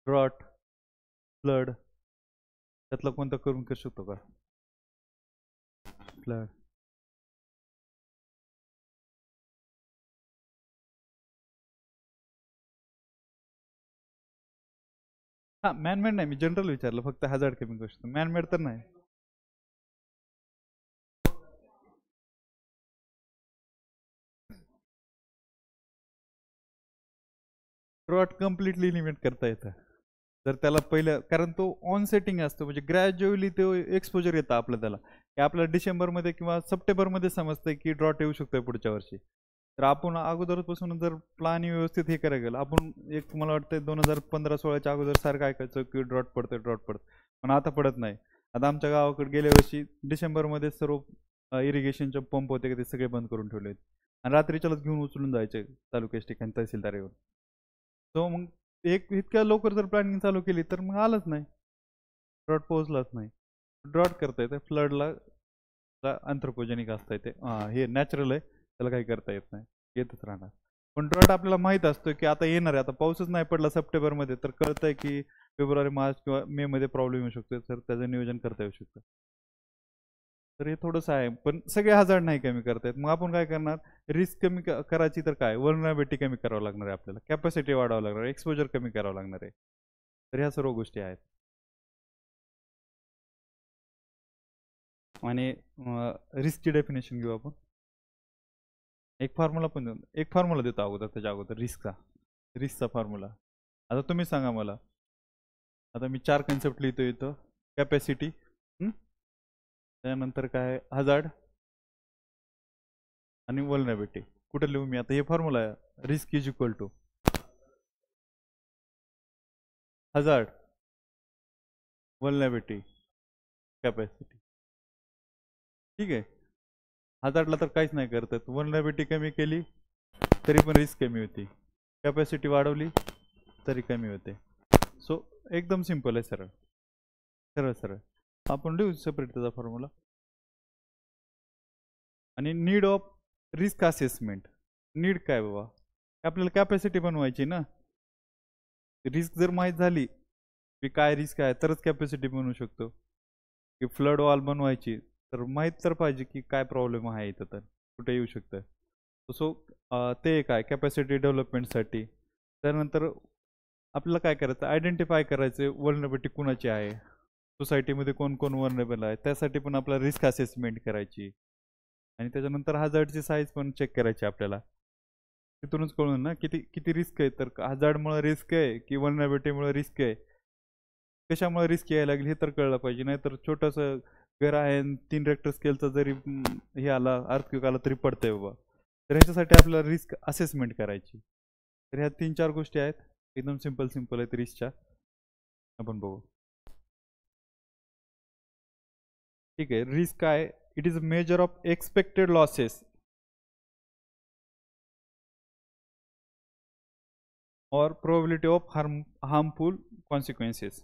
ड्रॉट, फ्लड त्यातला कोणता करून करू शकतो का. फ्लड. हा मॅनमेड नाही, मी जनरल विचारलं फक्त. हजार्ड कमी करू शकतो, मॅनमेड तर नाही. ड्रॉट कम्प्लिटली लिमिट करता येतं जर त्याला पहिलं, कारण तो ऑन सेटिंग असतो म्हणजे ग्रॅज्युअली तो एक्सपोजर येतं आपलं त्याला, की आपल्याला डिसेंबरमध्ये किंवा सप्टेंबरमध्ये समजतंय की ड्रॉट येऊ शकतोय पुढच्या वर्षी. तर आपण अगोदरपासून जर प्लॅन व्यवस्थित हे करायला गेलं, आपण एक मला वाटतं 2015-16च्या अगोदर सारखं ऐकायचं की ड्रॉट पडतं, पण आता पडत नाही. आता आमच्या गावाकडे गेल्या वर्षी डिसेंबरमध्ये सर्व इरिगेशनचे पंप होते ते सगळे बंद करून ठेवले आणि रात्रीच्यालाच घेऊन उचलून जायचे तालुक्याच्या ठिकाणी तहसीलदार येऊन. सो मग एक इतक्या लवकर जर प्लॅनिंग चालू केली तर मग आलंच नाही, ड्रॉट पोहोचलाच नाही. ड्रॉट करता येते, फ्लडला अँथ्रोपोजेनिक असता येते, हे नॅचरल आहे त्याला काही करता येत नाही, येतच राहणार. पण ड्रॉट आपल्याला माहित असतो की आता येणार आहे, आता पाऊसच नाही पडला सप्टेंबरमध्ये तर कळतंय की फेब्रुवारी, मार्च किंवा मे मध्ये प्रॉब्लेम येऊ शकतो, तर त्याचं नियोजन करता येऊ शकतं. तर हे थोडंसं आहे, पण सगळे हजार्ड नाही कमी करतायत. मग आपण काय करणार, रिस्क कमी करायची तर काय, व्हलनरॅबिलिटी कमी करावं लागणार आहे आपल्याला, कॅपॅसिटी वाढवावं लागणार आहे, एक्सपोजर कमी करावं लागणार आहे. तर ह्या सर्व गोष्टी आहेत. आणि रिस्कची डेफिनेशन घेऊ आपण. एक फॉर्म्युला पण देऊ, एक फॉर्म्युला देतो अगोदर, त्याच्या अगोदर रिस्कचा फॉर्म्युला. आता तुम्ही सांगा मला. आता मी 4 कन्सेप्ट लिहितो इथं. कॅपॅसिटी, त्यानंतर काय हजार्ड आणि व्हलनरॅबिलिटी. कुठे लिहू मी आता, हे फॉर्म्युला आहे. Risk is equal to hazard, vulnerability, capacity. ठीक आहे. हजार्डला तर काहीच नाही करतात, व्हलनरॅबिलिटी कमी केली तरी पण रिस्क कमी होती, कॅपॅसिटी वाढवली तरी कमी होते. सो एकदम सिंपल आहे, सरळ सरळ सरळ. आपण लिहू सेपरेट त्याचा फॉर्म्युला. आणि need of risk assessment. Need काय बाबा, आपल्याला कॅपॅसिटी बनवायची ना. रिस्क जर माहीत झाली की काय रिस्क आहे तरच कॅपॅसिटी बनवू शकतो. की फ्लड वॉल बनवायची तर माहीत तर पाहिजे की काय प्रॉब्लेम आहे इथं, तर कुठे येऊ शकतं. सो ते एक आहे कॅपॅसिटी डेव्हलपमेंटसाठी. त्यानंतर आपल्याला काय करायचं, आयडेंटिफाय करायचे व्हलनरॅबिलिटी कुणाची आहे, सोसायटीमध्ये कोण कोण व्हलनरेबल आहे, त्यासाठी पण आपल्याला रिस्क असेसमेंट करायची. आणि त्याच्यानंतर हजार्डची साईज पण चेक करायची आपल्याला. तिथूनच कळून ना किती किती रिस्क आहे, तर हजार्डमुळे रिस्क आहे की व्हलनरॅबिलिटीमुळे रिस्क आहे, कशामुळे रिस्क यायला लागली हे तर कळलं पाहिजे. नाहीतर छोटंसं घर आहे 3 रेक्टर स्केलचा जरी हे आला, अर्थक्वेक आला तरी पडतंय बाबा. तर ह्याच्यासाठी आपल्याला रिस्क असेसमेंट करायची. तर ह्या 3-4 गोष्टी आहेत, एकदम सिंपल सिंपल आहेत रिस्कच्या. आपण बघू. ठीक आहे. रिस्क काय, it is a measure of expected losses or probability of harmful consequences.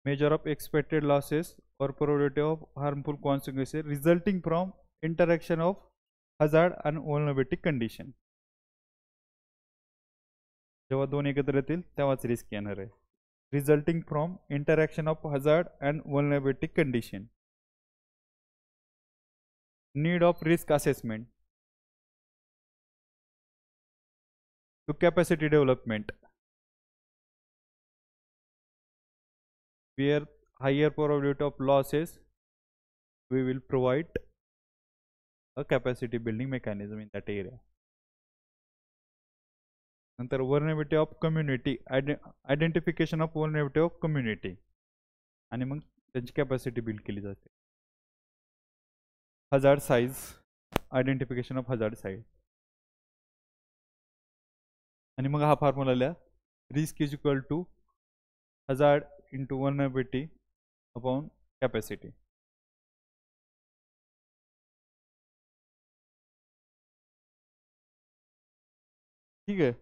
Measure of expected losses or probability of harmful consequences resulting from interaction of hazard and vulnerability condition. जेव्हा दोन एकत्र येतील तेव्हाच रिस्क येणार आहे. Resulting from interaction of hazard and vulnerability condition. Need of risk assessment to capacity development. Where higher probability of losses, we will provide a capacity building mechanism in that area. नंतर vulnerability of community, identification of vulnerability of community, आणि मग त्यांची capacity build केली जाते. Hazard size, identification of hazard size, आणि मग हा formula लिहा. Risk is equal to hazard into vulnerability upon capacity. ठीक आहे.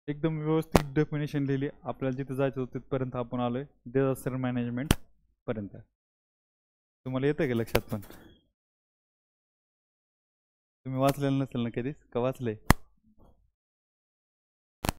एकदम व्यवस्थित डेफिनेशन लिहिली. आपल्याला जिथे जायचं होतं तिथपर्यंत आपण आलोय. डिझास्टर मॅनेजमेंट पर्यंत. तुम्हाला येतं का लक्षात? पण तुम्ही वाचलेलं नसेल ना कधीच, का वाचलंय?